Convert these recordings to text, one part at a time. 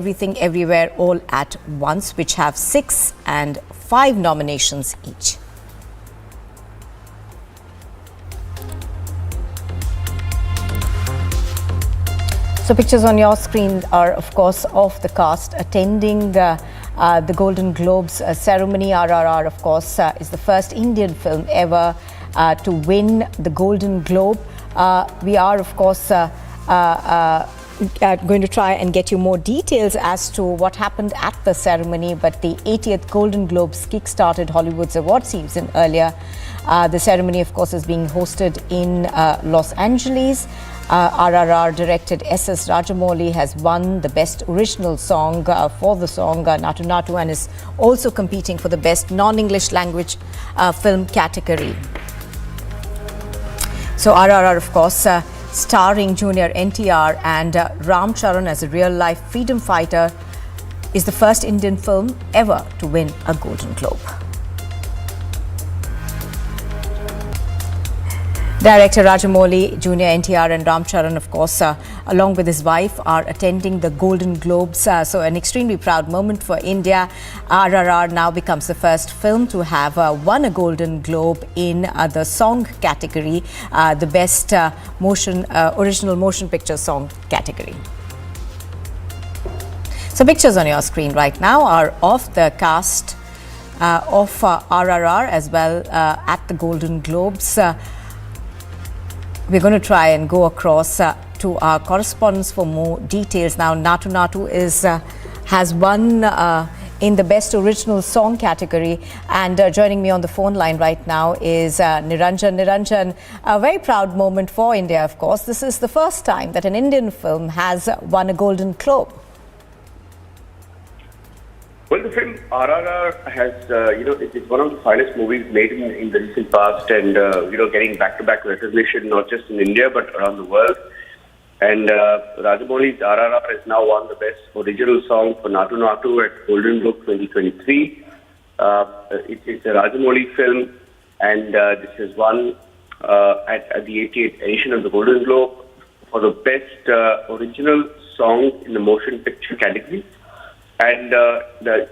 Everything Everywhere All at Once, which have 6 and 5 nominations each. So pictures on your screen are, of course, of the cast attending the Golden Globes ceremony. RRR, of course, is the first Indian film ever to win the Golden Globe. We are, of course, going to try and get you more details as to what happened at the ceremony, but the 80th Golden Globes kick-started Hollywood's award season earlier. The ceremony, of course, is being hosted in Los Angeles. RRR directed S.S. Rajamouli has won the Best Original Song for the song Nadu Nadu, and is also competing for the Best Non-English Language Film category. So RRR, of course, starring Junior NTR and Ram Charan as a real-life freedom fighter, is the first Indian film ever to win a Golden Globe. Director Rajamouli, Junior NTR and Ram Charan, of course, along with his wife, are attending the Golden Globes. So an extremely proud moment for India. RRR now becomes the first film to have won a Golden Globe in the song category, the Best Original Motion Picture Song category. So pictures on your screen right now are of the cast of RRR as well at the Golden Globes. We're going to try and go across to our correspondents for more details. Now, Nadu Nadu has won in the Best Original Song category, and joining me on the phone line right now is Niranjan. Niranjan, a very proud moment for India, of course. This is the first time that an Indian film has won a Golden Globe. Well, the film RRR has, it's one of the finest movies made in the recent past, and, getting back-to-back recognition, not just in India, but around the world. And Rajamouli's RRR has now won the Best Original Song for Nadu Nadu at Golden Globe 2023. It's a Rajamouli film, and this has won at the 88th edition of the Golden Globe for the Best Original Song in the Motion Picture category. And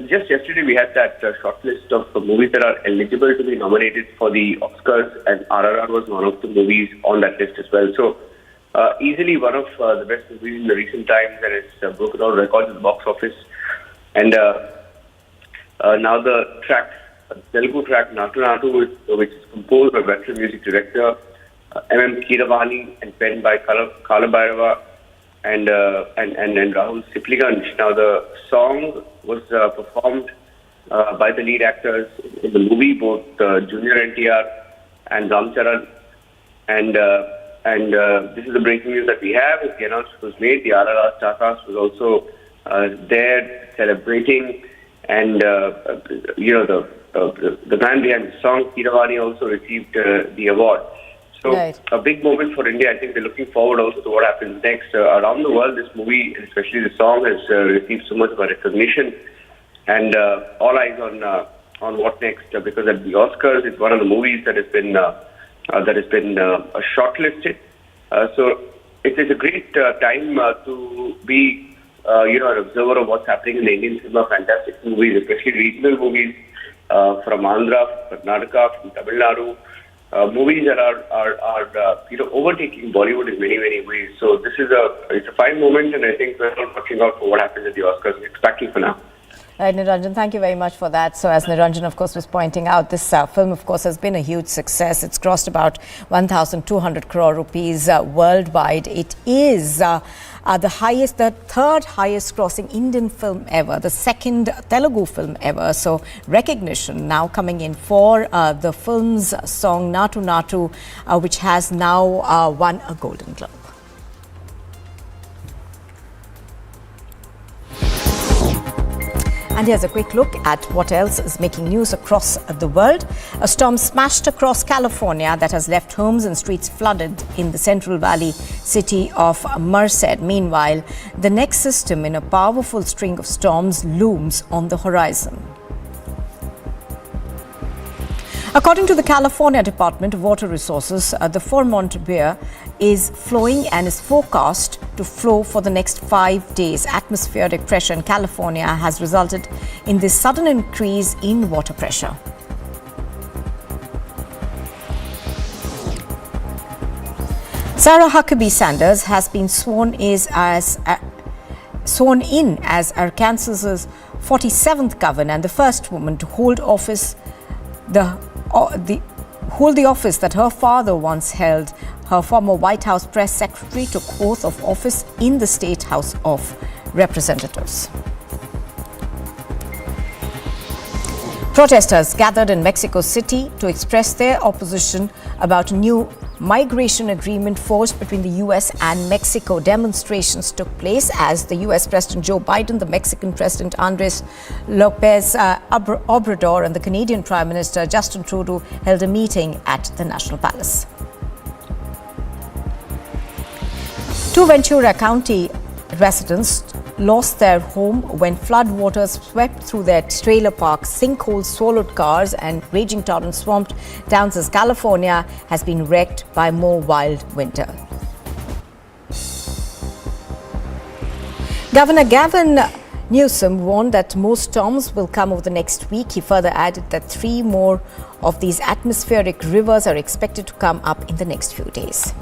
just yesterday we had that short list of movies that are eligible to be nominated for the Oscars, and RRR was one of the movies on that list as well. So easily one of the best movies in the recent times, and it's broken all records at the box office. And now the track, Telugu track Nadu Nadu, which is composed by veteran music director M.M. Keeravani and penned by Kalabhairava and Rahul Sipliganj. Now the song was performed by the lead actors in the movie, both Junior NTR and Ram Charan. And this is the breaking news that we have. The announcement was made. The RRR star cast was also there celebrating, and the man behind the song, Keeravani, also received the award. So right. A big moment for India. I think we're looking forward also to what happens next. Around the world, this movie, especially the song, has received so much of a recognition, and all eyes on what next. Because at the Oscars, it's one of the movies that has been shortlisted. So it's a great time to be an observer of what's happening in the Indian cinema. Fantastic movies, especially regional movies from Andhra, Karnataka, from Tamil Nadu. Movies that are overtaking Bollywood in many ways. So it's a fine moment, and I think we're all watching out for what happens at the Oscars. Expecting for now. Right, Niranjan, thank you very much for that. So as Niranjan, of course, was pointing out, this film, of course, has been a huge success. It's crossed about 1,200 crore rupees worldwide. It is the third highest grossing Indian film ever, the second Telugu film ever. So recognition now coming in for the film's song Nadu Nadu, which has now won a Golden Globe. And here's a quick look at what else is making news across the world. A storm smashed across California that has left homes and streets flooded in the Central Valley city of Merced. Meanwhile, the next system in a powerful string of storms looms on the horizon. According to the California Department of Water Resources, the Formonte Bureau is flowing and is forecast to flow for the next 5 days. Atmospheric pressure in California has resulted in this sudden increase in water pressure. Sarah Huckabee Sanders has been sworn in as Arkansas's 47th governor and the first woman to hold office the office that her father once held. Her former White House press secretary took oath of office in the State House of Representatives. Protesters gathered in Mexico City to express their opposition about a new migration agreement forged between the US and Mexico. Demonstrations took place as the US President Joe Biden, the Mexican President Andres Lopez Obrador and the Canadian Prime Minister Justin Trudeau held a meeting at the National Palace. Two Ventura County residents lost their home when flood waters swept through their trailer park. Sinkholes swallowed cars and raging torrents swamped towns as California has been wrecked by more wild winter. Governor Gavin Newsom warned that more storms will come over the next week. He further added that 3 more of these atmospheric rivers are expected to come up in the next few days.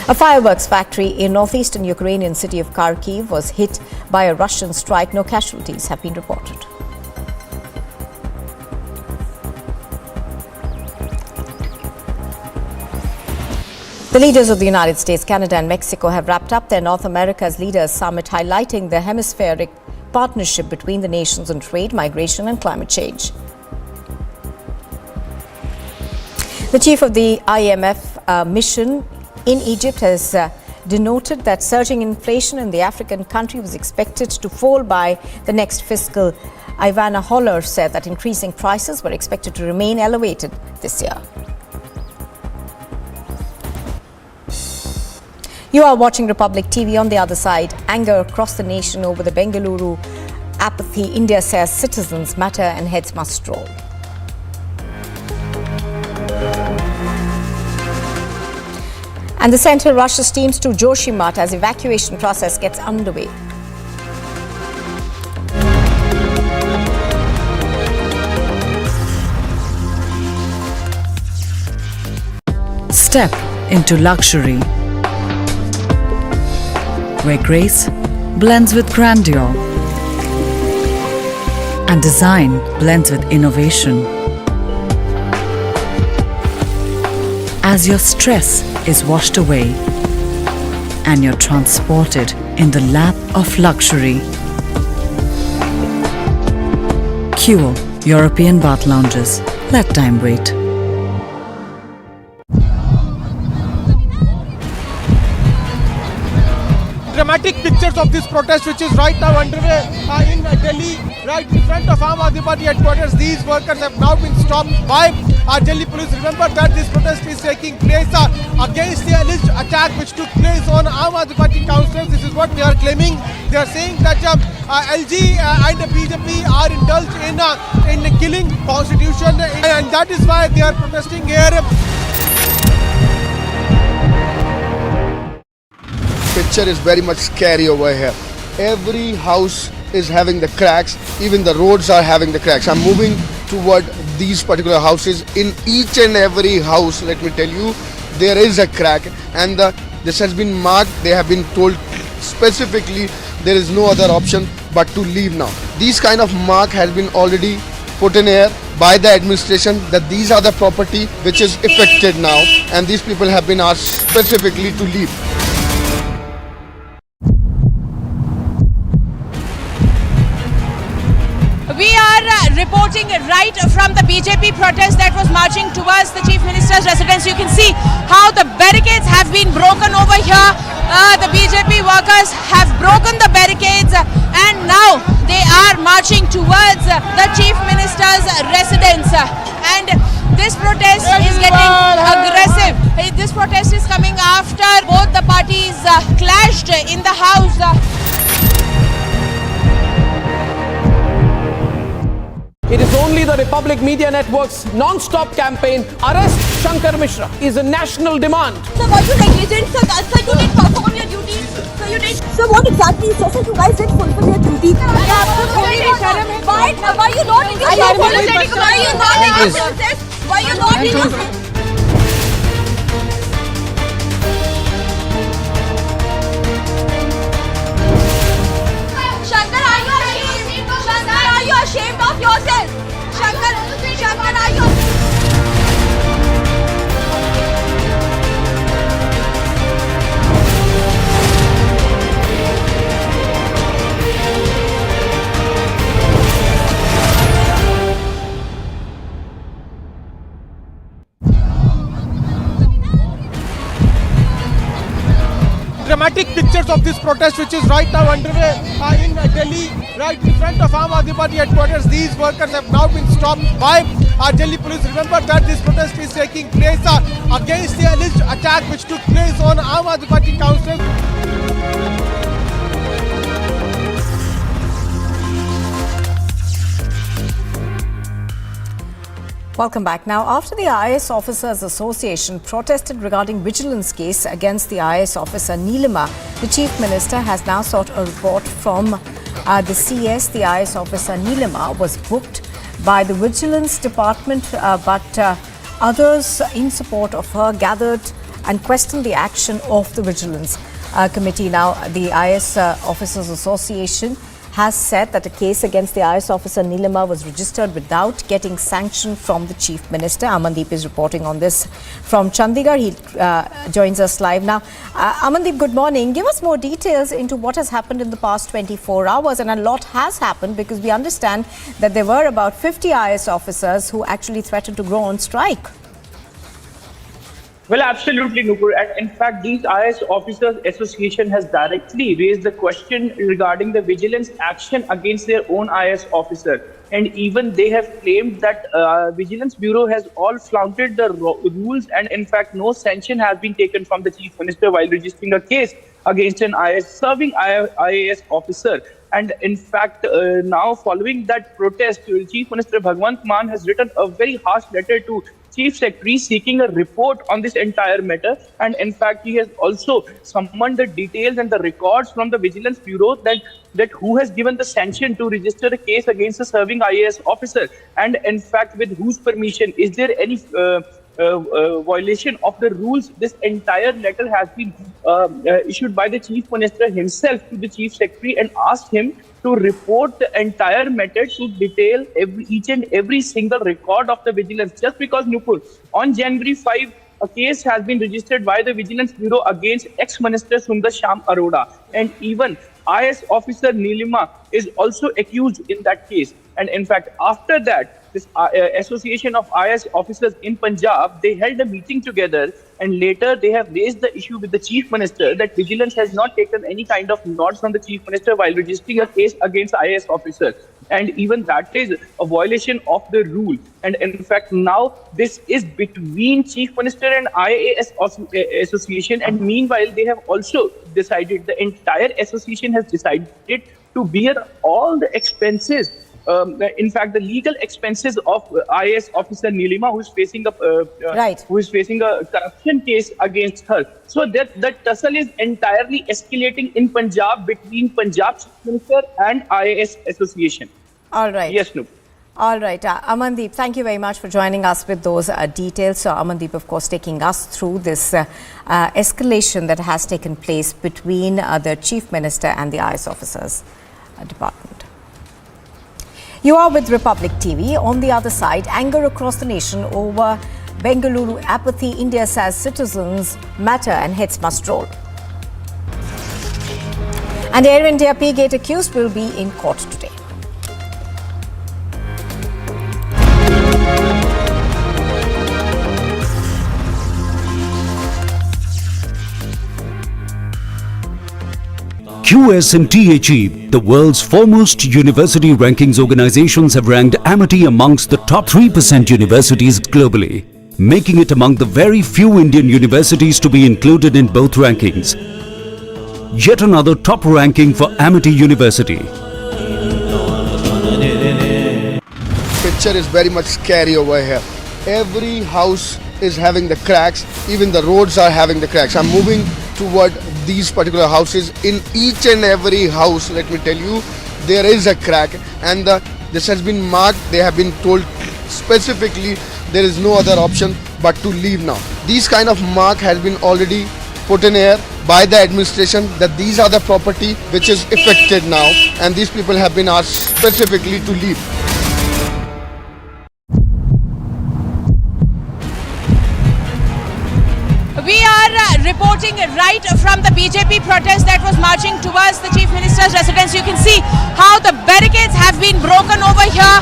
A fireworks factory in northeastern Ukrainian city of Kharkiv was hit by a Russian strike. No casualties have been reported. The leaders of the United States, Canada and Mexico have wrapped up their North America's Leaders Summit, highlighting the hemispheric partnership between the nations on trade, migration and climate change. The chief of the IMF mission in Egypt has denoted that surging inflation in the African country was expected to fall by the next fiscal. Ivana Holler said that increasing prices were expected to remain elevated this year. You are watching Republic TV. On the other side, anger across the nation over the Bengaluru apathy. India says citizens matter and heads must roll. And the centre rushes teams to Joshimath as evacuation process gets underway. Step into luxury, where grace blends with grandeur and design blends with innovation. As your stress is washed away and you're transported in the lap of luxury. Quo European Bath Lounges. Let time wait. Dramatic pictures of this protest, which is right now underway in Delhi, right in front of Aam Aadmi Party headquarters. These workers have now been stopped by Delhi police. Remember that this protest is taking place against the alleged attack which took place on Aam Aadmi Party councillors. This is what they are claiming. They are saying that LG and the BJP are indulged in killing constitution, and that is why they are protesting here. Picture is very much scary over here. Every house is having the cracks, even the roads are having the cracks. I'm moving toward these particular houses. In each and every house, let me tell you, there is a crack, and this has been marked. They have been told specifically there is no other option but to leave now. These kind of mark has been already put in air by the administration that these are the property which is affected now, and these people have been asked specifically to leave. We are reporting right from the BJP protest that was marching towards the Chief Minister's residence. You can see how the barricades have been broken over here. The BJP workers have broken the barricades and now they are marching towards the Chief Minister's residence. And this protest is getting aggressive. This protest is coming after both the parties clashed in the house. It is only the Republic Media Network's non-stop campaign, Arrest Shankar Mishra, is a national demand. So were you negligent? So you didn't perform your duty. So what exactly? So you guys didn't fulfill your duty. Why you not in the Why you not in the process? Why you not in the Shankar, are you ashamed? Shankar, are you ashamed of yourself? Shankar, are you? Dramatic pictures of this protest, which is right now underway in Delhi, right in front of Aam Aadmi Party headquarters. These workers have now been stopped by Delhi police. Remember that this protest is taking place against the alleged attack which took place on Aam Aadmi Party councillors. Welcome back. Now, after the IAS Officers Association protested regarding vigilance case against the IAS officer Neelima, the Chief Minister has now sought a report from the CS. The IAS officer Neelima was booked by the Vigilance Department, but others in support of her gathered and questioned the action of the Vigilance Committee. Now, the IAS Officers Association has said that a case against the IAS officer Neelima was registered without getting sanction from the Chief Minister. Amandeep is reporting on this from Chandigarh. He joins us live now. Amandeep, good morning. Give us more details into what has happened in the past 24 hours. And a lot has happened because we understand that there were about 50 IAS officers who actually threatened to go on strike. Well, absolutely, Nupur. And in fact, these IAS Officers Association has directly raised the question regarding the vigilance action against their own IAS officer. And even they have claimed that Vigilance Bureau has all flouted the rules, and in fact, no sanction has been taken from the Chief Minister while registering a case against an serving IAS officer. And in fact, now following that protest, Chief Minister Bhagwant Mann has written a very harsh letter to Chief Secretary seeking a report on this entire matter. And in fact, he has also summoned the details and the records from the Vigilance Bureau that who has given the sanction to register a case against a serving IAS officer. And in fact, with whose permission? Is there any violation of the rules? This entire letter has been issued by the Chief Minister himself to the Chief Secretary and asked him to report the entire matter, to detail each and every single record of the vigilance. Just because, Nupur, on January 5, a case has been registered by the Vigilance Bureau against ex-Minister Sundar Sham Arora. And even IAS officer Neelima is also accused in that case. And in fact, after that, this Association of IAS Officers in Punjab, they held a meeting together, and later they have raised the issue with the Chief Minister that Vigilance has not taken any kind of nods from the Chief Minister while registering a case against IAS officers. And even that is a violation of the rule. And in fact, now this is between Chief Minister and IAS Association. And meanwhile, they have also decided, the entire association has decided to bear all the expenses. In fact, the legal expenses of IAS officer Neelima, who is facing a corruption case against her. So that tussle is entirely escalating in Punjab between Punjab Chief Minister and IAS Association. All right. Yes, Noop. All right. Amandeep, thank you very much for joining us with those details. So Amandeep, of course, taking us through this escalation that has taken place between the Chief Minister and the IAS Officers Department. You are with Republic TV. On the other side, anger across the nation over Bengaluru apathy. India says citizens matter and heads must roll. And Air India P-Gate accused will be in court today. QS and THE, the world's foremost university rankings organizations, have ranked Amity amongst the top 3% universities globally, making it among the very few Indian universities to be included in both rankings. Yet another top ranking for Amity University. picture is very much scary over here. Every house is having the cracks, even the roads are having the cracks. I'm moving toward these particular houses. In each and every house, let me tell you, there is a crack, and this has been marked. They have been told specifically there is no other option but to leave now. These kind of mark has been already put in air by the administration that these are the property which is affected now, and these people have been asked specifically to leave. We are reporting right from the BJP protest that was marching towards the Chief Minister's residence. You can see how the barricades have been broken over here.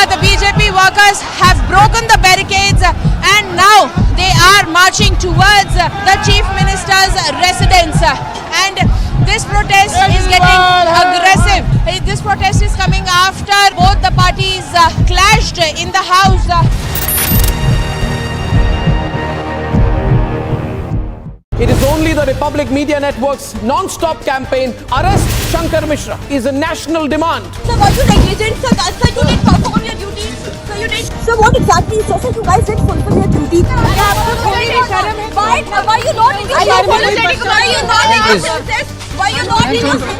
The BJP workers have broken the barricades and now they are marching towards the Chief Minister's residence. And this protest is getting aggressive. This protest is coming after both the parties clashed in the house. It is only the Republic Media Network's non-stop campaign, Arrest Shankar Mishra, is a national demand. Sir, were you negligent? Sir, you didn't perform your duties. Sir, you didn't. Sir, what exactly? Sir, you guys didn't fulfill your duty. Why are you not in your process? Why are you not in your process? Why are you not in your process?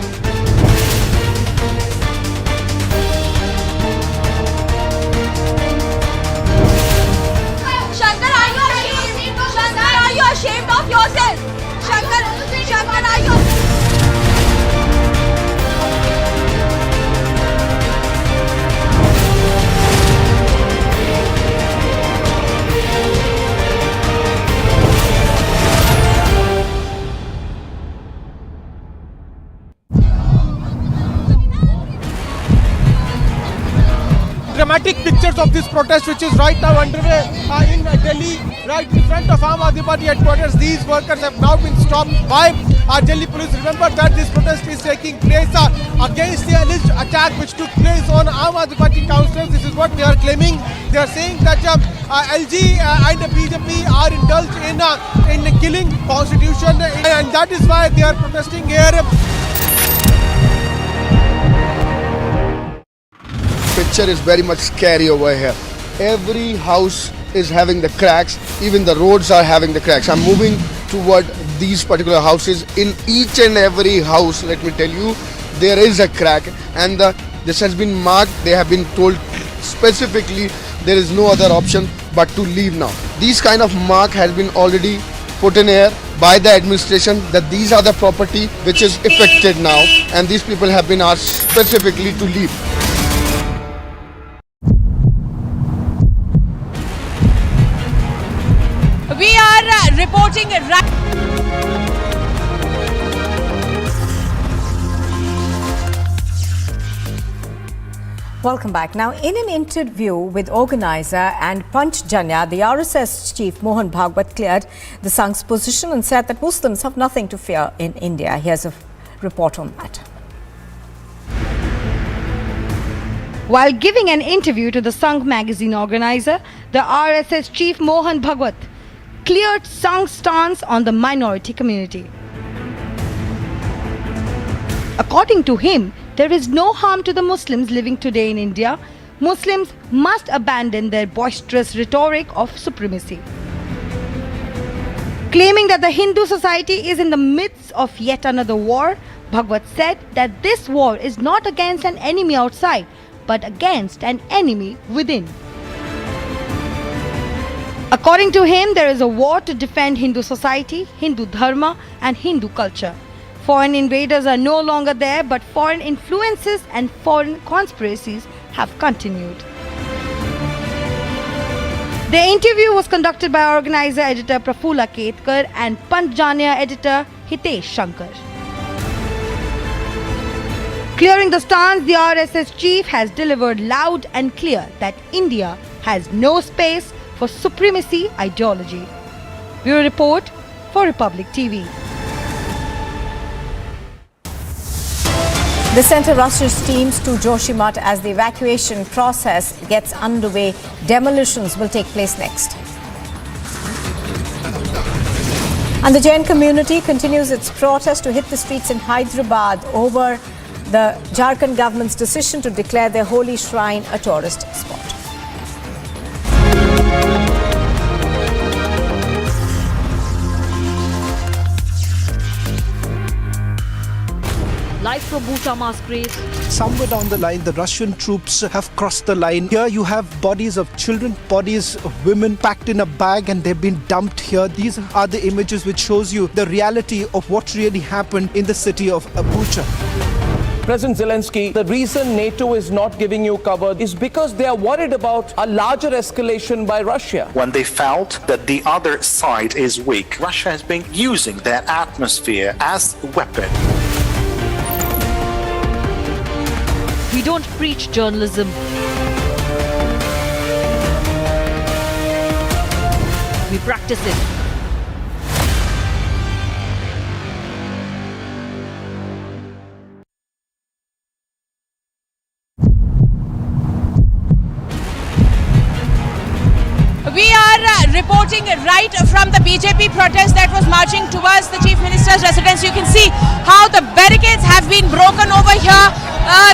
Shankar, are you ashamed? Shankar, are you ashamed of yourself? Shankar, are you? Dramatic pictures of this protest which is right now underway in Delhi, right in front of Aam Aadmi Party headquarters. These workers have now been stopped by Delhi police. Remember that this protest is taking place against the alleged attack which took place on Aam Aadmi Party councillors. This is what they are claiming. They are saying that LG and the BJP are indulged in killing constitution, and that is why they are protesting here. Picture is very much scary over here. Every house is having the cracks, even the roads are having the cracks. I'm moving toward these particular houses. In each and every house, let me tell you, there is a crack, and this has been marked. They have been told specifically there is no other option but to leave now. These kind of mark has been already put in air by the administration that these are the property which is affected now, and these people have been asked specifically to leave. We are reporting right. Welcome back. Now, in an interview with organizer and Panchjanya, the RSS chief Mohan Bhagwat cleared the Sangh's position and said that Muslims have nothing to fear in India. Here's a report on that. While giving an interview to the Sangh magazine organizer, the RSS chief Mohan Bhagwat cleared Sangh's stance on the minority community. According to him, there is no harm to the Muslims living today in India. Muslims must abandon their boisterous rhetoric of supremacy. Claiming that the Hindu society is in the midst of yet another war, Bhagwat said that this war is not against an enemy outside, but against an enemy within. According to him, there is a war to defend Hindu society, Hindu dharma and Hindu culture. Foreign invaders are no longer there, but foreign influences and foreign conspiracies have continued. The interview was conducted by organizer editor Prafulla Ketkar and Panchjanya editor Hitesh Shankar. Clearing the stance, the RSS chief has delivered loud and clear that India has no space for supremacy ideology. Bureau report for Republic TV. The centre rushes teams to Joshimath as the evacuation process gets underway. Demolitions will take place next. And the Jain community continues its protest to hit the streets in Hyderabad over the Jharkhand government's decision to declare their holy shrine a tourist spot. for Bhusha masquerade. Somewhere down the line, the Russian troops have crossed the line. Here you have bodies of children, bodies of women packed in a bag, and they've been dumped here. These are the images which shows you the reality of what really happened in the city of Bucha. President Zelensky, the reason NATO is not giving you cover is because they are worried about a larger escalation by Russia. When they felt that the other side is weak, Russia has been using their atmosphere as a weapon. We don't preach journalism. We practice it. We are reporting right from the BJP protest that was marching towards the Chief Minister's residence. You can see how the barricades have been broken over here.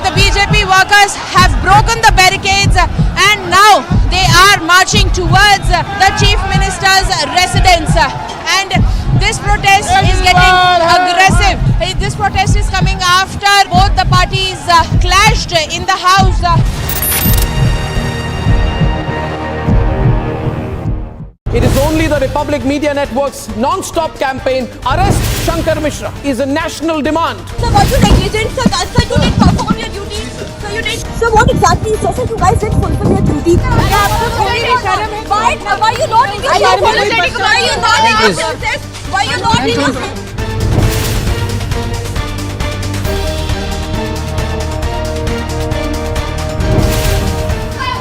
The BJP workers have broken the barricades and now they are marching towards the Chief Minister's residence. And this protest is getting aggressive. This protest is coming after both the parties clashed in the house. It is only the Republic Media Network's non-stop campaign, Arrest Shankar Mishra, is a national demand. Sir, were you negligent? Sir, you didn't perform your duty. Sir, you did. Sir, what exactly? Sir, you guys didn't fulfill your duty. Why are you not in your process? Why are you not in your process? Why are you not in your process?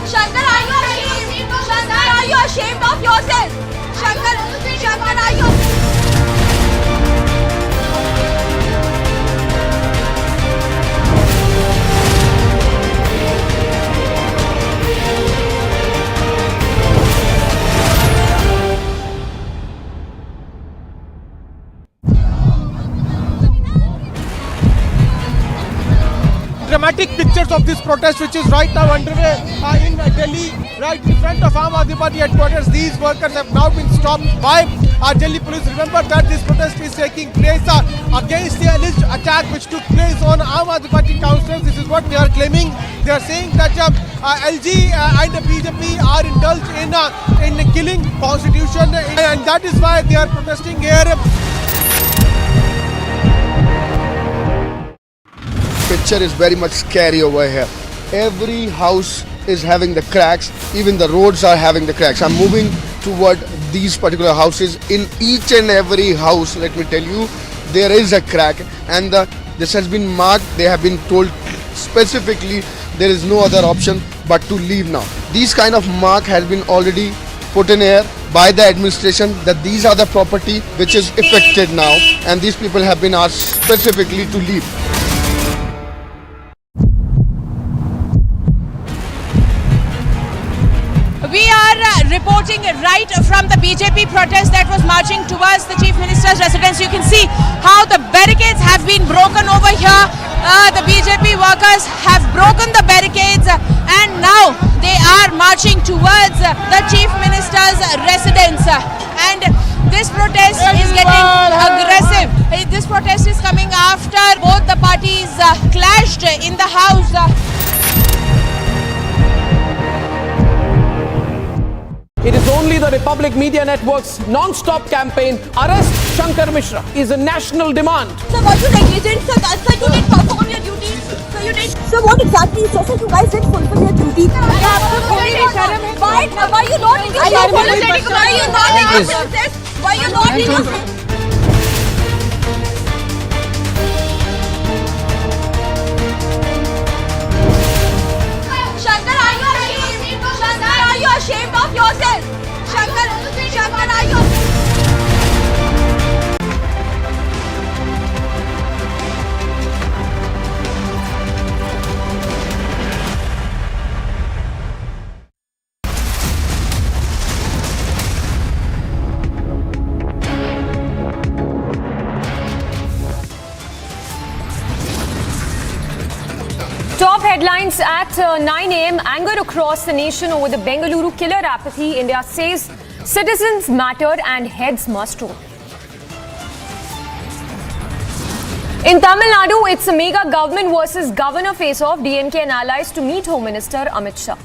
Shankar, are you ashamed? Shankar, are you ashamed of yourself? Shankar, are you? Dramatic pictures of this protest which is right now underway in Delhi, right in front of Aam Aadmi Party headquarters. These workers have now been stopped by Delhi police. Remember that this protest is taking place against the alleged attack which took place on Aam Aadmi Party councillors. This is what they are claiming. They are saying that LG and the BJP are indulged in killing constitution, and that is why they are protesting here. Picture is very much scary over here. Every house is having the cracks, even the roads are having the cracks. I'm moving toward these particular houses. In each and every house, let me tell you, there is a crack, and this has been marked. They have been told specifically there is no other option but to leave now. These kind of mark has been already put in here by the administration that these are the property which is affected now, and these people have been asked specifically to leave. We are reporting right from the BJP protest that was marching towards the Chief Minister's residence. You can see how the barricades have been broken over here. The BJP workers have broken the barricades and now they are marching towards the Chief Minister's residence. And this protest is getting aggressive. This protest is coming after both the parties clashed in the house. It is only the Republic Media Network's non-stop campaign, Arrest Shankar Mishra, is a national demand. Sir, were you negligent? Sir, you didn't perform your duty. Sir, you did. Sir, what exactly? Sir, you guys didn't fulfill your duty. Why are you not in your process? Why are you not in your process? Why are you not in your process? Shankar, are you ashamed? Shankar, are you ashamed of yourself? Shankar, are you? Top headlines at 9 a.m. Anger across the nation over the Bengaluru killer apathy. India says citizens matter and heads must roll. In Tamil Nadu, it's a mega government versus governor face-off. DNK and allies to meet Home Minister Amit Shah.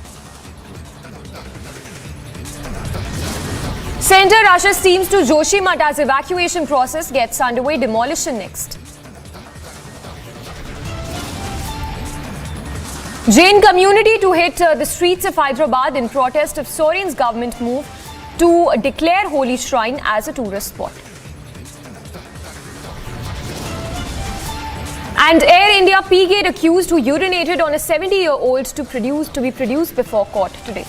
Centre rushes teams to Joshimath as evacuation process gets underway. Demolition next. Jain community to hit the streets of Hyderabad in protest of Soren's government move to declare Holy Shrine as a tourist spot. And Air India P-Gate accused who urinated on a 70-year-old to be produced before court today.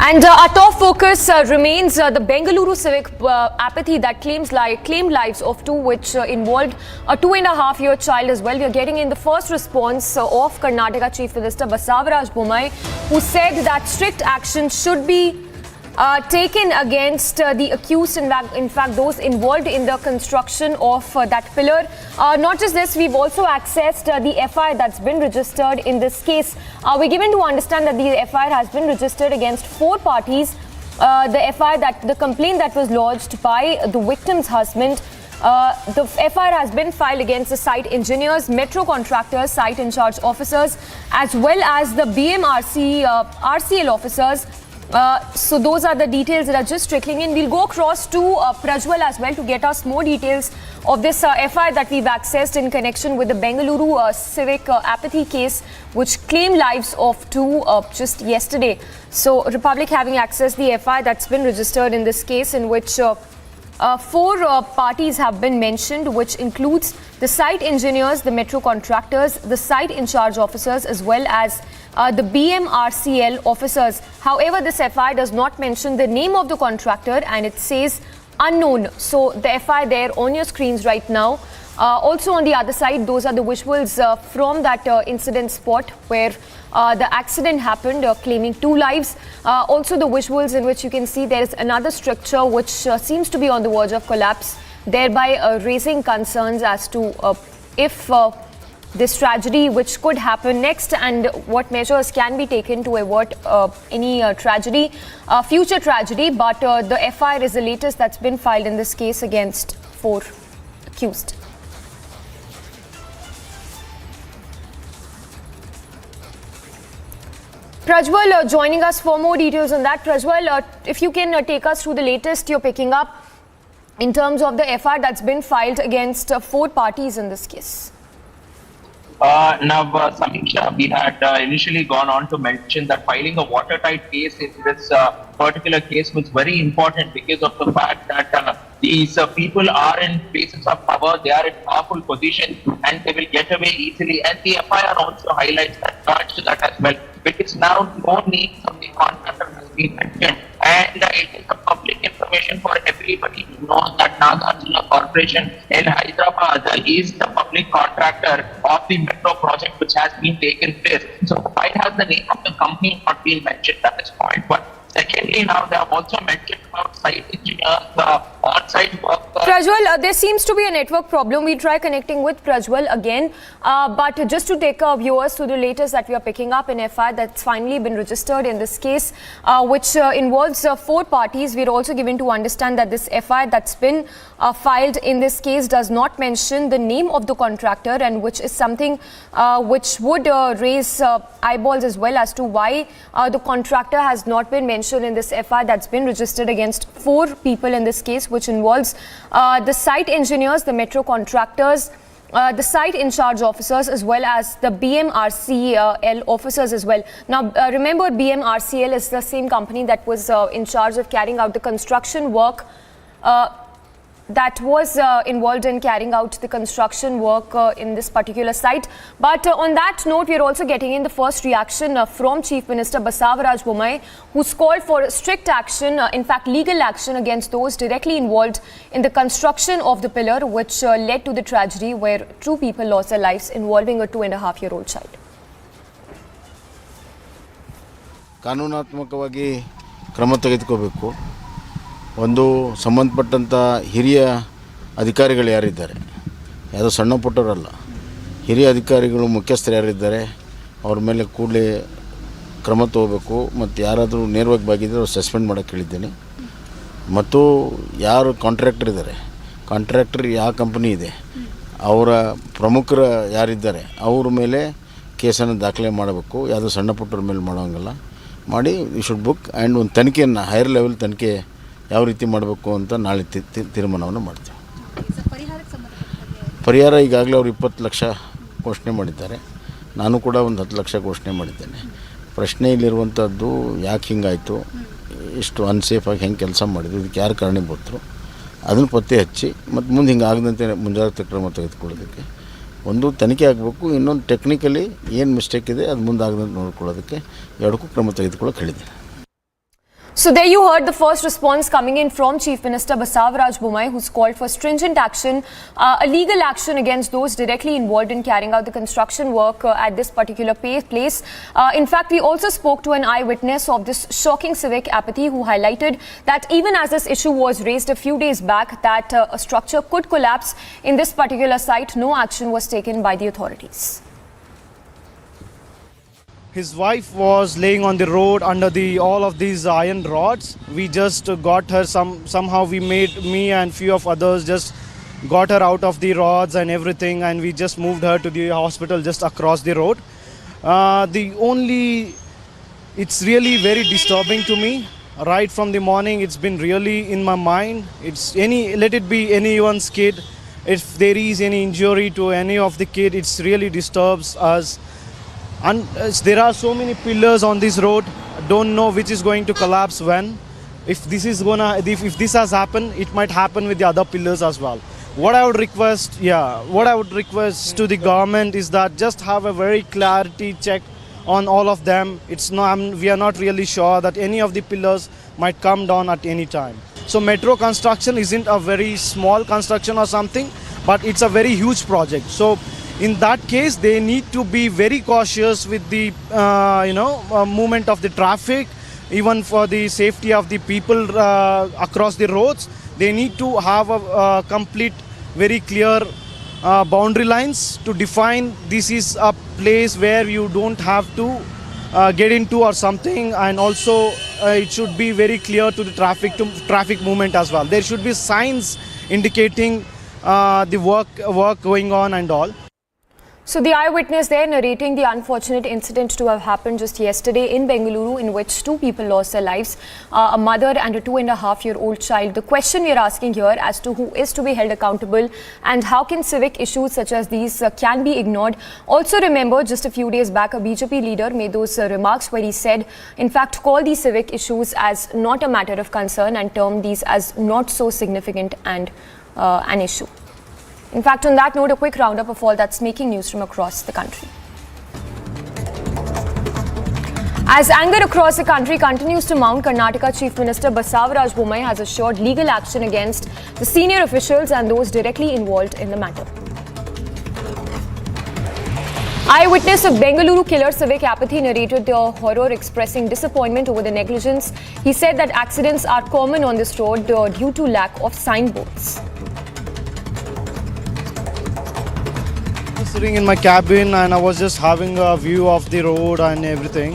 And our top focus remains the Bengaluru civic apathy that claimed lives of two, which involved a 2.5-year child as well. We are getting in the first response of Karnataka Chief Minister Rajamouli, who said that strict action should be taken against the accused, in fact those involved in the construction of that pillar. Not just this, we've also accessed the FIR that's been registered in this case. We're given to understand that the FIR has been registered against 4 parties. The complaint that was lodged by the victim's husband. The FIR has been filed against the site engineers, metro contractors, site in charge officers, as well as the RCL officers. So those are the details that are just trickling in. We'll go across to Prajwal as well to get us more details of this FIR that we've accessed in connection with the Bengaluru civic apathy case, which claimed lives of 2 just yesterday. So Republic having accessed the FIR that's been registered in this case, in which 4 parties have been mentioned, which includes the site engineers, the metro contractors, the site in charge officers, as well as the BMRCL officers. However, this FIR does not mention the name of the contractor and it says unknown. So the FIR there on your screens right now. Also on the other side, those are the visuals from that incident spot where the accident happened, claiming 2 lives. Also the visuals in which you can see there is another structure which seems to be on the verge of collapse, thereby raising concerns as to if this tragedy which could happen next and what measures can be taken to avert any future tragedy. But the FIR is the latest that's been filed in this case against 4 accused. Prajwal joining us for more details on that. Prajwal, if you can take us through the latest you're picking up in terms of the FIR that's been filed against 4 parties in this case. Now, Samiksha, we had initially gone on to mention that filing a watertight case in this particular case was very important because of the fact that these people are in places of power, they are in powerful position and they will get away easily. And the FIR also highlights that as well, because now no need of the contractor has been mentioned. And it is a public information for everybody to know that Nagarjuna Corporation in Hyderabad is the public contractor of the metro project which has been taken place. So why has the name of the company not been mentioned? That is point 1. Secondly, now they have also mentioned about site engineers, on-site workers. Prajwal, there seems to be a network problem. We try connecting with Prajwal again. But just to take our viewers to the latest that we are picking up in FIR that's finally been registered in this case, which involves 4 parties. We're also given to understand that this FIR that's been filed in this case does not mention the name of the contractor, and which is something which would raise eyeballs as well as to why the contractor has not been mentioned in this FIR that's been registered against 4 people in this case, which involves the site engineers, the metro contractors, the site in charge officers, as well as the BMRCL officers as well. Now, remember, BMRCL is the same company that was in charge of carrying out the construction work that was involved in carrying out the construction work in this particular site. But on that note, we are also getting in the first reaction from Chief Minister Rajamouli, who's called for strict action, in fact legal action against those directly involved in the construction of the pillar, which led to the tragedy where 2 people lost their lives involving a 2.5-year-old child. ಕಾನೂನಾತ್ಮಕವಾಗಿ ಕ್ರಮ ತೆಗೆದುಕೋಬೇಕು. ಒಂದು ಸಂಬಂಧಪಟ್ಟಂಥ ಹಿರಿಯ ಅಧಿಕಾರಿಗಳು ಯಾರಿದ್ದಾರೆ, ಯಾವುದೋ ಸಣ್ಣ ಪುಟ್ಟವರಲ್ಲ, ಹಿರಿಯ ಅಧಿಕಾರಿಗಳು ಮುಖ್ಯಸ್ಥರು ಯಾರಿದ್ದಾರೆ ಅವ್ರ ಮೇಲೆ ಕೂಡಲೇ ಕ್ರಮ ತಗೋಬೇಕು. ಮತ್ತು ಯಾರಾದರೂ ನೇರವಾಗಿ ಬಾಗಿದ್ರೆ ಅವ್ರು ಸಸ್ಪೆಂಡ್ ಮಾಡೋಕ್ಕೆ ಹೇಳಿದ್ದೇನೆ. ಮತ್ತು ಯಾರು ಕಾಂಟ್ರಾಕ್ಟರ್ ಇದ್ದಾರೆ, ಕಾಂಟ್ರಾಕ್ಟರ್ ಯಾವ ಕಂಪ್ನಿ ಇದೆ, ಅವರ ಪ್ರಮುಖರು ಯಾರಿದ್ದಾರೆ ಅವ್ರ ಮೇಲೆ ಕೇಸನ್ನು ದಾಖಲೆ ಮಾಡಬೇಕು. ಯಾವುದೋ ಸಣ್ಣ ಪುಟ್ಟರ ಮೇಲೆ ಮಾಡೋಂಗಿಲ್ಲ. ಮಾಡಿ ಯು ಶುಡ್ ಬುಕ್ ಆ್ಯಂಡ್ ಒಂದು ತನಿಖೆಯನ್ನು ಹೈಯರ್ ಲೆವೆಲ್ ತನಿಖೆ ಯಾವ ರೀತಿ ಮಾಡಬೇಕು ಅಂತ ನಾಳೆ ತೀರ್ಮಾನವನ್ನು ಮಾಡ್ತೀವಿ. ಪರಿಹಾರ ಈಗಾಗಲೇ ಅವರು 20 ಲಕ್ಷ ಘೋಷಣೆ ಮಾಡಿದ್ದಾರೆ. ನಾನು ಕೂಡ ಒಂದು 10 ಲಕ್ಷ ಘೋಷಣೆ ಮಾಡಿದ್ದೇನೆ. ಪ್ರಶ್ನೆ ಇಲ್ಲಿರುವಂಥದ್ದು ಯಾಕೆ ಹಿಂಗಾಯಿತು, ಇಷ್ಟು ಅನ್ಸೇಫಾಗಿ ಹೆಂಗೆ ಕೆಲಸ ಮಾಡಿದ್ರು, ಇದಕ್ಕೆ ಯಾರು ಕಾರಣೀಭೂತರು ಅದನ್ನು ಪತ್ತೆ ಹಚ್ಚಿ ಮತ್ತು ಮುಂದೆ ಹಿಂಗೆ ಆಗದಂತೆ ಮುಂಜಾಗ್ರತಾ ಕ್ರಮ ತೆಗೆದುಕೊಳ್ಳೋದಕ್ಕೆ ಒಂದು ತನಿಖೆ ಆಗಬೇಕು. ಇನ್ನೊಂದು ಟೆಕ್ನಿಕಲಿ ಏನು ಮಿಸ್ಟೇಕ್ ಇದೆ ಅದು ಮುಂದೆ ಆಗದಂತೆ ನೋಡ್ಕೊಳ್ಳೋದಕ್ಕೆ ಎರಡಕ್ಕೂ ಕ್ರಮ ತೆಗೆದುಕೊಳ್ಳೋಕೆ ಹೇಳಿದ್ದೀನಿ. So there you heard the first response coming in from Chief Minister Basavaraj Bommai, who's called for stringent action, a legal action against those directly involved in carrying out the construction work at this particular place. In fact, we also spoke to an eyewitness of this shocking civic apathy, who highlighted that even as this issue was raised a few days back, that a structure could collapse in this particular site, no action was taken by the authorities. His wife was laying on the road under all of these iron rods. We just got her somehow me and few of others just got her out of the rods and everything, and we just moved her to the hospital just across the road. It's really very disturbing to me. Right from the morning, it's been really in my mind. Let it be anyone's kid. If there is any injury to any of the kid, it's really disturbs us. And there are so many pillars on this road. Don't know which is going to collapse when. If this has happened, it might happen with the other pillars as well. What I would request to the government is that just have a very clarity check on all of them. We are not really sure that any of the pillars might come down at any time. So metro construction isn't a very small construction or something, but it's a very huge project. So in that case, they need to be very cautious with the movement of the traffic, even for the safety of the people across the roads. They need to have a complete, very clear boundary lines to define this is a place where you don't have to get into or something, and also it should be very clear to the traffic movement as well. There should be signs indicating the work going on and all. So the eyewitness there narrating the unfortunate incident to have happened just yesterday in Bengaluru, in which 2 people lost their lives, a mother and a 2.5-year-old child. The question we are asking here as to who is to be held accountable and how can civic issues such as these can be ignored. Also remember, just a few days back, a BJP leader made those remarks where he said, in fact, call these civic issues as not a matter of concern and term these as not so significant and an issue. In fact, on that note, a quick roundup of all that's making news from across the country. As anger across the country continues to mount, Karnataka Chief Minister Basavaraj Bommai has assured legal action against the senior officials and those directly involved in the matter. Eyewitness of Bengaluru killer civic apathy narrated the horror, expressing disappointment over the negligence. He said that accidents are common on this road due to lack of signboards. Sitting in my cabin and I was just having a view of the road and everything.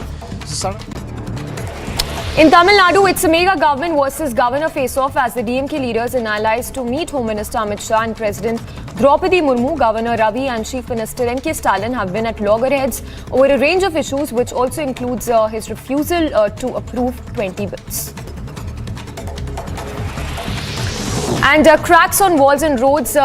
In Tamil Nadu, it's a mega government versus governor face-off as the DMK leaders and allies to meet Home Minister Amit Shah and President Draupadi Murmu. Governor Ravi and Chief Minister N.K. Stalin have been at loggerheads over a range of issues, which also includes his refusal to approve 20 bills. And cracks on walls and roads,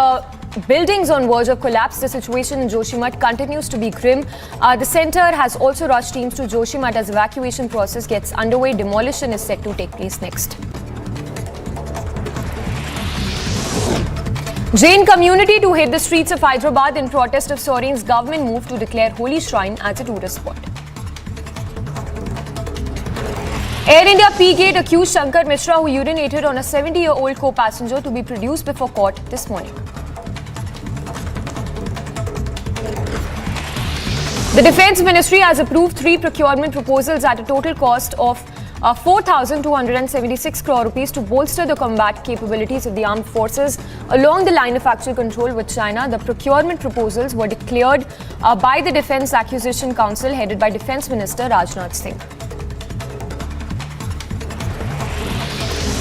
buildings on verge of collapse. The situation in Joshimath continues to be grim. The centre has also rushed teams to Joshimath as evacuation process gets underway. Demolition is set to take place next. Jain community to hit the streets of Hyderabad in protest of Soren's government move to declare Holy Shrine as a tourist spot. Air India P-Gate accused Shankar Mishra, who urinated on a 70-year-old co-passenger, to be produced before court this morning. The Defence Ministry has approved 3 procurement proposals at a total cost of 4,276 crore rupees to bolster the combat capabilities of the armed forces along the line of actual control with China. The procurement proposals were declared by the Defence Acquisition Council headed by Defence Minister Rajnath Singh.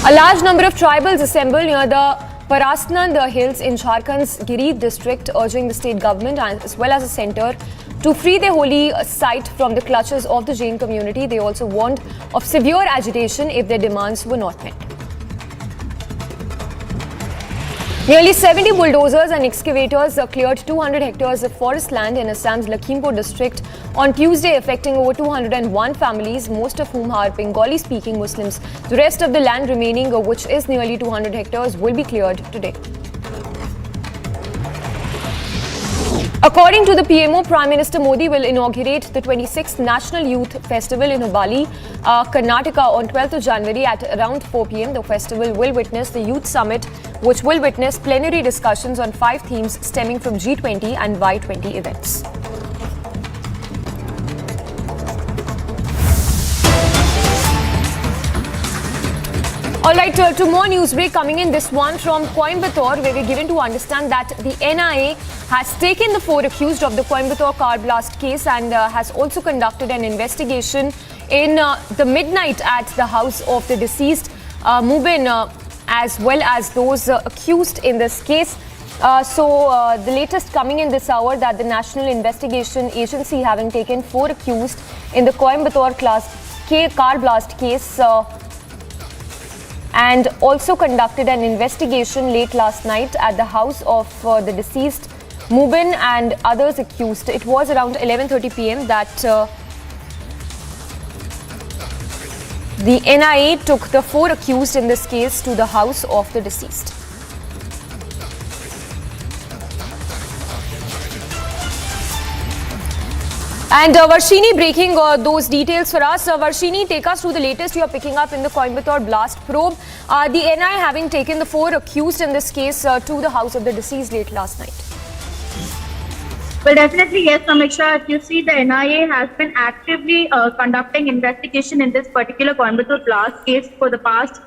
A large number of tribals assembled near the Parasnand Hills in Jharkhand's Giri district, urging the state government as well as the centre to free their holy site from the clutches of the Jain community. They also warned of severe agitation if their demands were not met. Nearly 70 bulldozers and excavators cleared 200 hectares of forest land in Assam's Lakhimpur district on Tuesday, affecting over 201 families, most of whom are Bengali-speaking Muslims. The rest of the land remaining, which is nearly 200 hectares, will be cleared today. According to the PMO, Prime Minister Modi will inaugurate the 26th National Youth Festival in Hubballi, Karnataka on 12th of January at around 4 p.m. The festival will witness the Youth Summit, which will witness plenary discussions on 5 themes stemming from G20 and Y20 events. All right, to more news break coming in. This one from Coimbatore, where we're given to understand that the NIA has taken the 4 accused of the Coimbatore car blast case and has also conducted an investigation in the midnight at the house of the deceased Mubin, as well as those accused in this case. The latest coming in this hour that the National Investigation Agency, having taken 4 accused in the Coimbatore car blast case, and also conducted an investigation late last night at the house of the deceased Mubin and others accused. It was around 11:30 p.m. that the NIA took the 4 accused in this case to the house of the deceased. And Varshini breaking those details for us. Varshini, take us through the latest you are picking up in the Coimbatore blast probe. The NIA having taken the 4 accused in this case to the house of the deceased late last night. Well, definitely, yes, Samiksha. If you see, the NIA has been actively conducting investigation in this particular Coimbatore blast case for the past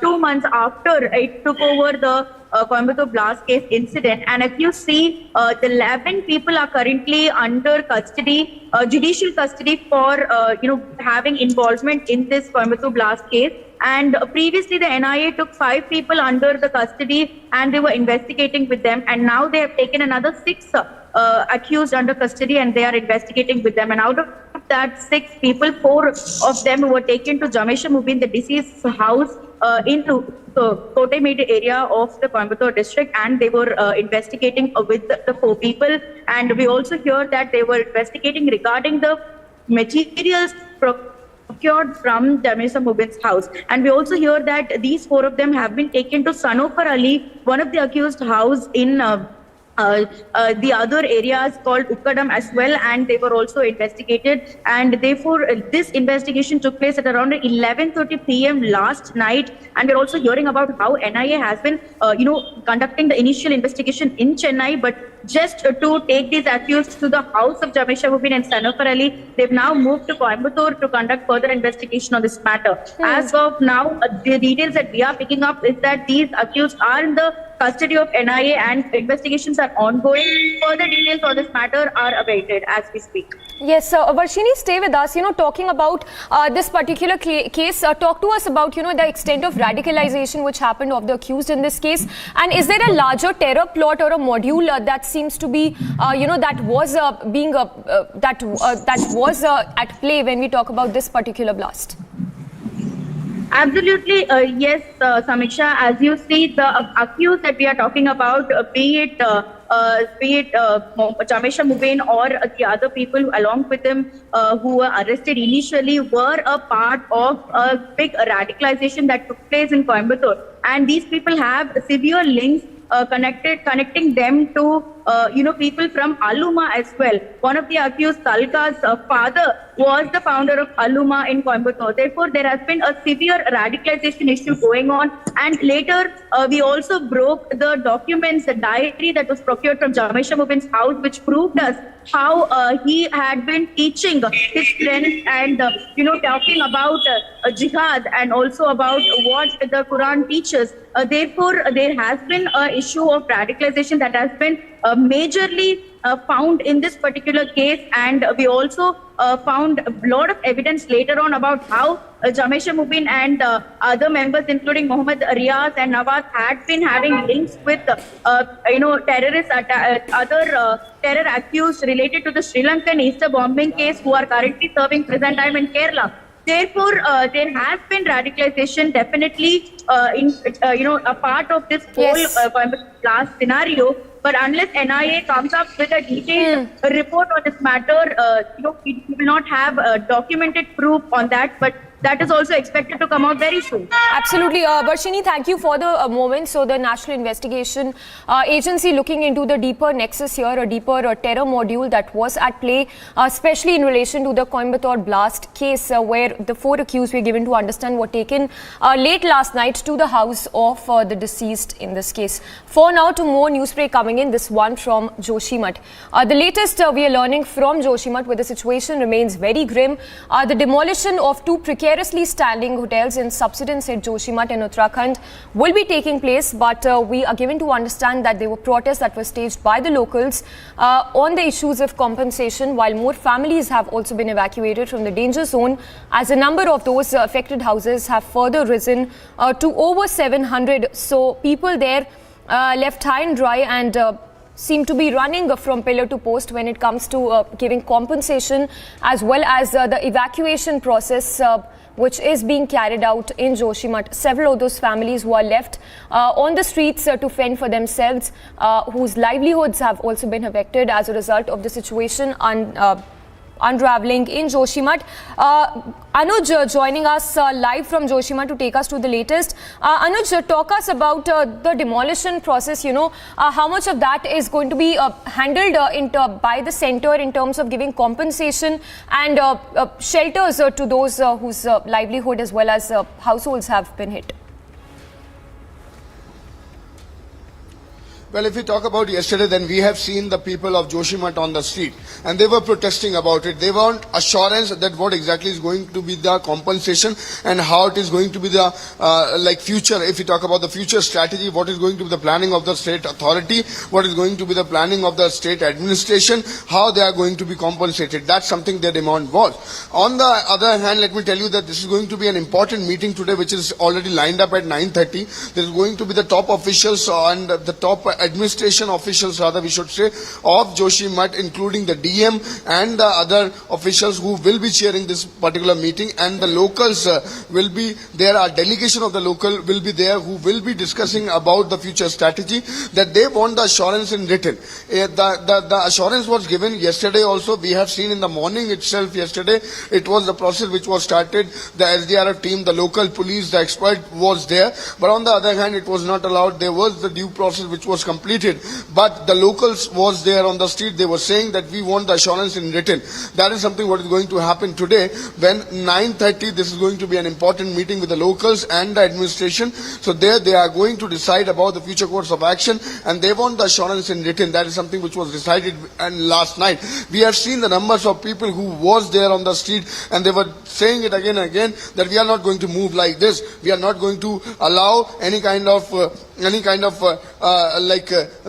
2 months after it took over the Coimbatore blast case incident. And if you see, the 11 people are currently under custody, judicial custody for having involvement in this Coimbatore blast case. And previously, the NIA took 5 people under the custody and they were investigating with them. And now they have taken another 6 accused under custody and they are investigating with them. And out of that 6 people, 4 of them were taken to Jamesha Mubin, the deceased's house in the Coimbatore area of the Coimbatore district, and they were investigating with the 4 people. And we also hear that they were investigating regarding the materials procured from Jamesha Mubin's house. And we also hear that these 4 of them have been taken to Sanofar Ali, one of the accused house in the other areas called Ukkadam as well, and they were also investigated. And therefore, this investigation took place at around 11:30 p.m. last night. And we're also hearing about how NIA has been, conducting the initial investigation in Chennai, but just to take these accused to the house of Jamesha Mubin and Sanofar Ali, they've now moved to Coimbatore to conduct further investigation on this matter. As of now, the details that we are picking up is that these accused are in the custody of NIA and investigations are ongoing. Further details on this matter are awaited as we speak. Yes, Varshini, stay with us. Talking about this particular case, talk to us about, the extent of radicalization which happened of the accused in this case. And is there a larger terror plot or a module that seems to be, that was at play when we talk about this particular blast? Absolutely, yes, Samiksha. As you see, the accused that we are talking about, be it Jamesha Mubin or the other people along with him who were arrested initially, were a part of a big radicalization that took place in Coimbatore. And these people have severe links connecting them to people from Aluma as well. One of the accused, Talka's father, was the founder of Aluma in Coimbatore. Therefore, there has been a severe radicalization issue going on. And later, we also broke the documents, the diary that was procured from Joshimath's house, which proved us how he had been teaching his friends and, talking about jihad and also about what the Quran teaches. Therefore, there has been an issue of radicalization that has been majorly found in this particular case, and we also found a lot of evidence later on about how Joshimath and other members, including Mohammed Riaz and Nawaz, had been having links with terrorists, other terror accused related to the Sri Lankan Easter bombing case, who are currently serving prison time in Kerala. Therefore, there has been radicalization definitely a part of this whole last scenario. But unless NIA comes up with a detailed report on this matter, we will not have documented proof on that. But that is also expected to come out very soon. Absolutely. Barshini, thank you for the moment. So the National Investigation Agency looking into the deeper nexus here, a deeper terror module that was at play, especially in relation to the Coimbatore blast case, where the 4 accused were given to understand were taken late last night to the house of the deceased in this case. For now, to more news spray coming in, this one from Joshimath. The latest we are learning from Joshimath, where the situation remains very grim. The demolition of 2 precariously standing hotels in subsidence at Joshimath in Uttarakhand will be taking place, but we are given to understand that there were protests that were staged by the locals on the issues of compensation, while more families have also been evacuated from the danger zone, as a number of those affected houses have further risen to over 700. So people there left high and dry and seem to be running from pillar to post when it comes to giving compensation, as well as the evacuation process which is being carried out in Joshimath. Several of those families who are left on the streets to fend for themselves, whose livelihoods have also been affected as a result of the situation unraveling in Joshimath. Anuj joining us live from Joshimath to take us to the latest. Anuj, talk us about the demolition process. How much of that is going to be handled by the centre in terms of giving compensation and shelters to those whose livelihood as well as households have been hit? Well, if we talk about yesterday, then we have seen the people of Joshimath on the street, and they were protesting about it. They want assurance that what exactly is going to be the compensation and how it is going to be the future. If we talk about the future strategy, what is going to be the planning of the state authority, what is going to be the planning of the state administration, how they are going to be compensated. That's something their demand was. On the other hand, let me tell you that this is going to be an important meeting today, which is already lined up at 9:30. There is going to be the top officials and the top administration officials, rather we should say, of Joshimath, including the DM and the other officials who will be chairing this particular meeting, and the locals will be there. Our delegation of the local will be there, who will be discussing about the future strategy, that they want the assurance in written. The assurance was given yesterday also. We have seen in the morning itself yesterday, it was the process which was started. The SDRF team, the local police, the expert was there, but on the other hand, it was not allowed. There was the due process which was completed, but the locals was there on the street. They were saying that we want the assurance in written. That is something what is going to happen today when 9:30, this is going to be an important meeting with the locals and the administration. So there they are going to decide about the future course of action, and they want the assurance in written. That is something which was decided last night. We have seen the numbers of people who was there on the street, and they were saying it again and again that we are not going to move like this. We are not going to allow any kind of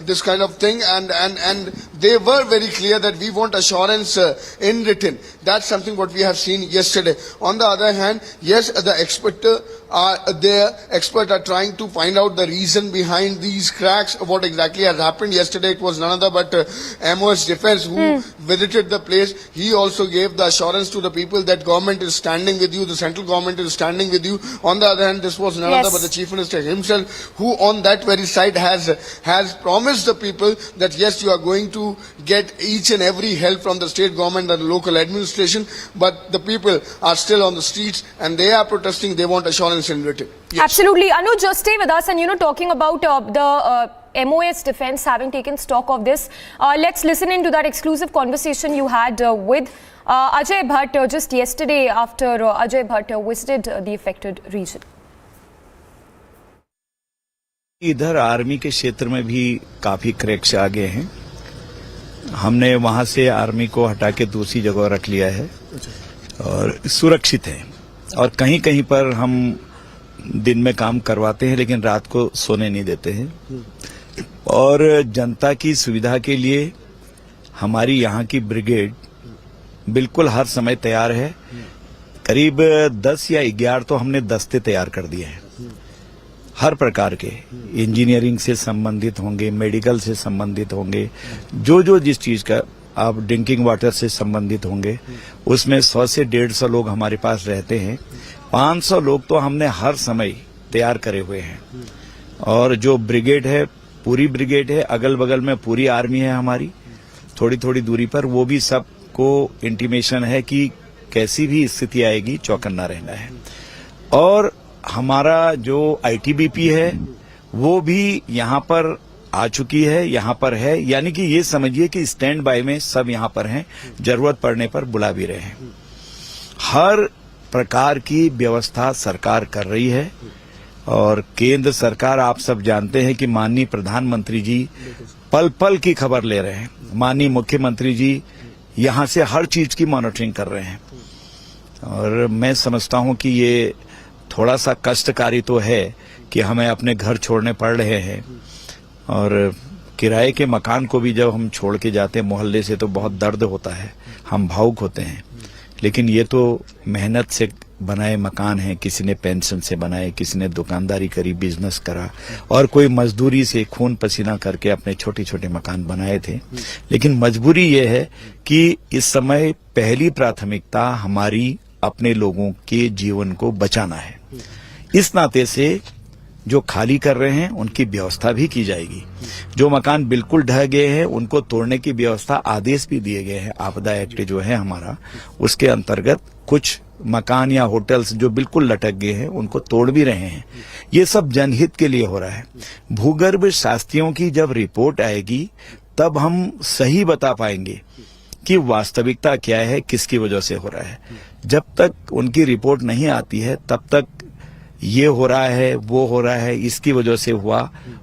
this kind of thing, and they were very clear that we want assurance in written. That's something what we have seen yesterday. On the other hand, yes, the experts are trying to find out the reason behind these cracks, what exactly has happened. Yesterday it was none other but MOS Defense who visited the place. He also gave the assurance to the people that government is standing with you, the central government is standing with you. On the other hand, this was none other but the Chief Minister himself, who on that very side has promised the people that yes, you are going to get each and every help from the state government and the local administration, but the people are still on the streets and they are protesting. They want assurance in written. Yes. Absolutely. Anuj, just stay with us, and talking about the MOS Defense having taken stock of this, let's listen into that exclusive conversation you had with Ajay Bhatt, just yesterday after Ajay Bhatt visited the affected region. इधर army के क्षेत्र में भी काफी cracks आ गए हैं। हमने वहां से आर्मी को हटा के दूसरी जगह रख लिया है और सुरक्षित है। और कहीं कहीं पर हम दिन में काम करवाते हैं लेकिन रात को सोने नहीं देते हैं। और जनता की सुविधा के लिए हमारी यहाँ की ब्रिगेड बिल्कुल हर समय तैयार है। करीब 10 या 11 तो हमने दस्ते तैयार कर दिए हैं, हर प्रकार के, इंजीनियरिंग से संबंधित होंगे, मेडिकल से संबंधित होंगे, जो जिस चीज का, आप ड्रिंकिंग वाटर से संबंधित होंगे, उसमें 100 से 150 लोग हमारे पास रहते हैं। 500 लोग तो हमने हर समय तैयार करे हुए हैं। और जो ब्रिगेड है, पूरी ब्रिगेड है, अगल बगल में पूरी आर्मी है हमारी, थोड़ी थोड़ी दूरी पर, वो भी सबको इंटीमेशन है कि कैसी भी स्थिति आएगी चौकन्ना रहना है। और हमारा जो आईटीबीपी है वो भी यहाँ पर आ चुकी है, यहाँ पर है, यानी कि ये समझिए कि स्टैंड बाय में सब यहाँ पर हैं, जरूरत पड़ने पर बुला भी रहे हैं। हर प्रकार की व्यवस्था सरकार कर रही है। और केंद्र सरकार, आप सब जानते हैं कि माननीय प्रधानमंत्री जी पल पल की खबर ले रहे हैं। माननीय मुख्यमंत्री जी यहाँ से हर चीज की मॉनिटरिंग कर रहे हैं। और मैं समझता हूँ कि ये थोड़ा सा कष्टकारी तो है कि हमें अपने घर छोड़ने पड़ रहे हैं। और किराए के मकान को भी जब हम छोड़ के जाते हैं मोहल्ले से तो बहुत दर्द होता है, हम भावुक होते हैं। लेकिन ये तो मेहनत से बनाए मकान हैं, किसी ने पेंशन से बनाए, किसी ने दुकानदारी करी, बिजनेस करा, और कोई मजदूरी से खून पसीना करके अपने छोटे छोटे मकान बनाए थे। लेकिन मजबूरी ये है कि इस समय पहली प्राथमिकता हमारी अपने लोगों के जीवन को बचाना है। इस नाते से जो खाली कर रहे हैं उनकी व्यवस्था भी की जाएगी। जो मकान बिल्कुल ढह गए हैं उनको तोड़ने की व्यवस्था, आदेश भी दिए गए हैं। आपदा एक्ट जो है हमारा, उसके अंतर्गत कुछ मकान या होटल्स जो बिल्कुल लटक गए हैं उनको तोड़ भी रहे हैं। ये सब जनहित के लिए हो रहा है। भूगर्भ शास्त्रियों की जब रिपोर्ट आएगी तब हम सही बता पाएंगे कि वास्तविकता क्या है, किसकी वजह से हो रहा है। जब तक उनकी रिपोर्ट नहीं आती है तब तक ये हो रहा है, वो हो रहा है, इसकी वजह से हुआ,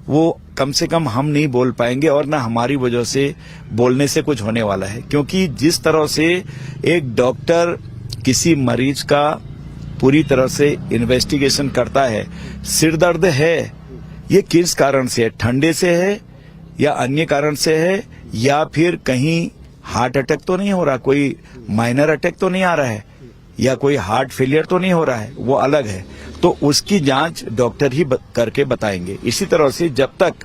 वो कम से कम हम नहीं बोल पाएंगे और ना हमारी वजह से बोलने से कुछ होने वाला है। क्योंकि जिस तरह से एक डॉक्टर किसी मरीज का पूरी तरह से इन्वेस्टिगेशन करता है, सिर दर्द है, ये किस कारण से है, ठंडे से है या अन्य कारण से है, या फिर कहीं हार्ट अटैक तो नहीं हो रहा, कोई माइनर अटैक तो नहीं आ रहा है, या कोई हार्ट फेलियर तो नहीं हो रहा है, वो अलग है। तो उसकी जांच डॉक्टर ही करके बताएंगे। इसी तरह से जब तक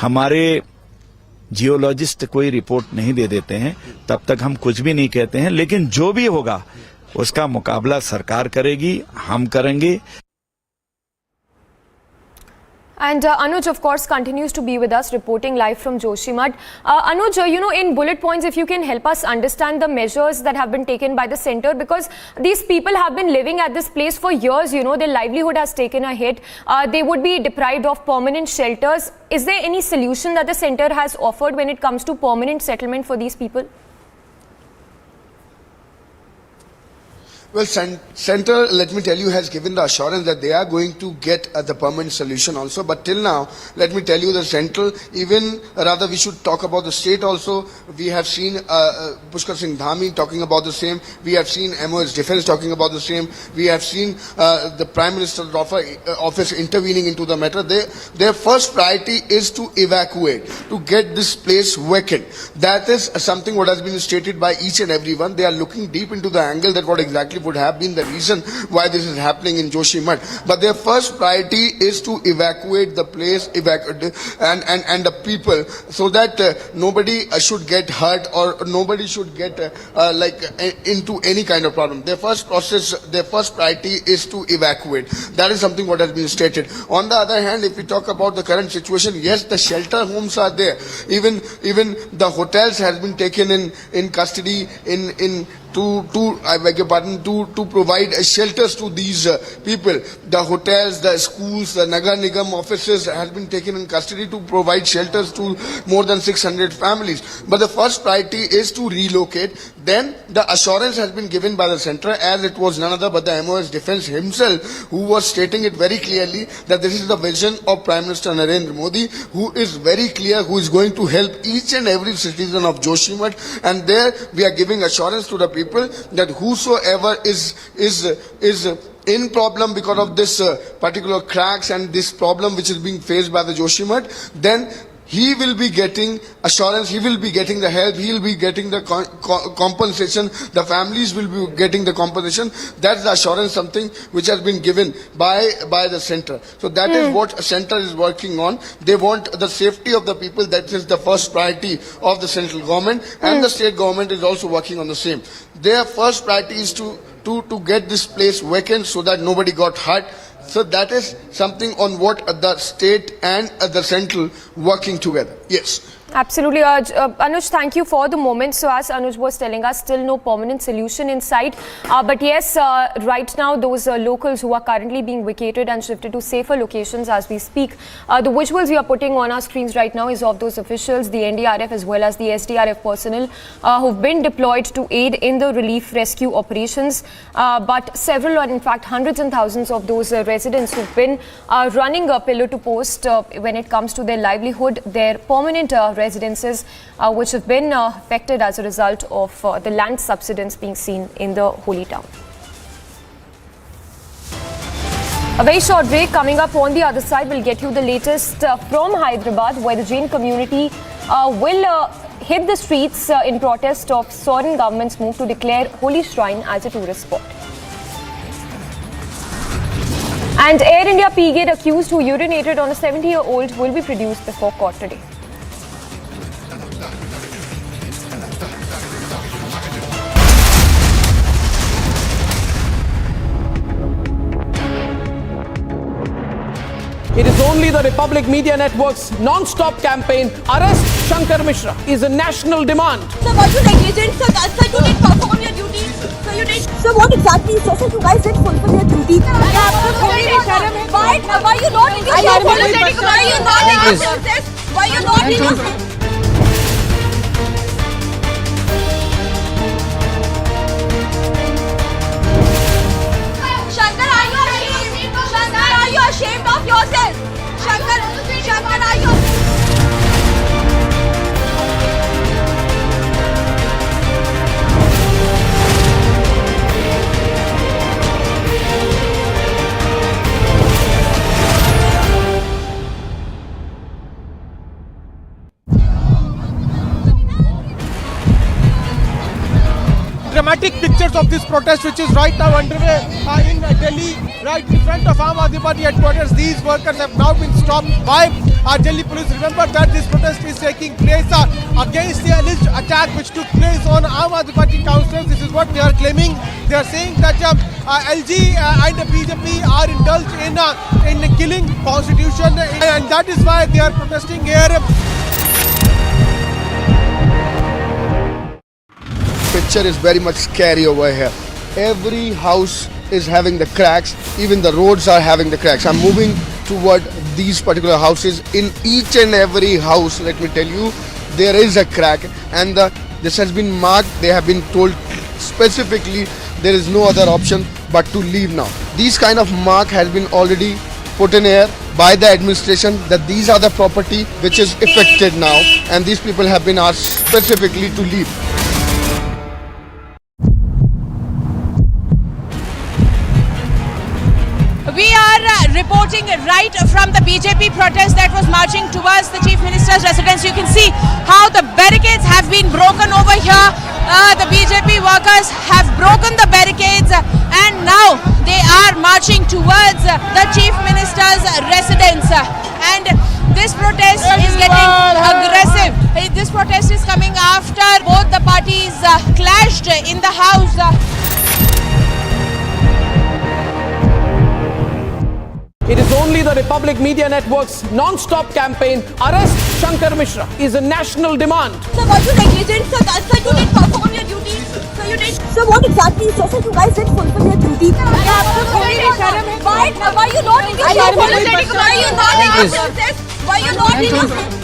हमारे जियोलॉजिस्ट कोई रिपोर्ट नहीं दे देते हैं तब तक हम कुछ भी नहीं कहते हैं। लेकिन जो भी होगा उसका मुकाबला सरकार करेगी, हम करेंगे। And Anuj, of course, continues to be with us, reporting live from Joshimath. Anuj, in bullet points, if you can help us understand the measures that have been taken by the centre, because these people have been living at this place for years, their livelihood has taken a hit. They would be deprived of permanent shelters. Is there any solution that the centre has offered when it comes to permanent settlement for these people? Well, Centre, let me tell you, has given the assurance that they are going to get the permanent solution also. But till now, let me tell you, the Central, even rather we should talk about the state also. We have seen Pushkar Singh Dhami talking about the same. We have seen MOS Defence talking about the same. We have seen the Prime Minister's office intervening into the matter. Their first priority is to evacuate, to get this place vacant. That is something what has been stated by each and every one. They are looking deep into the angle that what exactly would have been the reason why this is happening in Joshimath. But their first priority is to evacuate the place and the people, so that nobody should get hurt or nobody should get into any kind of problem. Their first priority is to evacuate. That is something what has been stated. On the other hand, if we talk about the current situation, yes, the shelter homes are there. Even the hotels has been taken in custody to provide shelters to these people. The hotels, the schools, the Nagar Nigam offices has been taken in custody to provide shelters to more than 600 families. But the first priority is to relocate. then the assurance has been given by the center, as it was none other but the MOS Defence himself who was stating it very clearly that this is the vision of Prime Minister Narendra Modi, who is very clear, who is going to help each and every citizen of Joshimath. And there we are giving assurance to the people that whosoever is in problem because of this particular cracks and this problem which is being faced by the Joshimath, then he will be getting assurance, he will be getting the help, he will be getting the compensation, the families will be getting the compensation. That's the assurance, something which has been given by the center. So that is what center is working on. They want the safety of the people. That is the first priority of the central government, and the state government is also working on the same. Their first priority is to get this place vacant so that nobody got hurt. So that is something on what the state and the central working together. Yes. Absolutely. Anuj, thank you for the moment. So as Anuj was telling us, still no permanent solution in sight. But yes, right now those locals who are currently being vacated and shifted to safer locations as we speak. The visuals we are putting on our screens right now is of those officials, the NDRF as well as the SDRF personnel who've been deployed to aid in the relief rescue operations. But several, in fact hundreds and thousands of those residents who've been running a pillar to post when it comes to their livelihood, their permanent residences which have been affected as a result of the land subsidence being seen in the holy town. A very short break. Coming up on the other side, we'll get you the latest from Hyderabad, where the Jain community will hit the streets in protest of sovereign government's move to declare Holy Shrine as a tourist spot. And Air India P-Gate accused who urinated on a 70-year-old will be produced before court today. It is only the Republic Media Network's non-stop campaign, Arrest Shankar Mishra, is a national demand. Sir, were you negligent? Sir, you didn't perform your duty. Sir, you did. Sir, what exactly? Sir, you guys didn't fulfill your duty. Why are you not apologetic? Why are you not innocent? Why are you not innocent? Are you ashamed of yourself? Shankar, are you? Dramatic pictures of this protest, which is right now underway in Delhi, right in front of Aam Aadmi Party headquarters. These workers have now been stopped by Delhi police. Remember that this protest is taking place against the alleged attack which took place on Aam Aadmi Party councillors. This is what they are claiming. They are saying that LG and the BJP are indulged in killing constitution, and that is why they are protesting here. Picture is very much scary over here. Every house is having the cracks, even the roads are having the cracks. I'm moving toward these particular houses. In each and every house, let me tell you, there is a crack, and this has been marked. They have been told specifically there is no other option but to leave now. These kind of mark has been already put in air by the administration that these are the property which is affected now, and these people have been asked specifically to leave. We are reporting right from the BJP protest that was marching towards the Chief Minister's residence. You can see how the barricades have been broken over here. The BJP workers have broken the barricades and now they are marching towards the Chief Minister's residence. And this protest is getting aggressive. This protest is coming after both the parties clashed in the house. It is only the Republic Media Network's non-stop campaign, Arrest Shankar Mishra, is a national demand. Sir, were you negligent? Sir, you didn't perform your duty. Sir, you did. Sir, what exactly? Sir, you guys didn't fulfill your duty. Why are you not apologetic? Why are you not innocent? Why are you not innocent?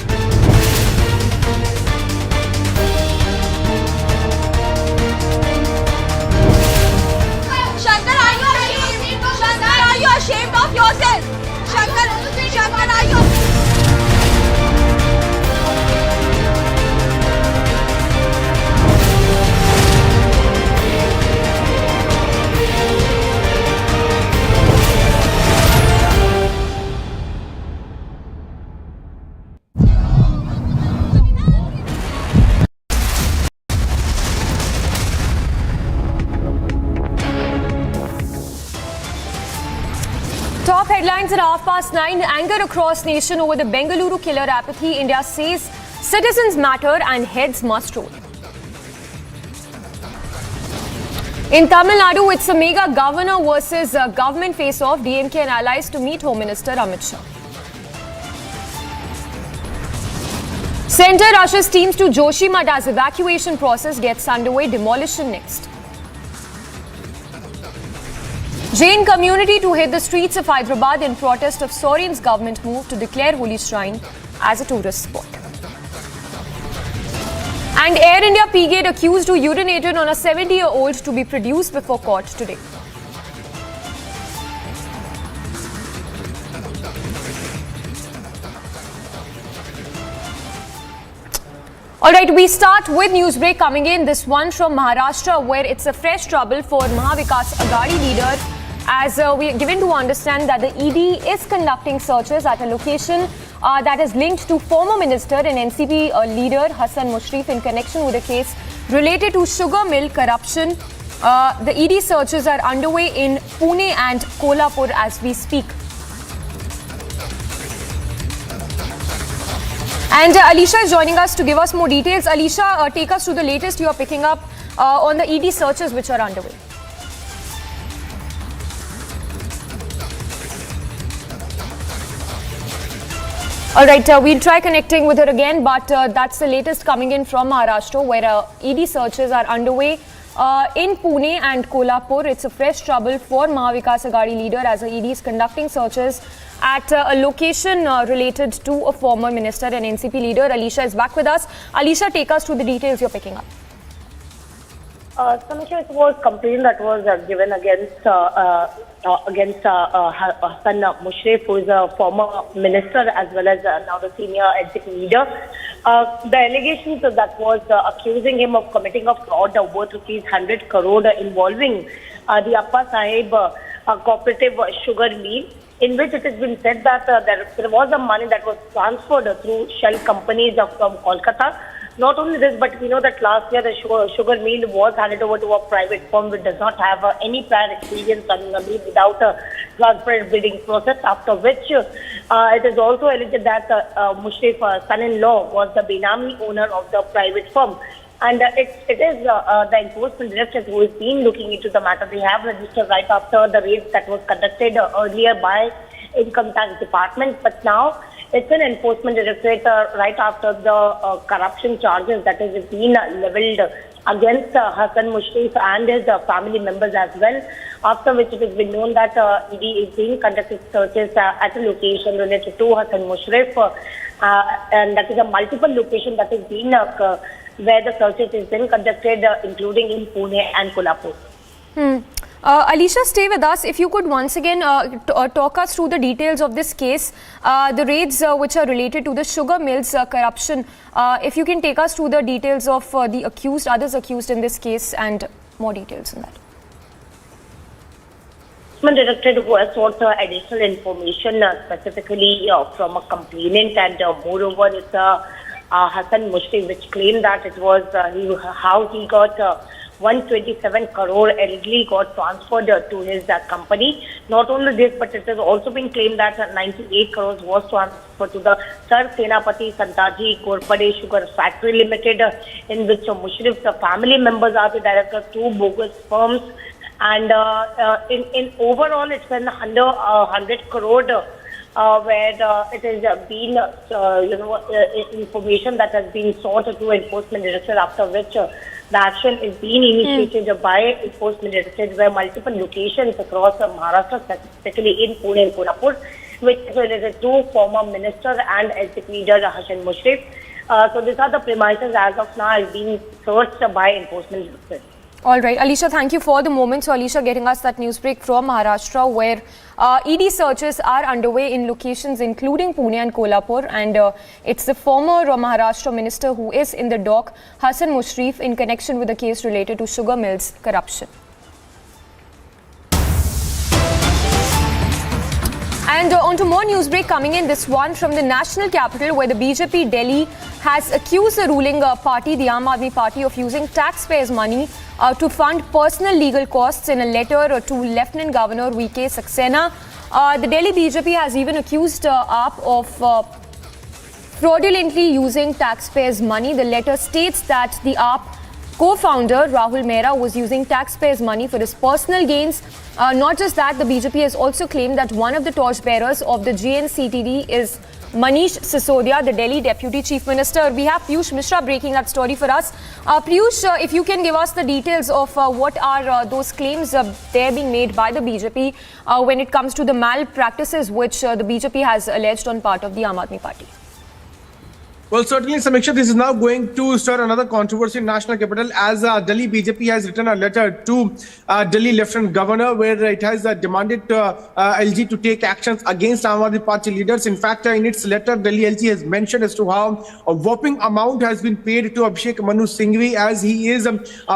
headlines at 9:30. Anger across nation over the Bengaluru killer apathy. India says citizens matter and heads must roll. In Tamil Nadu, it's a mega governor versus government face-off. DMK and allies to meet Home Minister Amit Shah. Centre rushes teams to Joshimath as evacuation process gets underway. Demolition next. Jain community to hit the streets of Hyderabad in protest of Soren's government move to declare Holy Shrine as a tourist spot. And Air India P-Gate accused who urinated on a 70-year-old to be produced before court today. Alright, we start with Newsbreak coming in. This one from Maharashtra, where it's a fresh trouble for Mahavikas Aghadi leader, as we are given to understand that the ED is conducting searches at a location that is linked to former minister and NCP leader Hassan Mushrif in connection with a case related to sugar mill corruption. The ED searches are underway in Pune and Kolhapur as we speak. And Alisha is joining us to give us more details. Alisha, take us to the latest you are picking up on the ED searches which are underway. All right, we'll try connecting with her again, but that's the latest coming in from Maharashtra, where ED searches are underway in Pune and Kolhapur. It's a fresh trouble for Mahavikas Aghadi leader as the ED is conducting searches at a location related to a former minister and NCP leader. Alisha is back with us. Alisha, take us through the details you're picking up. Samisha, it was complaint that was given against Hassan Mushrif, who is a former minister as well as now the senior executive leader. The allegations that was accusing him of committing a fraud worth ₹100 crore involving the Appa Sahib cooperative sugar mill, in which it has been said that there was a money that was transferred through shell companies from Kolkata. Not only this, but we know that last year the sugar mill was handed over to a private firm which does not have any prior experience running a mill without a transparent bidding process, after which it is also alleged that Mushrif's son-in-law was the Benami owner of the private firm. And it is the enforcement directors who is been looking into the matter. They have registered right after the raid that was conducted earlier by Income Tax Department, but now it's an enforcement directorate right after the corruption charges that has been leveled against Hassan Mushrif and his family members as well, after which it has been known that ED is being conducting searches at a location related to Hassan Mushrif, and that is a multiple location that has been where the searches has been conducted, including in Pune and Kolhapur. Alisha, stay with us. If you could once again talk us through the details of this case, the raids which are related to the sugar mills corruption. If you can take us through the details of the accused, others accused in this case, and more details on that. Directed who has sought additional information specifically from a complainant, and moreover it's Hassan Mushrif, which claimed that it was how he got 127 crore allegedly got transferred to his company. Not only this, but it has also been claimed that 98 crores was transferred to the Sir Senapati Santaji Corporate Sugar Factory Limited, in which Mushrif's family members are the directors, two bogus firms, and in overall it's an under 100 crore. Where it has been, information that has been sought to enforcement director, after which the action is being initiated by enforcement director, where multiple locations across Maharashtra, specifically in Pune and Kolhapur, which is related to former minister and executive leader Hassan Mushrif. So these are the premises as of now is being searched by enforcement director. All right, Alisha, thank you for the moment. So, Alisha getting us that news break from Maharashtra, where ED searches are underway in locations including Pune and Kolhapur, and it's the former Maharashtra minister who is in the dock, Hassan Mushrif, in connection with the case related to sugar mills corruption. And on to more news break coming in, this one from the national capital, where the BJP Delhi has accused the ruling party, the Aam Aadmi Party, of using taxpayers' money to fund personal legal costs in a letter to Lieutenant Governor V.K. Saxena. The Delhi BJP has even accused AAP of fraudulently using taxpayers' money. The letter states that the AAP co-founder Rahul Mehra was using taxpayers' money for his personal gains. Not just that, the BJP has also claimed that one of the torchbearers of the Jain CTD is Manish Sisodia, the Delhi Deputy Chief Minister. We have Piyush Mishra breaking that story for us. Piyush, if you can give us the details of what are those claims they're being made by the BJP when it comes to the malpractices which the BJP has alleged on part of the Aam Aadmi Party. Well, certainly, Samiksha, this is now going to stir another controversy in national capital as Delhi BJP has written a letter to Delhi Lieutenant Governor where it has demanded LG to take actions against Aam Aadmi Party leaders. In fact, in its letter, Delhi LG has mentioned as to how a whopping amount has been paid to Abhishek Manu Singhvi as he is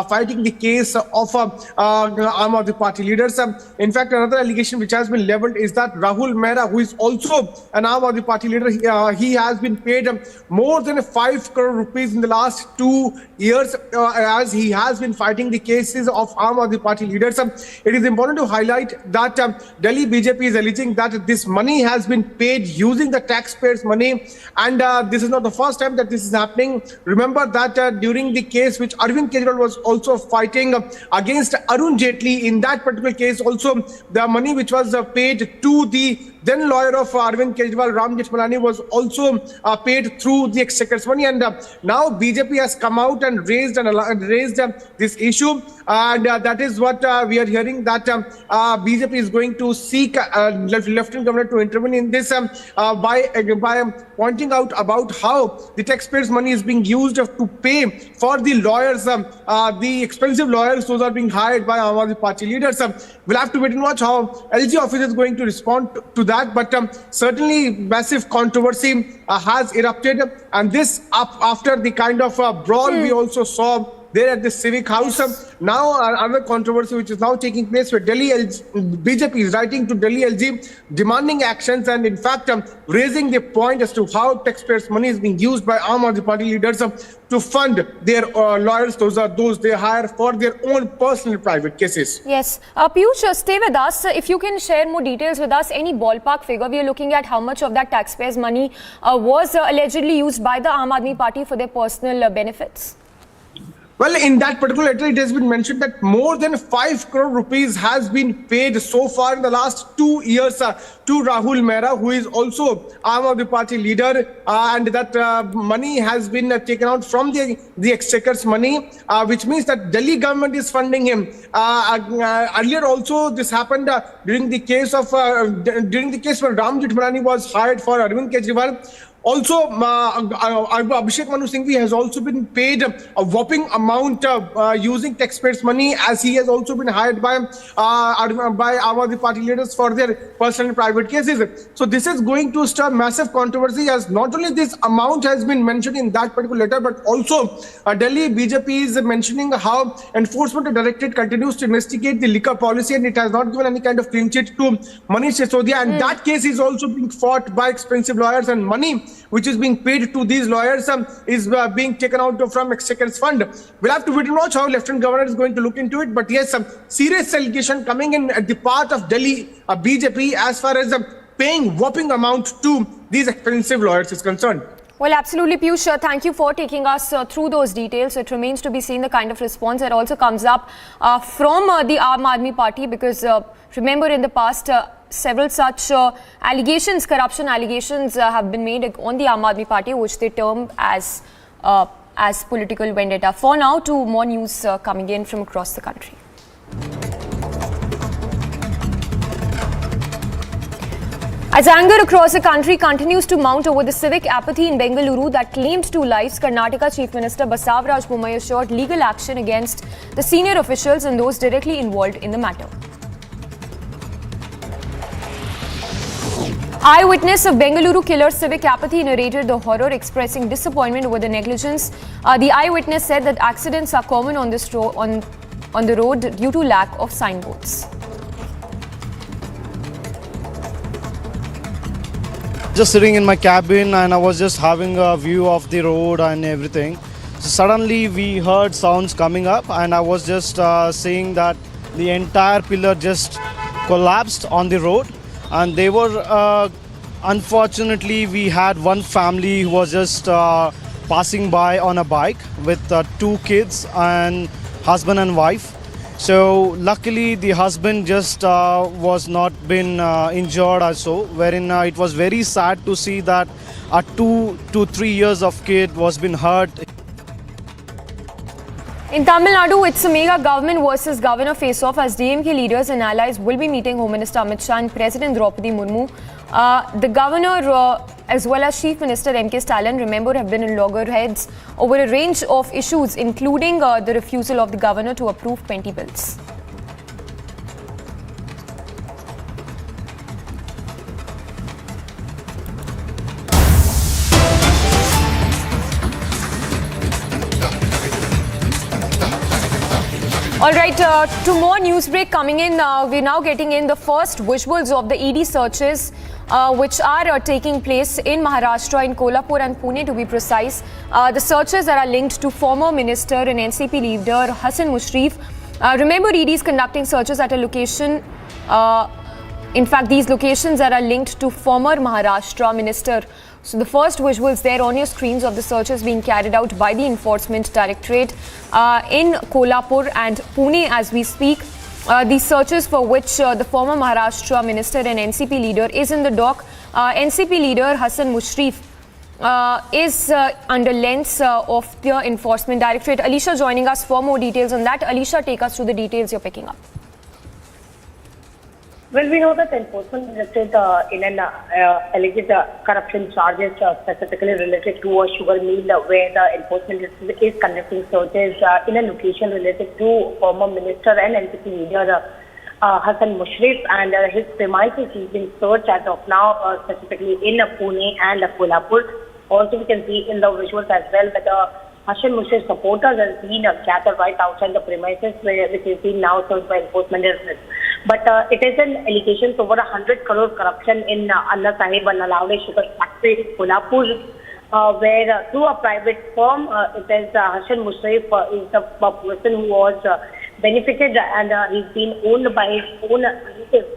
fighting the case of Aam Aadmi Party leaders. In fact, another allegation which has been leveled is that Rahul Mehra, who is also an Aam Aadmi Party leader, he has been paid more than 5 crore rupees in the last 2 years as he has been fighting the cases of Aam Aadmi Party leaders. It is important to highlight that Delhi BJP is alleging that this money has been paid using the taxpayers' money, and this is not the first time that this is happening. Remember that during the case which Arvind Kejriwal was also fighting against Arun Jaitley, in that particular case also the money which was paid to the then lawyer of Arvind Kejriwal, Ram Jethmalani, was also paid through the exchequer's money, and now BJP has come out and raised this issue, and that is what we are hearing, that BJP is going to seek Lieutenant Governor to intervene in this by pointing out about how the taxpayers' money is being used to pay for the lawyers, the expensive lawyers, those are being hired by Aam Aadmi Party leaders. We'll have to wait and watch how LG office is going to respond to that, but certainly massive controversy has erupted, and this after the kind of brawl we also saw there at the Civic House. Now another controversy which is now taking place where Delhi BJP is writing to Delhi LG demanding actions and in fact raising the point as to how taxpayers' money is being used by Aam Aadmi Party leaders to fund their lawyers, those they hire for their own personal private cases. Yes. Piyush, stay with us. If you can share more details with us, any ballpark figure, we are looking at how much of that taxpayers' money was allegedly used by the Aam Aadmi Party for their personal benefits. Well, in that particular letter, it has been mentioned that more than 5 crore rupees has been paid so far in the last 2 years to Rahul Mehra, who is also Aam Aadmi Party leader, and that money has been taken out from the exchequer's money, which means that Delhi government is funding him. Earlier also this happened during the case when Ram Jethmalani was hired for Arvind Kejriwal. Also, Abhishek Manu Singhvi has also been paid a whopping amount using taxpayers' money, as he has also been hired by Aam Aadmi Party leaders for their personal private cases. So this is going to stir massive controversy, as not only this amount has been mentioned in that particular letter, but also Delhi BJP is mentioning how Enforcement Directorate continues to investigate the liquor policy, and it has not given any kind of clean sheet to Manish Sisodia, and that case is also being fought by expensive lawyers, and money which is being paid to these lawyers is being taken out from exchequer's fund. We'll have to wait and watch how Lieutenant Governor is going to look into it, but yes, some serious allegation coming in at the part of Delhi BJP as far as paying whopping amount to these expensive lawyers is concerned. Well, absolutely, Piyush. Thank you for taking us through those details. It remains to be seen the kind of response that also comes up from the Aam Aadmi Party, because remember in the past, several such allegations, corruption allegations have been made on the Aam Aadmi Party, which they term as political vendetta. For now, to more news coming in from across the country. As anger across the country continues to mount over the civic apathy in Bengaluru that claimed 2 lives, Karnataka Chief Minister Basavaraj Bommai assured legal action against the senior officials and those directly involved in the matter. Eyewitness of Bengaluru killer civic apathy narrated the horror, expressing disappointment over the negligence. The eyewitness said that accidents are common on this on the road due to lack of signboards. Just sitting in my cabin and I was just having a view of the road and everything. So suddenly we heard sounds coming up and I was just seeing that the entire pillar just collapsed on the road. and they were unfortunately we had one family who was just passing by on a bike with 2 kids and husband and wife. So luckily the husband just was not been injured or so, wherein it was very sad to see that a 2 to 3 years of kid was been hurt. In Tamil Nadu, it's a mega government versus governor face-off as DMK leaders and allies will be meeting Home Minister Amit Shah and President Draupadi Murmu. The governor as well as Chief Minister M.K. Stalin, remember, have been in loggerheads over a range of issues, including the refusal of the governor to approve 20 bills. All right, to more news break coming in. We're now getting in the first visuals of the ED searches which are taking place in Maharashtra, in Kolhapur and Pune to be precise. The searches that are linked to former minister and NCP leader Hassan Mushrif. Remember, ED is conducting searches at a location. In fact, these locations that are linked to former Maharashtra minister. So the first visuals there on your screens of the searches being carried out by the Enforcement Directorate in Kolhapur and Pune as we speak. These searches for which the former Maharashtra minister and NCP leader is in the dock. NCP leader Hassan Mushrif is under lens of the Enforcement Directorate. Alicia joining us for more details on that. Alicia, take us through the details you're picking up. Well, we know that the Enforcement Directorate in an alleged corruption charges specifically related to a sugar mill where the Enforcement Directorate is conducting searches in a location related to former minister and NCP leader Hassan Mushrif, and his premises is being searched as of now, specifically in Pune and Kolhapur. Also, we can see in the visuals as well that Hassan Mushrif supporters have been gathered right outside the premises, which is being now served by Enforcement Directorate. But it is an allegation over 100 crore corruption in Anna Sahib and Nalawde Sugar Factory in Kolhapur, where through a private firm, it is Hassan Mushrif is the person who was benefited and he's been owned by his own relatives,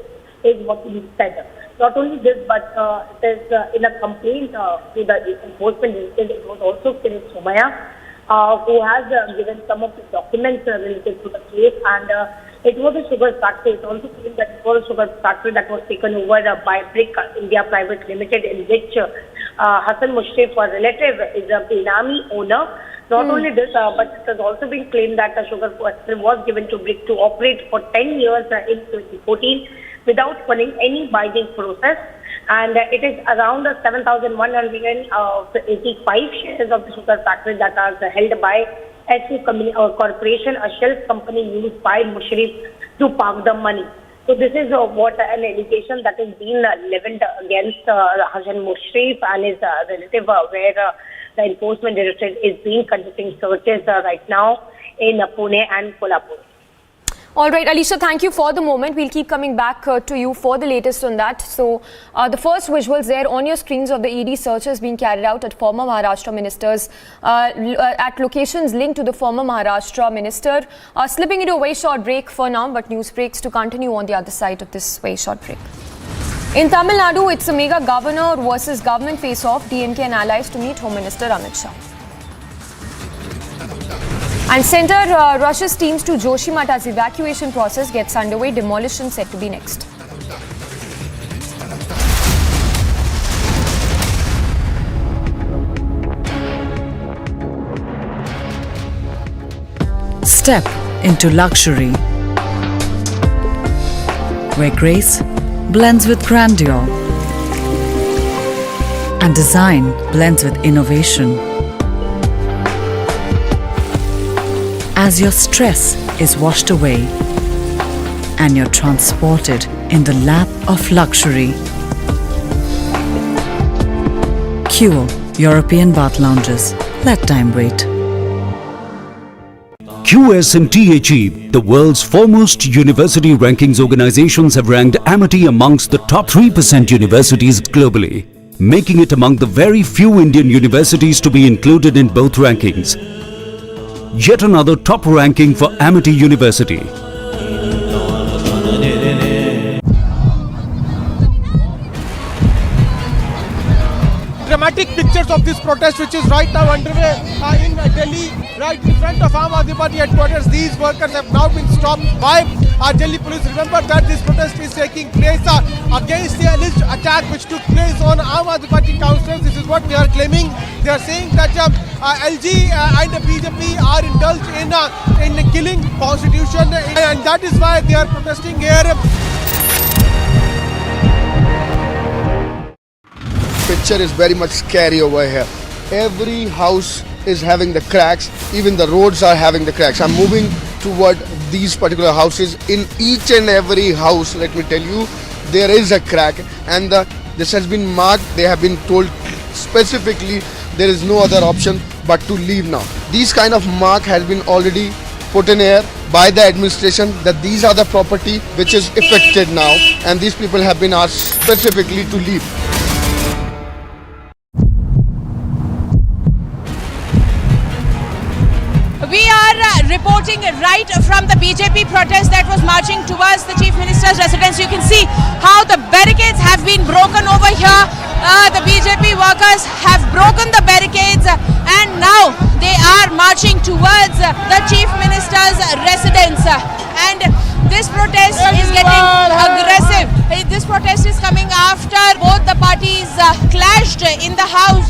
is what he said. Not only this, but it is in a complaint to the Enforcement Directorate, it was also Kirit Somaya, who has given some of the documents related to the case, and it was a sugar factory. It's also claimed that it was a sugar factory that was taken over by Brick India Private Limited, in which Hassan Mushrif, a relative, is a Benami owner. Not only this, but it has also been claimed that the sugar factory was given to Brick to operate for 10 years in 2014 without following any binding process. And it is around 7,185 shares of the sugar factory that are held by SU Corporation, a shelf company used by Mushrif to park the money. So this is what an allegation that is being leveled against Hassan Mushrif and his relative, where the Enforcement Directorate is being conducting searches right now in Pune and Kolhapur. All right, Alicia, thank you for the moment. We'll keep coming back to you for the latest on that. So, the first visuals there on your screens of the ED searches being carried out at former Maharashtra ministers at locations linked to the former Maharashtra minister. Slipping into a very short break for now, but news breaks to continue on the other side of this very short break. In Tamil Nadu, it's a mega governor versus government face-off, DMK and allies to meet Home Minister Amit Shah. And centre rushes teams to Joshimath as evacuation process gets underway. Demolition set to be next. Step into luxury, where grace blends with grandeur and design blends with innovation. As your stress is washed away and you're transported in the lap of luxury. Cure European bath lounges. Let time wait. QS&THE, the world's foremost university rankings organizations, have ranked Amity amongst the top 3% universities globally, making it among the very few Indian universities to be included in both rankings. Yet another top ranking for Amity University. dramatic pictures of this protest which is right now underway in Delhi, right in front of Aam Aadmi Party headquarters. These workers have now been stopped by Delhi police. Remember that this protest is taking place against the alleged attack which took place on Aam Aadmi Party councillors. This is what they are claiming. They are saying that LG and the BJP are indulged in killing constitution, and that is why they are protesting here. Picture is very much scary over here. Every house is having the cracks, even the roads are having the cracks. I'm moving toward these particular houses. In each and every house, let me tell you, there is a crack, and this has been marked. They have been told specifically there is no other option but to leave now. These kind of mark has been already put in air by the administration that these are the property which is affected now, and these people have been asked specifically to leave. We are reporting right from the BJP protest that was marching towards the Chief Minister's residence. You can see how the barricades have been broken over here. The BJP workers have broken the barricades and now they are marching towards the Chief Minister's residence. And this protest is getting aggressive. This protest is coming after both the parties clashed in the house.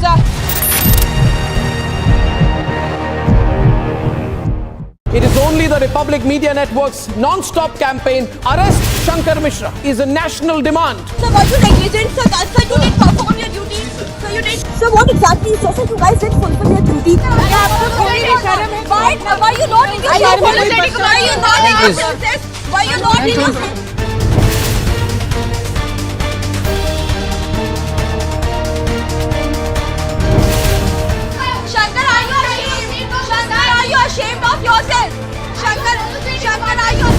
It is only the Republic Media Network's non-stop campaign, Arrest Shankar Mishra, is a national demand. Sir, were you negligent? Sir, you didn't perform your duty. Sir, you didn't. Sir, what exactly? Sir, you guys didn't fulfill your duty. Why are you not in your protest? Why are you not in your protest? Why are you not in your protest? Ashamed of yourself, Shankar, are you?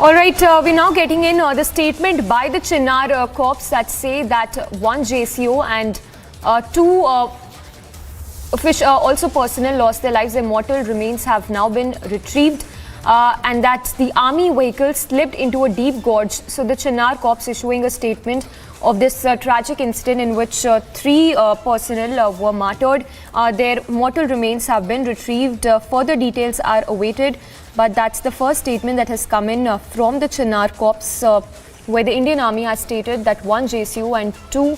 All right, we're now getting in the statement by the Chinnar corps that say that one JCO and two also personnel lost their lives. Their mortal remains have now been retrieved and that the army vehicle slipped into a deep gorge. So the Chinnar corps issuing a statement of this tragic incident in which three personnel were martyred. Their mortal remains have been retrieved. Further details are awaited. But that's the first statement that has come in from the Chinnar corps, where the Indian Army has stated that one JCO and two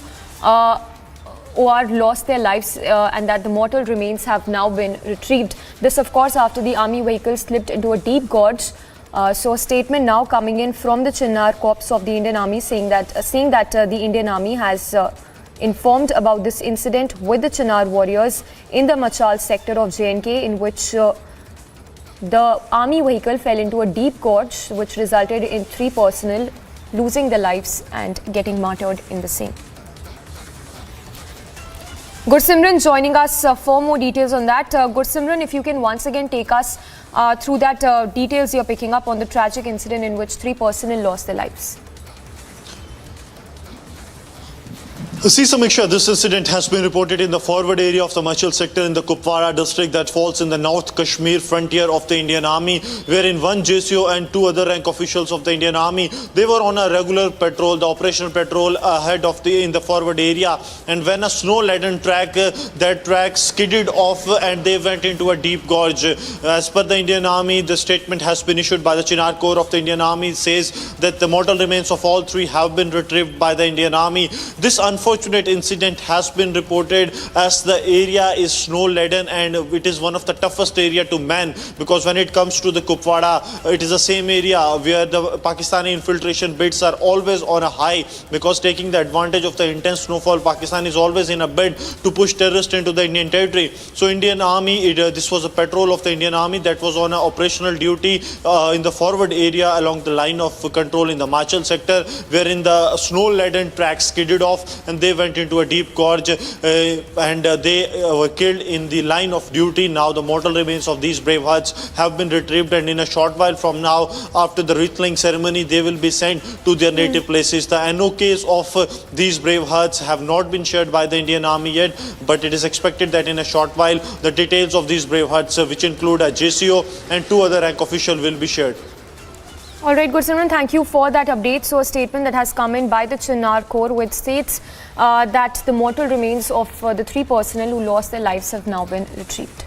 OR lost their lives and that the mortal remains have now been retrieved. This, of course, after the army vehicle slipped into a deep gorge. So a statement now coming in from the Chinnar corps of the Indian Army saying that the Indian Army has informed about this incident with the Chinnar warriors in the Machal sector of J&K, in which the army vehicle fell into a deep gorge which resulted in three personnel losing their lives and getting martyred in the same. Gursimran joining us for more details on that. Gursimran, if you can once again take us through that details you're picking up on the tragic incident in which three personnel lost their lives. See, Samiksha, this incident has been reported in the forward area of the Machal sector in the Kupwara district that falls in the North Kashmir frontier of the Indian Army, wherein one JCO and two other rank officials of the Indian Army, they were on a regular patrol, the operational patrol ahead of in the forward area. And when a snow-laden track, that track skidded off and they went into a deep gorge. As per the Indian Army, the statement has been issued by the Chinnar Corps of the Indian Army. It says that the mortal remains of all three have been retrieved by the Indian Army. This unfortunate incident has been reported as the area is snow-laden and it is one of the toughest area to man, because when it comes to the Kupwara, it is the same area where the Pakistani infiltration bids are always on a high, because taking the advantage of the intense snowfall, Pakistan is always in a bid to push terrorists into the Indian territory. So Indian Army, this was a patrol of the Indian Army that was on a operational duty in the forward area along the line of control in the Machal sector, wherein the snow-laden track skidded off and they went into a deep gorge and they were killed in the line of duty. Now the mortal remains of these brave hearts have been retrieved, and in a short while from now, after the wreath-laying ceremony, they will be sent to their native places. The NOKs of these brave hearts have not been shared by the Indian Army yet, but it is expected that in a short while, the details of these brave hearts, which include a JCO and 2 other rank officials, will be shared. All right, Gursimran, thank you for that update. So a statement that has come in by the Chinnar Corps, which states that the mortal remains of the 3 personnel who lost their lives have now been retrieved.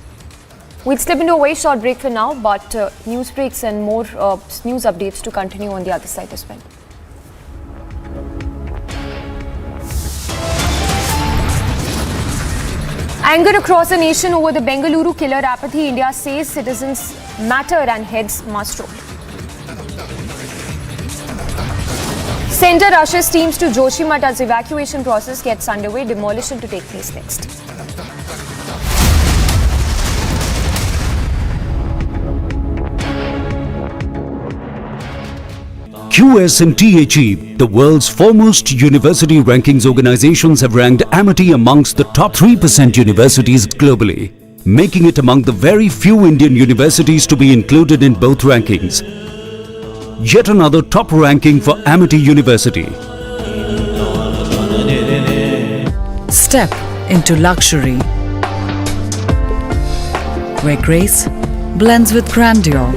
We'll slip into a very short break for now, but news breaks and more news updates to continue on the other side as well. Anger across the nation over the Bengaluru killer apathy. India says citizens matter and heads must roll. Centre rushes teams to Joshimath as evacuation process gets underway. Demolition to take place next. QS and THE, the world's foremost university rankings organizations, have ranked Amity amongst the top 3% universities globally, making it among the very few Indian universities to be included in both rankings. Yet another top ranking for Amity University. Step into luxury, where grace blends with grandeur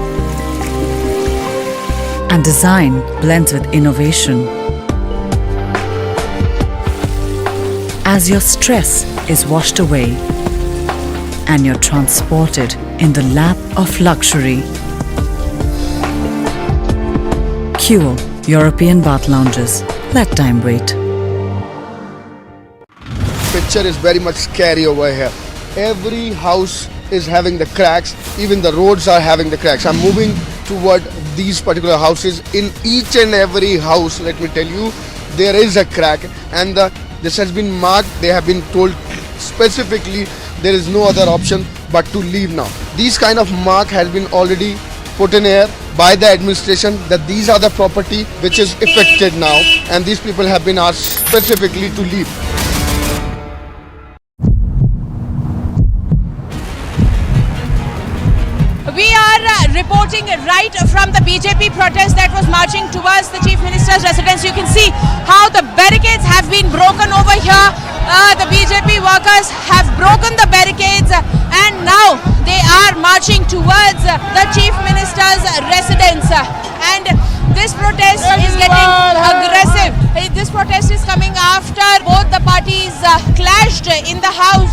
and design blends with innovation. As your stress is washed away and you're transported in the lap of luxury. Cool European bath lounges. Let time wait. Picture is very much scary over here. Every house is having the cracks, even the roads are having the cracks. I'm moving toward these particular houses. In each and every house, let me tell you, there is a crack, and this has been marked. They have been told specifically there is no other option but to leave now. These kind of mark has been already put in air by the administration that these are the property which is affected now, and these people have been asked specifically to leave. We are reporting right from the BJP protest that was marching towards the Chief Minister's residence. You can see how the barricades have been broken over here. The BJP workers have broken the barricades and now they are marching towards the Chief Minister's residence. And this protest is getting aggressive. This protest is coming after both the parties clashed in the house.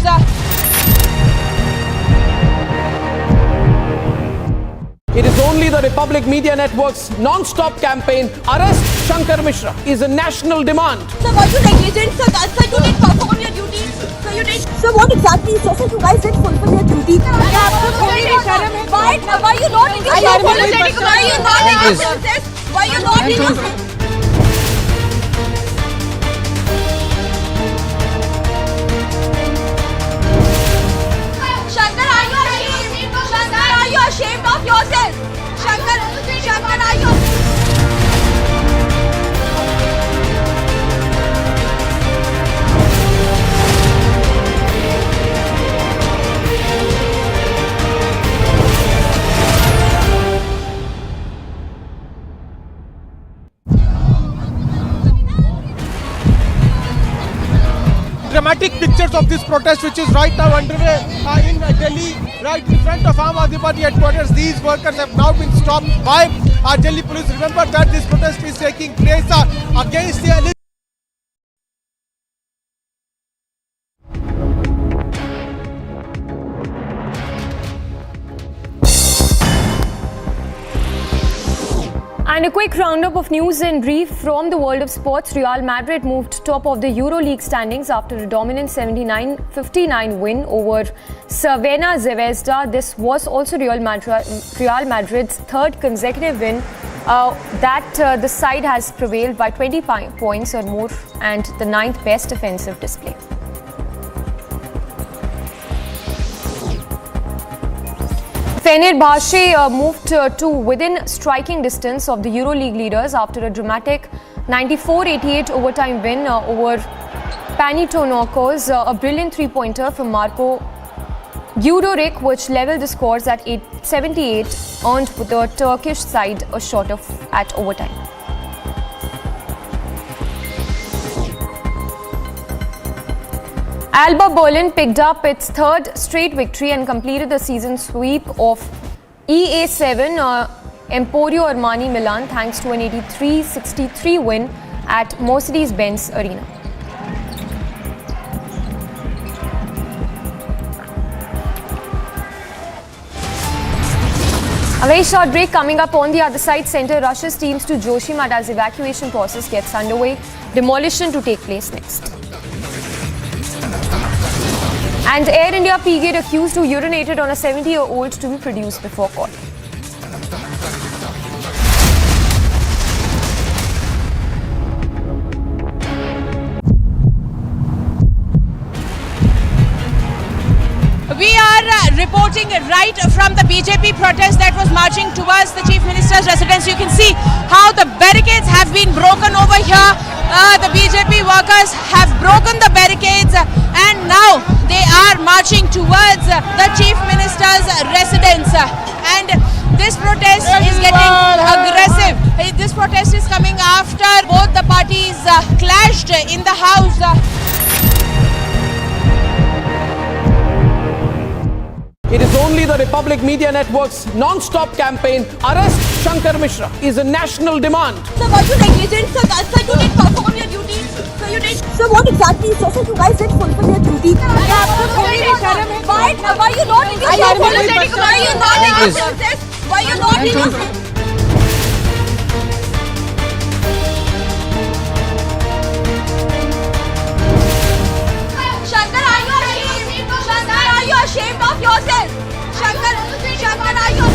It is only the Republic Media Network's non-stop campaign, Arrest Shankar Mishra, is a national demand. Sir, were you negligent? Sir, you didn't perform your duty. Sir, you didn't. Sir, what exactly? Sir, you guys didn't fulfill your duty. Why are you not in your service? Why are you not in your service? Why are you not in your service? Shankar, are you ashamed? Shankar, are you ashamed of yourself? Shankar, are you? Dramatic pictures of this protest, which is right now underway in Delhi, right in front of Aam Aadmi Party headquarters. These workers have now been stopped by our Delhi police. Remember that this protest is taking place against the And a quick roundup of news in brief from the world of sports. Real Madrid moved top of the EuroLeague standings after a dominant 79-59 win over Crvena Zvezda. This was also Real Madrid's third consecutive win that the side has prevailed by 25 points or more and the 9th best offensive display. Fenerbahce moved to within striking distance of the EuroLeague leaders after a dramatic 94-88 overtime win over Panitonokos, a brilliant three-pointer from Marko Gudoric, which levelled the scores at 78, earned the Turkish side a shot at overtime. Alba Berlin picked up its third straight victory and completed the season sweep of EA7 Emporio Armani Milan thanks to an 83-63 win at Mercedes-Benz Arena. A very short break coming up. On the other side, Centre rushes teams to Joshimath as evacuation process gets underway. Demolition to take place next. And Air India P-Gate accused who urinated on a 70-year-old to be produced before court. We are reporting right from the BJP protest that was marching towards the Chief Minister's residence. You can see how the barricades have been broken over here. The BJP workers have broken the barricades and now they are marching towards the Chief Minister's residence. And this protest is getting aggressive. This protest is coming after both the parties clashed in the house. It is only the Republic Media Network's non-stop campaign, Arrest Shankar Mishra, is a national demand. Sir, were you negligent? Sir, you didn't perform your duty. Sir, you did. Sir, what exactly? Sir, you guys did fulfill your duty. Why are you not apologetic? Why are you not apologetic? Why are you not apologetic? Ashamed of yourself, Shankar, are you?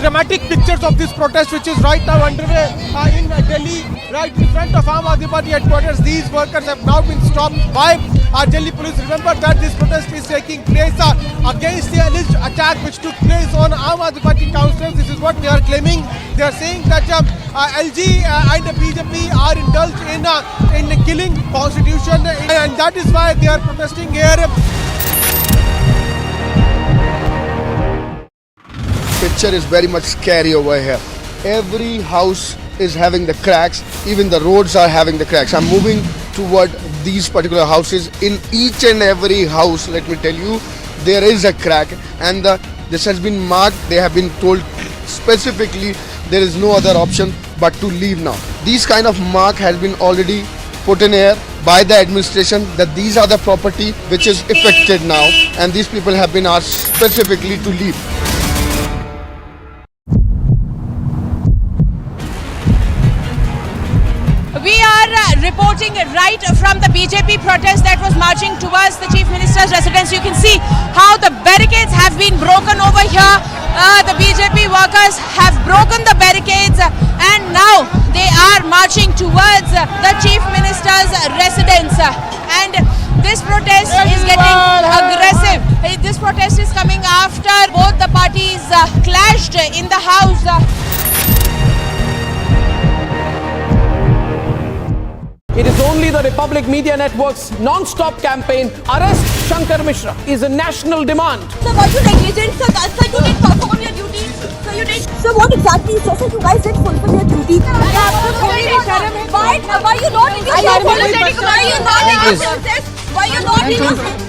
Dramatic pictures of this protest, which is right now underway in Delhi, right in front of Aam Aadmi Party headquarters. These workers have now been stopped by Delhi police. Remember that this protest is taking place against the alleged attack which took place on Aam Aadmi Party councillors. This is what they are claiming. They are saying that LG and the BJP are indulged in killing constitution, and that is why they are protesting here. Picture is very much scary over here. Every house is having the cracks, even the roads are having the cracks. I'm moving toward these particular houses. In each and every house, let me tell you, there is a crack, and this has been marked. They have been told specifically there is no other option but to leave now. These kind of mark has been already put in air by the administration that these are the property which is affected now, and these people have been asked specifically to leave. We are reporting right from the BJP protest that was marching towards the Chief Minister's residence. You can see how the barricades have been broken over here. The BJP workers have broken the barricades and now they are marching towards the Chief Minister's residence. And this protest is getting aggressive. This protest is coming after both the parties clashed in the house. It is only the Republic Media Network's non-stop campaign, Arrest Shankar Mishra, is a national demand. Sir, were you negligent? Sir, you didn't perform your duty. Sir, you did. Sir, what exactly? Sir, you guys did fulfill your duty. Why are you not apologetic? Why are you not apologetic? Why are you not apologetic?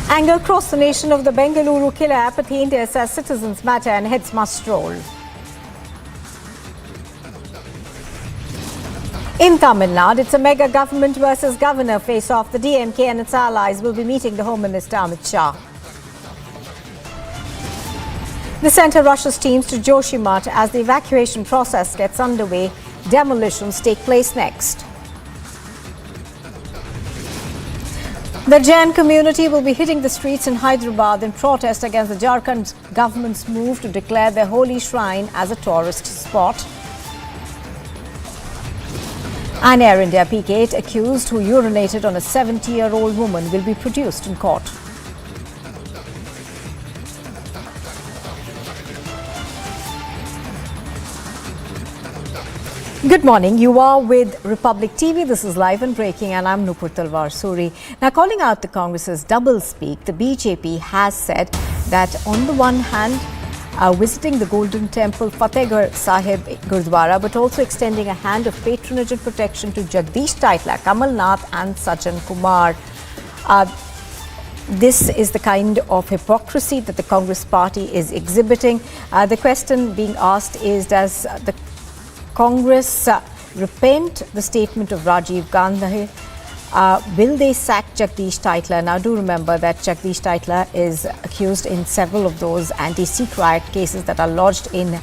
Anger across the nation of the Bengaluru killer. Apathy. India says citizens matter and heads must roll. In Tamil Nadu, it's a mega government versus governor face-off. The DMK and its allies will be meeting the Home Minister Amit Shah. The centre rushes teams to Joshimath as the evacuation process gets underway. Demolitions take place next. The Jain community will be hitting the streets in Hyderabad in protest against the Jharkhand government's move to declare their holy shrine as a tourist spot. An Air India P-8 accused who urinated on a 70-year-old woman will be produced in court. Good morning. You are with Republic TV. This is Live and Breaking, and I'm Nupur Talwar Suri. Now, calling out the Congress's double-speak, the BJP has said that on the one hand, visiting the Golden Temple, Fatehgarh Sahib Gurdwara, but also extending a hand of patronage and protection to Jagdish Taitla, Kamal Nath and Sajjan Kumar. This is the kind of hypocrisy that the Congress party is exhibiting. The question being asked is, does the Congress repent the statement of Rajiv Gandhi? Will they sack Jagdish Taitla? Now, do remember that Jagdish Taitla is accused in several of those anti-Sikh riot cases that are lodged in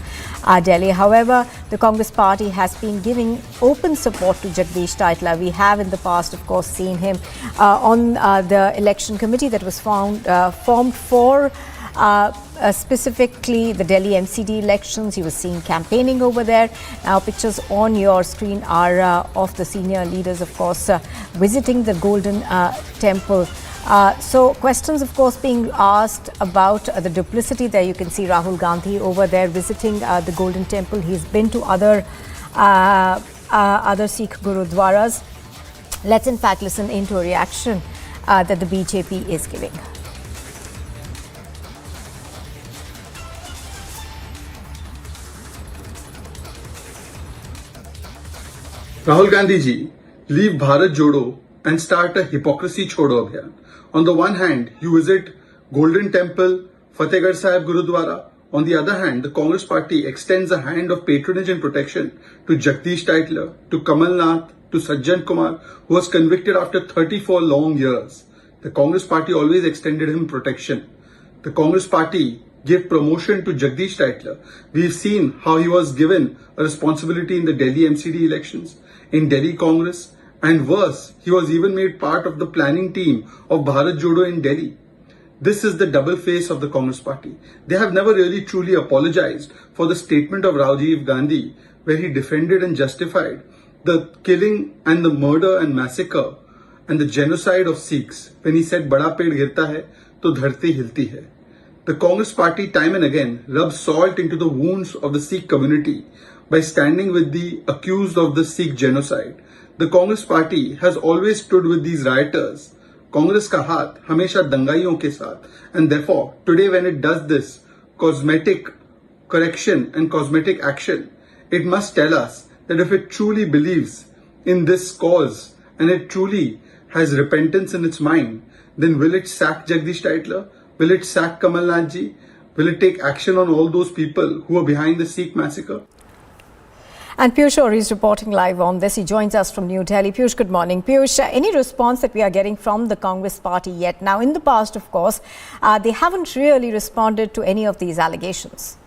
Delhi. However, the Congress party has been giving open support to Jagdish Taitla. We have in the past, of course, seen him on the election committee that was formed for specifically the Delhi MCD elections. He was seen campaigning over there. Now, pictures on your screen are of the senior leaders, of course, visiting the Golden Temple. So questions, of course, being asked about the duplicity there. You can see Rahul Gandhi over there visiting the Golden Temple. He's been to other Sikh Gurudwaras. Let's in fact listen into a reaction that the BJP is giving. Rahul Gandhi ji, leave Bharat Jodo and start a hypocrisy chodo abhiyan. On the one hand, you visit Golden Temple, Fatehgarh Sahib Gurudwara. On the other hand, the Congress party extends a hand of patronage and protection to Jagdish Taitla, to Kamal Nath, to Sajjan Kumar, who was convicted after 34 long years. The Congress party always extended him protection. The Congress party gave promotion to Jagdish Taitla. We've seen how he was given a responsibility in the Delhi MCD elections, in Delhi Congress, and worse, he was even made part of the planning team of Bharat Jodo in Delhi. This is the double face of the Congress party. They have never really truly apologized for the statement of Rajiv Gandhi, where he defended and justified the killing and the murder and massacre and the genocide of Sikhs, when he said, "Bada ped girta hai, to dharti hilti hai." The Congress party time and again rubs salt into the wounds of the Sikh community by standing with the accused of the Sikh genocide. The Congress party has always stood with these rioters. Congress ka haath hamesha dangaiyon ke saath. And therefore, today when it does this cosmetic correction and cosmetic action, it must tell us that if it truly believes in this cause and it truly has repentance in its mind, then will it sack Jagdish Taitla? Will it sack Kamal Nath ji? Will it take action on all those people who are behind the Sikh massacre? And Piyush Ori is reporting live on this. He joins us from New Delhi. Piyush, good morning. Piyush, any response that we are getting from the Congress party yet? Now, in the past, of course, they haven't really responded to any of these allegations.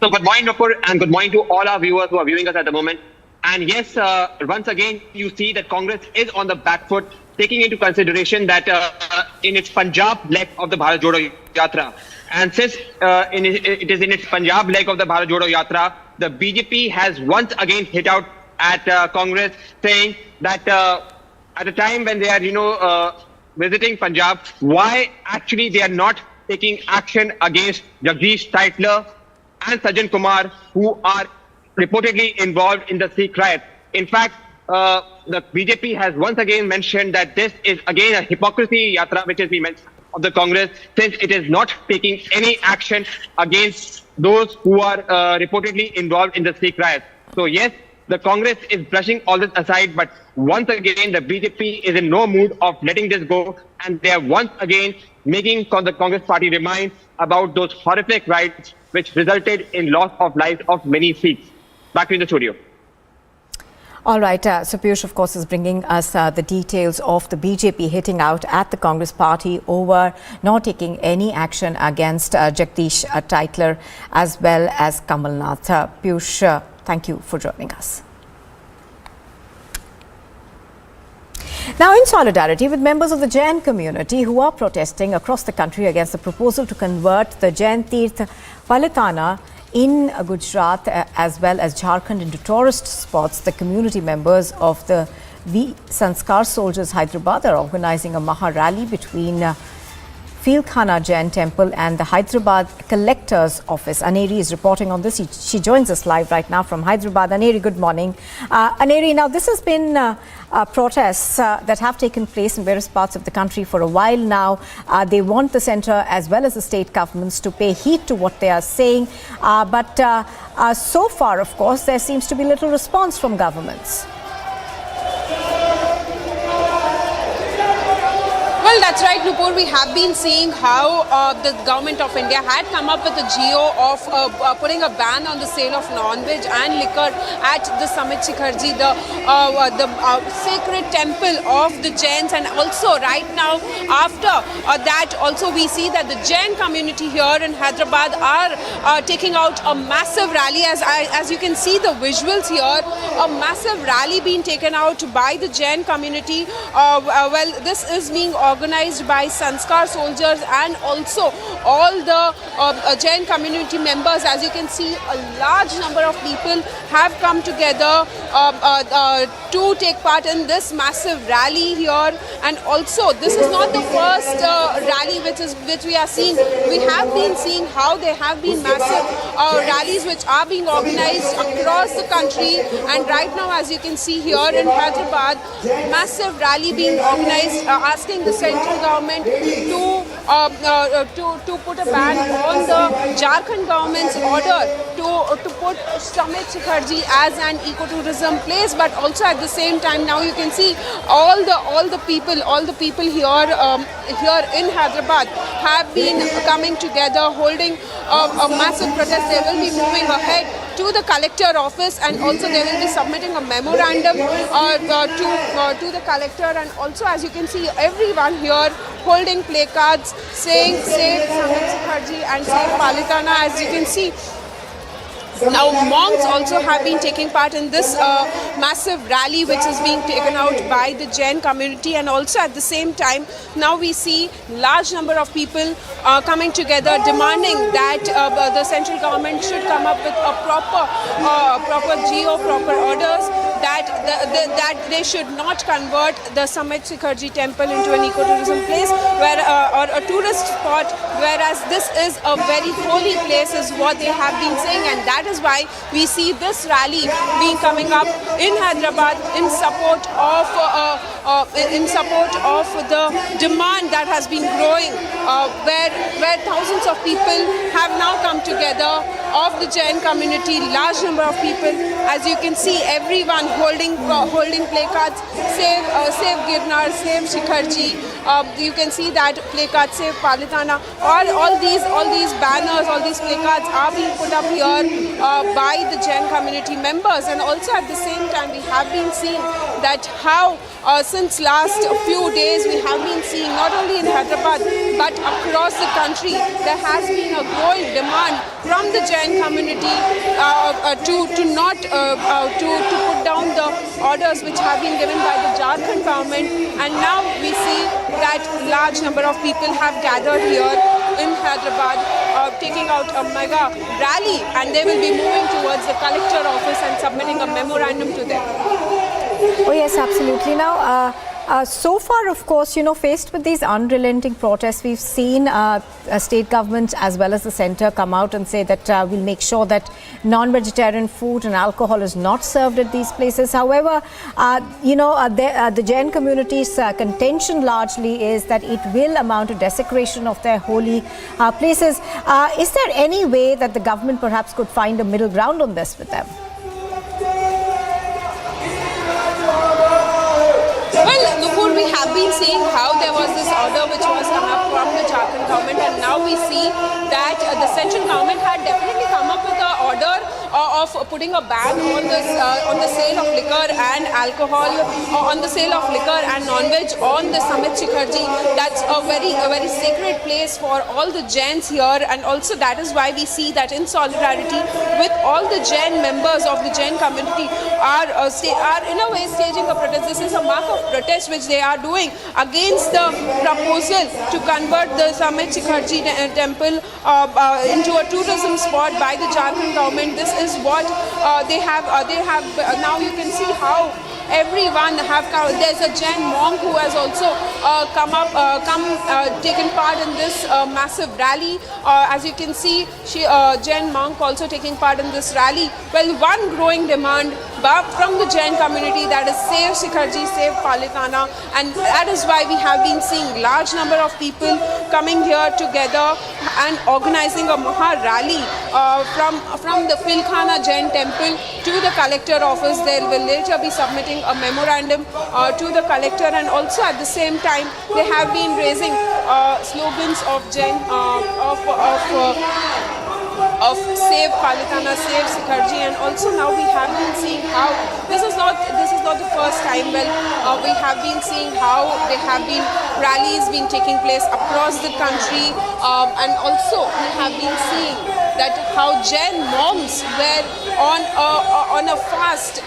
So good morning, Nupur, and good morning to all our viewers who are viewing us at the moment. And yes, once again, you see that Congress is on the back foot, taking into consideration that in its Punjab leg of the Bharat Jodo Yatra, and since it is in its Punjab leg of the Bharat Jodo Yatra, the BJP has once again hit out at Congress, saying that at a time when they are, visiting Punjab, why actually they are not taking action against Jagdish Taitla and Sajjan Kumar, who are reportedly involved in the Sikh riot. In fact, the BJP has once again mentioned that this is again a hypocrisy yatra, which is the mention of the Congress, since it is not taking any action against those who are reportedly involved in the Sikh riot. So yes, the Congress is brushing all this aside, but once again, the BJP is in no mood of letting this go, and they are once again making the Congress party remind about those horrific riots which resulted in loss of lives of many Sikhs. Back to the studio. All right, so Piyush, of course, is bringing us the details of the BJP hitting out at the Congress party over not taking any action against Jagdish Tytler as well as Kamal Nath. Piyush, thank you for joining us. Now, in solidarity with members of the Jain community who are protesting across the country against the proposal to convert the Jain Tirth Palitana in Gujarat as well as Jharkhand into tourist spots, the community members of the V Sanskar Soldiers Hyderabad are organizing a Maha rally between Filkhana Jain Temple and the Hyderabad Collector's Office. Aneri is reporting on this. She joins us live right now from Hyderabad. Aneri, good morning. Aneri, now this has been protests that have taken place in various parts of the country for a while now. They want the centre as well as the state governments to pay heed to what they are saying. But so far, of course, there seems to be little response from governments. Well, that's right, Nupur. We have been seeing how the government of India had come up with a geo of putting a ban on the sale of non-veg and liquor at the Samit Shikharji, the sacred temple of the Jains. And also right now, after that, also we see that the Jain community here in Hyderabad are taking out a massive rally. As you can see the visuals here, a massive rally being taken out by the Jain community. Well, this is being organized by Sanskar soldiers and also all the Jain community members. As you can see, a large number of people have come together to take part in this massive rally here. And also, this is not the first rally which we are seeing. We have been seeing how there have been massive rallies which are being organized across the country. And right now, as you can see here in Hyderabad, massive rally being organized asking the central government to put a ban on the Jharkhand government's order to put Samit Shikharji as an ecotourism place. But also at the same time, now you can see all the people here in Hyderabad have been coming together, holding a massive protest. They will be moving ahead to the collector office, and also they will be submitting a memorandum to the collector. And also, as you can see, everyone here holding placards saying "Save Samit Shikharji" and "Save Palitana." As you can see, now monks also have been taking part in this massive rally which is being taken out by the Jain community. And also at the same time, now we see large number of people coming together demanding that the central government should come up with a proper geo, proper orders, that they should not convert the Samit Shikharji temple into an ecotourism place or a tourist spot, whereas this is a very holy place is what they have been saying. And that is why we see this rally being coming up in Hyderabad in support of the demand that has been growing, where thousands of people have now come together of the Jain community, large number of people. As you can see, everyone holding placards, save Girnar, save Shikharji. You can see that placard, save Palitana. All these banners, all these placards are being put up here by the Jain community members. And also at the same time, we have been seeing that how since last few days we have been seeing not only in Hyderabad but across the country there has been a growing demand from the Jain community to put down the orders which have been given by the Jharkhand government. And now we see that large number of people have gathered here in Hyderabad, taking out a mega rally, and they will be moving towards the collector office and submitting a memorandum to them. Oh yes, absolutely. Now, so far, of course, faced with these unrelenting protests, we've seen state governments as well as the centre come out and say that we'll make sure that non-vegetarian food and alcohol is not served at these places. However, the Jain community's contention largely is that it will amount to desecration of their holy places. Is there any way that the government perhaps could find a middle ground on this with them? Well, Nupur, we have been seeing how there was this order which was come up from the Jharkhand government, and now we see that the central government had definitely come up with an order of putting a ban on this on the sale of liquor and alcohol, on the sale of liquor and non-veg on the Samit Shikharji. That's a very sacred place for all the Jains here, and also that is why we see that in solidarity with all the Jain members of the Jain community are in a way staging a protest. This is a mark of protest which they are doing against the proposal to convert the Samit Shikharji temple into a tourism spot by the Jharkhand government. This is what they have. Now you can see how everyone have come. There's a Jain monk who has also taken part in this massive rally. As you can see, Jain monk also taking part in this rally. Well, one growing demand from the Jain community, that is save Shikharji, save Palitana, and that is why we have been seeing large number of people coming here together and organizing a Maha rally from the Philkhana Jain temple to the collector office. They will later be submitting a memorandum to the collector, and also at the same time they have been raising slogans of Jain of save Palitana, save Shikharji, and also now we have been seeing how this is not the first time. Well, we have been seeing how there have been rallies been taking place across the country, and also we have been seeing that how Jain monks were on a fast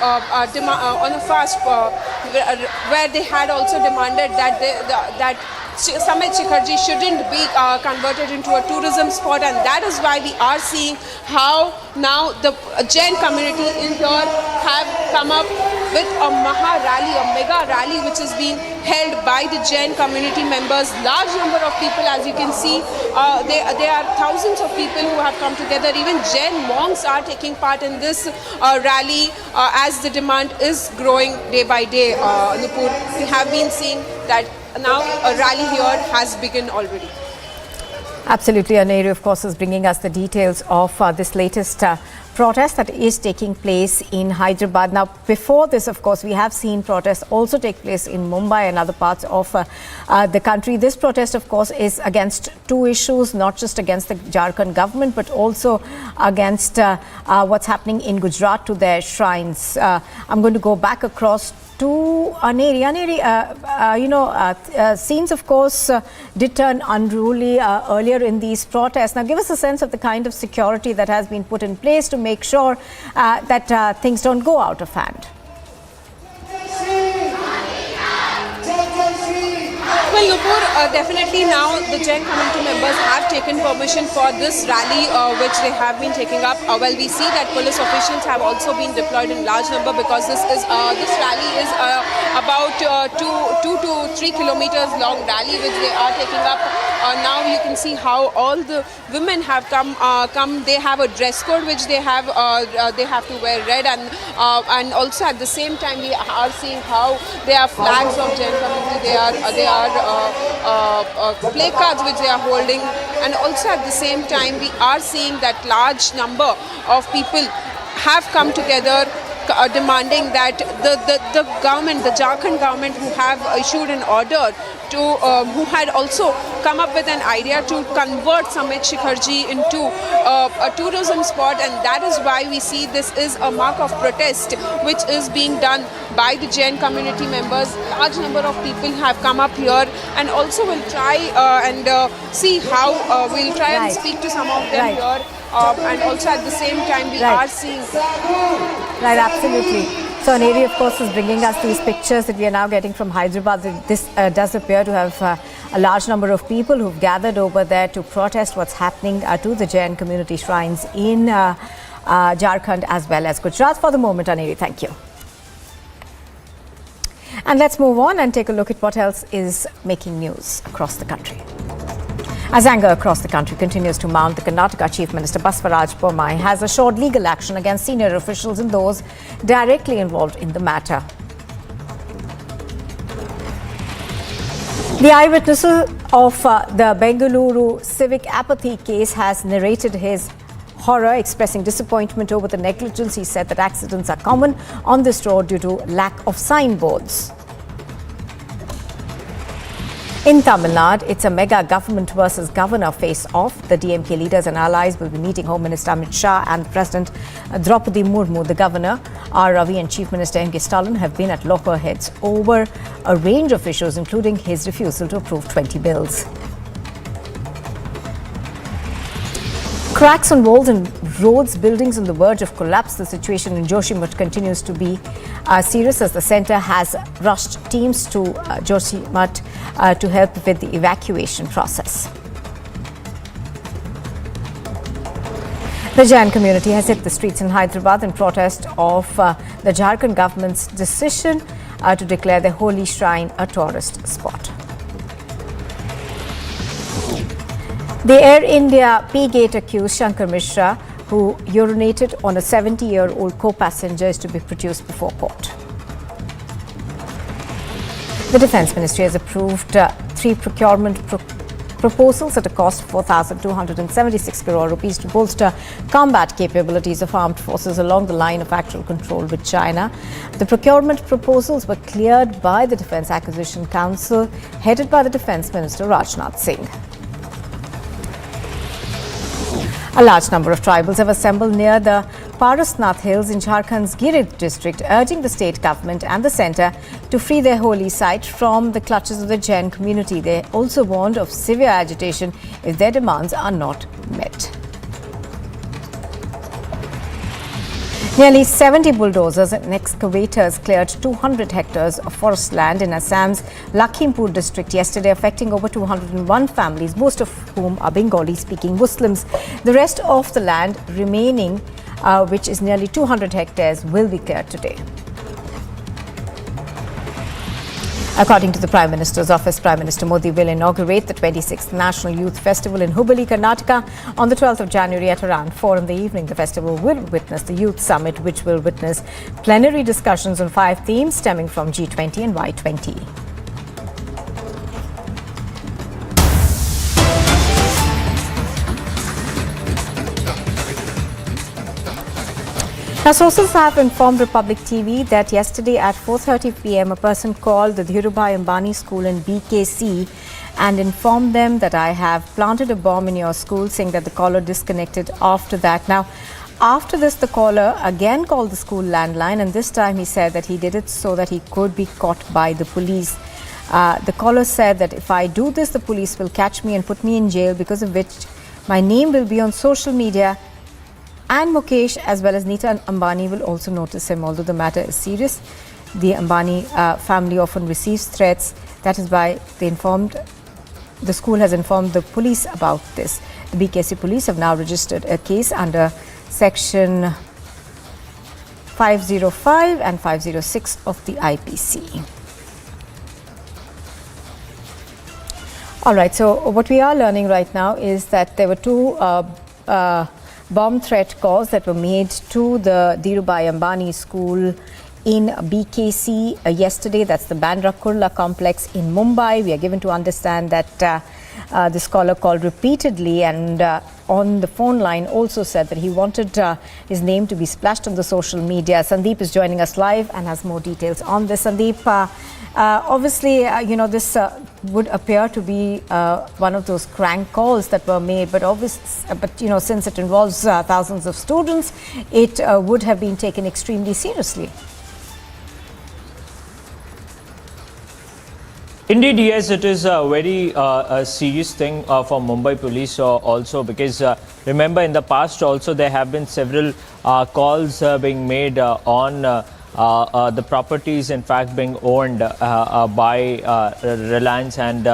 where they had also demanded that Samit Shikharji shouldn't be converted into a tourism spot, and that is why we are seeing how now the Jain community in here have come up with a Maha rally, a mega rally which is being held by the Jain community members. Large number of people, as you can see, there are thousands of people who have come together. Even Jain monks are taking part in this rally as the demand is growing day by day. Nupur, we have been seeing that now a rally here has begun already. Absolutely. Nadu, of course, is bringing us the details of this latest protest that is taking place in Hyderabad. Now, before this, of course, we have seen protests also take place in Mumbai and other parts of the country. This protest, of course, is against two issues, not just against the Jharkhand government, but also against what's happening in Gujarat to their shrines. I'm going to go back across to Aneri. Scenes, of course, did turn unruly earlier in these protests. Now, give us a sense of the kind of security that has been put in place to make sure that things don't go out of hand. Well, Nupur, definitely now the Jain community members have taken permission for this rally which they have been taking up. Well, we see that police officials have also been deployed in large number because this rally is about 2 to 3 kilometers long rally which they are taking up. Now you can see how all the women have come. They have a dress code which they have to wear red, and also at the same time we are seeing how there are flags of Jain community. They are placards which they are holding, and also at the same time we are seeing that large number of people have come together demanding that the government, the Jharkhand government, who have issued an order to, who had also come up with an idea to convert Samit Shikharji into a tourism spot, and that is why we see this is a mark of protest which is being done by the Jain community members. Large number of people have come up here, and also we'll try and see how we'll try and speak to some of them here. And also at the same time we are seeing. Right, absolutely. So Neri, of course, is bringing us these pictures that we are now getting from Hyderabad. This does appear to have a large number of people who've gathered over there to protest what's happening to the Jain community shrines in Jharkhand as well as Gujarat. For the moment, Neri, thank you. And let's move on and take a look at what else is making news across the country. As anger across the country continues to mount, the Karnataka Chief Minister Basavaraj Bommai has assured legal action against senior officials and those directly involved in the matter. The eyewitness of the Bengaluru civic apathy case has narrated his horror, expressing disappointment over the negligence. He said that accidents are common on this road due to lack of signboards. In Tamil Nadu, it's a mega government versus governor face-off. The DMK leaders and allies will be meeting Home Minister Amit Shah and President Draupadi Murmu. The governor, R. Ravi, and Chief Minister M.K. Stalin have been at loggerheads over a range of issues, including his refusal to approve 20 bills. Cracks on walls and roads, buildings on the verge of collapse. The situation in Joshimath continues to be serious as the centre has rushed teams to Joshimath to help with the evacuation process. The Jain community has hit the streets in Hyderabad in protest of the Jharkhand government's decision to declare the holy shrine a tourist spot. The Air India P-Gate accused Shankar Mishra, who urinated on a 70-year-old co-passenger, is to be produced before court. The Defence Ministry has approved 3 procurement proposals at a cost of 4,276 crore rupees to bolster combat capabilities of armed forces along the line of actual control with China. The procurement proposals were cleared by the Defence Acquisition Council, headed by the Defence Minister Rajnath Singh. A large number of tribals have assembled near the Parasnath Hills in Jharkhand's Girid district, urging the state government and the centre to free their holy site from the clutches of the Jain community. They also warned of severe agitation if their demands are not met. Nearly 70 bulldozers and excavators cleared 200 hectares of forest land in Assam's Lakhimpur district yesterday, affecting over 201 families, most of whom are Bengali-speaking Muslims. The rest of the land remaining, which is nearly 200 hectares, will be cleared today. According to the Prime Minister's office, Prime Minister Modi will inaugurate the 26th National Youth Festival in Hubballi, Karnataka on the 12th of January at around 4 in the evening. The festival will witness the Youth Summit, which will witness plenary discussions on 5 themes stemming from G20 and Y20. Now, sources have informed Republic TV that yesterday at 4:30 p.m. a person called the Dhirubhai Ambani school in BKC and informed them that I have planted a bomb in your school, saying that the caller disconnected after that. Now, after this, the caller again called the school landline, and this time he said that he did it so that he could be caught by the police. The caller said that if I do this, the police will catch me and put me in jail, because of which my name will be on social media, and Mukesh as well as Nita Ambani will also notice him. Although the matter is serious, the Ambani family often receives threats. That is why the school has informed the police about this. The BKC police have now registered a case under section 505 and 506 of the IPC. All right, so what we are learning right now is that there were 2 bomb threat calls that were made to the Dhirubhai Ambani school in BKC yesterday. That's the Bandra Kurla complex in Mumbai. We are given to understand that this caller called repeatedly and on the phone line also said that he wanted his name to be splashed on the social media. Sandeep is joining us live and has more details on this. Sandeep, obviously, this would appear to be one of those crank calls that were made, but since it involves thousands of students, it would have been taken extremely seriously. Indeed, yes, it is a very serious thing for Mumbai police also, because remember in the past also there have been several calls being made on the properties in fact being owned by Reliance and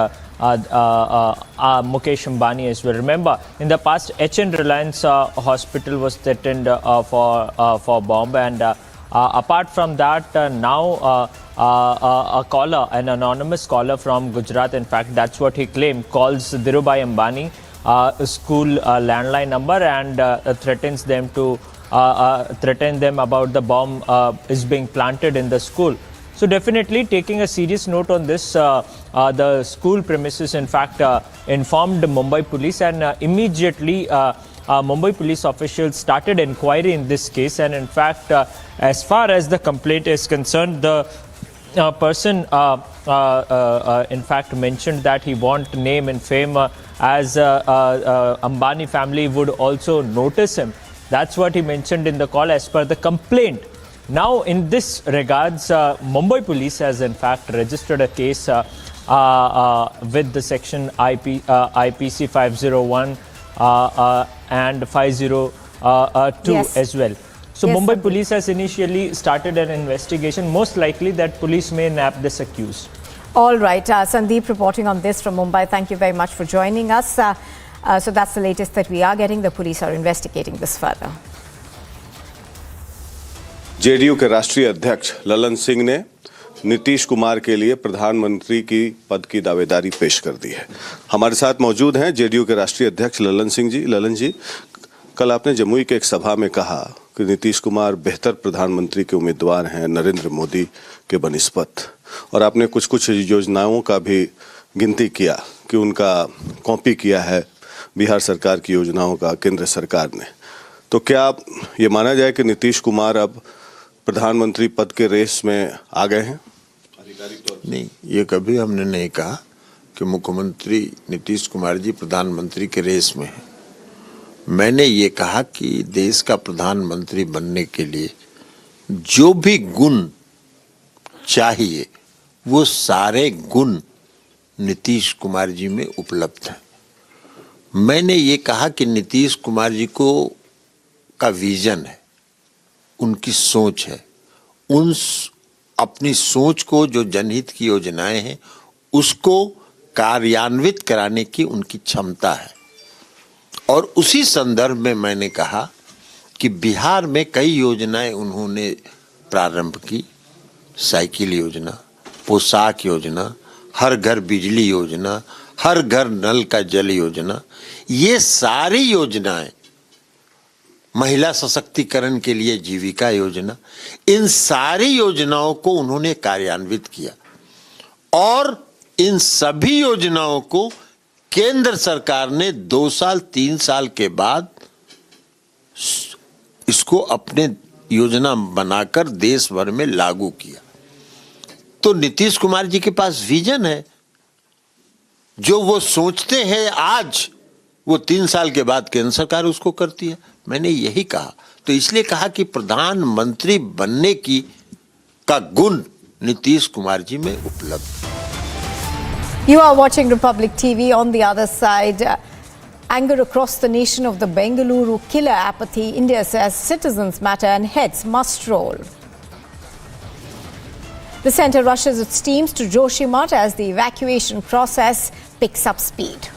Mukesh Ambani as well. Remember in the past HN Reliance hospital was threatened for bomb, and apart from that now a caller, an anonymous caller from Gujarat, in fact that's what he claimed, calls Dhirubhai Ambani school landline number and threatens them to threaten them about the bomb is being planted in the school. So definitely taking a serious note on this, the school premises in fact informed Mumbai police, and immediately Mumbai police officials started inquiry in this case. And in fact, as far as the complaint is concerned, the person in fact mentioned that he want name and fame as Ambani family would also notice him. That's what he mentioned in the call as per the complaint. Now, in this regards, Mumbai police has in fact registered a case with the section IPC 501 and 502 Yes. as well. So Yes, Mumbai Sandeep. police has initially started an investigation. Most likely that police may nab this accused. All right, Sandeep reporting on this from Mumbai. Thank you very much for joining us. So that's the latest that we are getting. The police are investigating this further. JDU के राष्ट्रीय अध्यक्ष ललन सिंह ने नीतीश कुमार के लिए प्रधानमंत्री की पद की दावेदारी पेश कर दी है। हमारे साथ मौजूद हैं जेडीयू के राष्ट्रीय अध्यक्ष ललन सिंह जी। ललन जी, कल आपने जमुई के एक सभा में कहा कि नीतीश कुमार बेहतर प्रधानमंत्री के उम्मीदवार हैं नरेंद्र मोदी के बनिस्पत, और आपने कुछ कुछ योजनाओं का भी गिनती किया कि उनका कॉपी किया है बिहार सरकार की योजनाओं का केंद्र सरकार ने। तो क्या ये माना जाए कि नीतीश कुमार अब प्रधानमंत्री पद के रेस में आ गए हैं? नहीं, ये कभी हमने नहीं कहा कि मुख्यमंत्री नीतीश कुमार जी प्रधानमंत्री के रेस में हैं। मैंने ये कहा कि देश का प्रधानमंत्री बनने के लिए जो भी गुण चाहिए वो सारे गुण नीतीश कुमार जी में उपलब्ध हैं। मैंने ये कहा कि नीतीश कुमार जी को का विजन है, उनकी सोच है, उन अपनी सोच को जो जनहित की योजनाएं हैं उसको कार्यान्वित कराने की उनकी क्षमता है। और उसी संदर्भ में मैंने कहा कि बिहार में कई योजनाएं उन्होंने प्रारंभ की, साइकिल योजना, पोशाक योजना, हर घर बिजली योजना, हर घर नल का जल योजना, ये सारी योजनाएं, महिला सशक्तिकरण के लिए जीविका योजना, इन सारी योजनाओं को उन्होंने कार्यान्वित किया और इन सभी योजनाओं को केंद्र सरकार ने 2 साल 3 साल के बाद इसको अपने योजना बनाकर देश भर में लागू किया। तो नीतीश कुमार जी के पास विजन है, जो वो सोचते हैं आज वो 3 साल के बाद केंद्र सरकार उसको करती है। मैंने यही कहा, तो इसलिए कहा कि प्रधानमंत्री बनने की का गुण नीतीश कुमार जी में उपलब्ध। You are watching Republic TV. On the other side, anger across the nation of the Bengaluru killer apathy. India says citizens matter and heads must roll. The centre rushes its teams to Joshimath as the evacuation process picks up speed.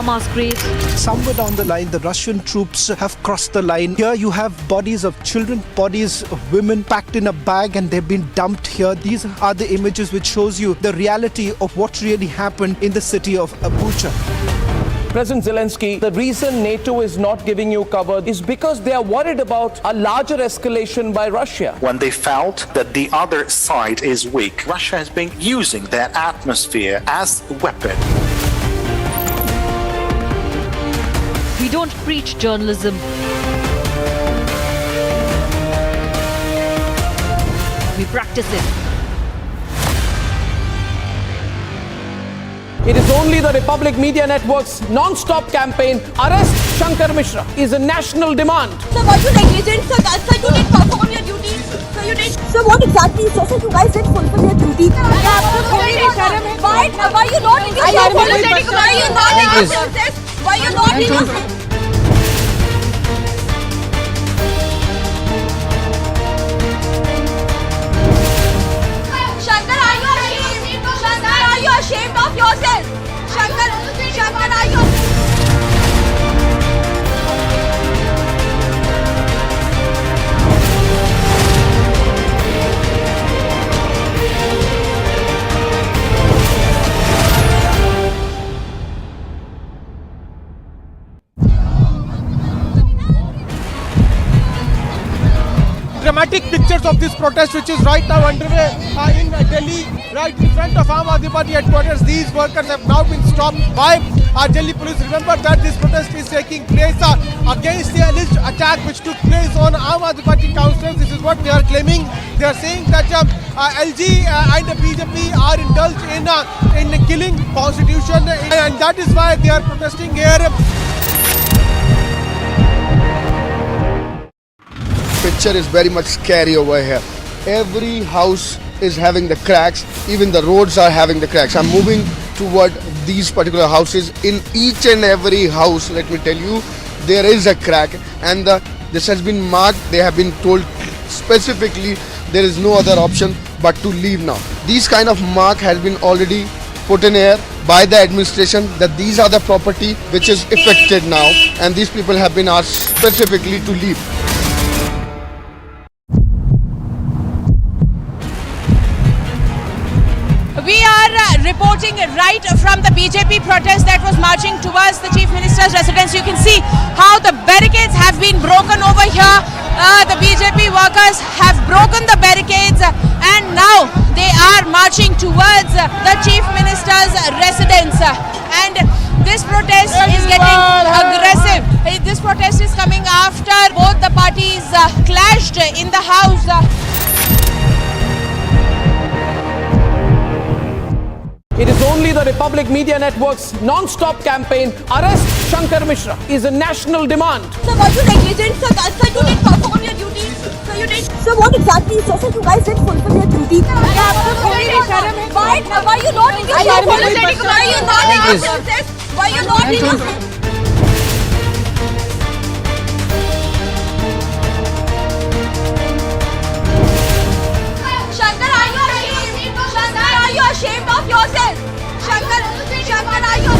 mass grave. Somewhere down the line, the Russian troops have crossed the line. Here you have bodies of children, bodies of women packed in a bag, and they've been dumped here. These are the images which shows you the reality of what really happened in the city of Bucha. President Zelensky, the reason NATO is not giving you cover is because they are worried about a larger escalation by Russia. When they felt that the other side is weak, Russia has been using their atmosphere as a weapon. We don't preach journalism. We practice it. It is only the Republic Media Network's non-stop campaign, Arrest Shankar Mishra, is a national demand. Sir, were you negligent? Sir, you didn't perform your duty. Sir, you didn't. Sir, what exactly? Sir, you guys didn't fulfill your duty. Why are you not in your service? Why are you not in your service? Why are you not in your service? Shankar, are you ashamed? Shankar, are you ashamed of yourself? Shankar, are you? Dramatic pictures of this protest which is right now underway in Delhi, right in front of Aam Aadmi Party headquarters. These workers have now been stopped by Delhi police. Remember that this protest is taking place against the alleged attack which took place on Aam Aadmi Party councillors. This is what they are claiming. They are saying that LG and the BJP are indulged in killing constitution, and that is why they are protesting here. Picture is very much scary over here. Every house is having the cracks, even the roads are having the cracks. I'm moving toward these particular houses. In each and every house, let me tell you, there is a crack, and this has been marked. They have been told specifically there is no other option but to leave now. These kind of mark has been already put in air by the administration that these are the property which is affected now, and these people have been asked specifically to leave. We are reporting right from the BJP protest that was marching towards the Chief Minister's residence. You can see how the barricades have been broken over here. The BJP workers have broken the barricades and now they are marching towards the Chief Minister's residence. And this protest is getting aggressive. This protest is coming after both the parties clashed in the house. It is only the Republic Media Network's non-stop campaign, Arrest Shankar Mishra, is a national demand. Sir, were you negligent? Sir, you didn't perform your duties. Sir, you did. Sir, what exactly? Sir, you guys didn't fulfill your duty. Why are you not in your process? Why are you not in your process? Shankar, are you ashamed? Shankar, are you ashamed of yourself? Shankar, are you?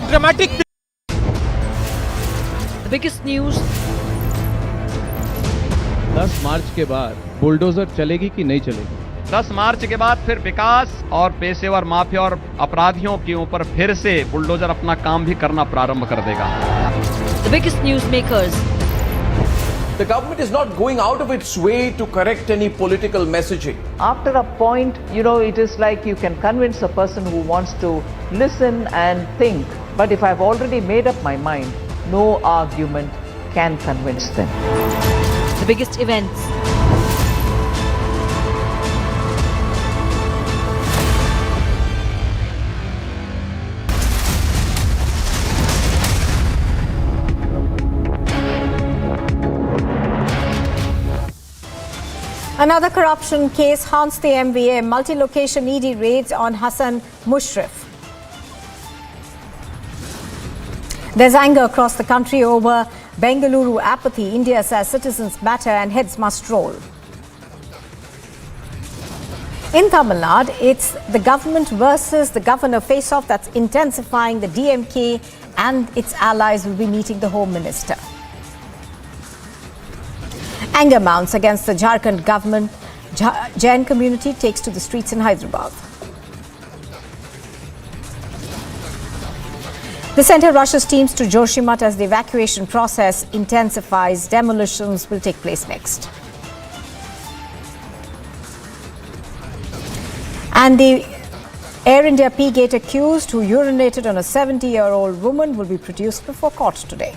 Dramatic. The biggest news. 10 मार्च के बाद bulldozer चलेगी कि नहीं चलेगी? 10 मार्च के बाद फिर विकास और पेशेवर माफिया और अपराधियों के ऊपर फिर से बुलडोजर अपना काम भी करना प्रारंभ कर देगा। The biggest newsmakers. The government is not going out of its way to correct any political messaging. After a point, it is like you can convince a person who wants to listen and think. But if I've already made up my mind, no argument can convince them. The biggest events. Another corruption case haunts the MVA. Multi-location ED raids on Hassan Mushrif. There's anger across the country over Bengaluru apathy. India says citizens matter and heads must roll. In Tamil Nadu, it's the government versus the governor face-off that's intensifying. The DMK and its allies will be meeting the Home Minister. Anger mounts against the Jharkhand government. Jain community takes to the streets in Hyderabad. The centre rushes teams to Joshimath as the evacuation process intensifies. Demolitions will take place next. And the Air India P-Gate accused who urinated on a 70-year-old woman will be produced before court today.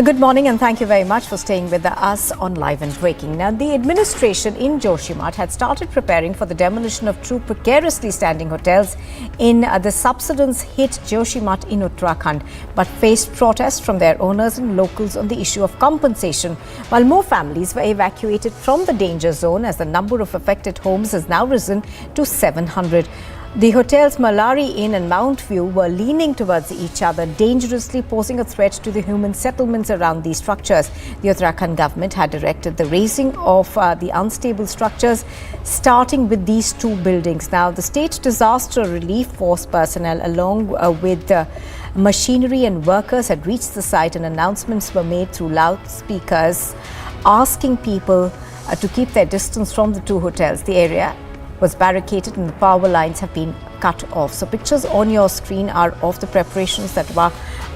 Good morning and thank you very much for staying with us on Live and Breaking. Now, the administration in Joshimath had started preparing for the demolition of two precariously standing hotels in the subsidence-hit Joshimath in Uttarakhand, but faced protests from their owners and locals on the issue of compensation, while more families were evacuated from the danger zone as the number of affected homes has now risen to 700. The hotels Malari Inn and Mount View were leaning towards each other, dangerously posing a threat to the human settlements around these structures. The Uttarakhand government had directed the razing of the unstable structures, starting with these two buildings. Now, the State Disaster Relief Force personnel, along with machinery and workers, had reached the site, and announcements were made through loudspeakers asking people to keep their distance from the two hotels. The area was barricaded and the power lines have been cut off. So pictures on your screen are of the preparations that were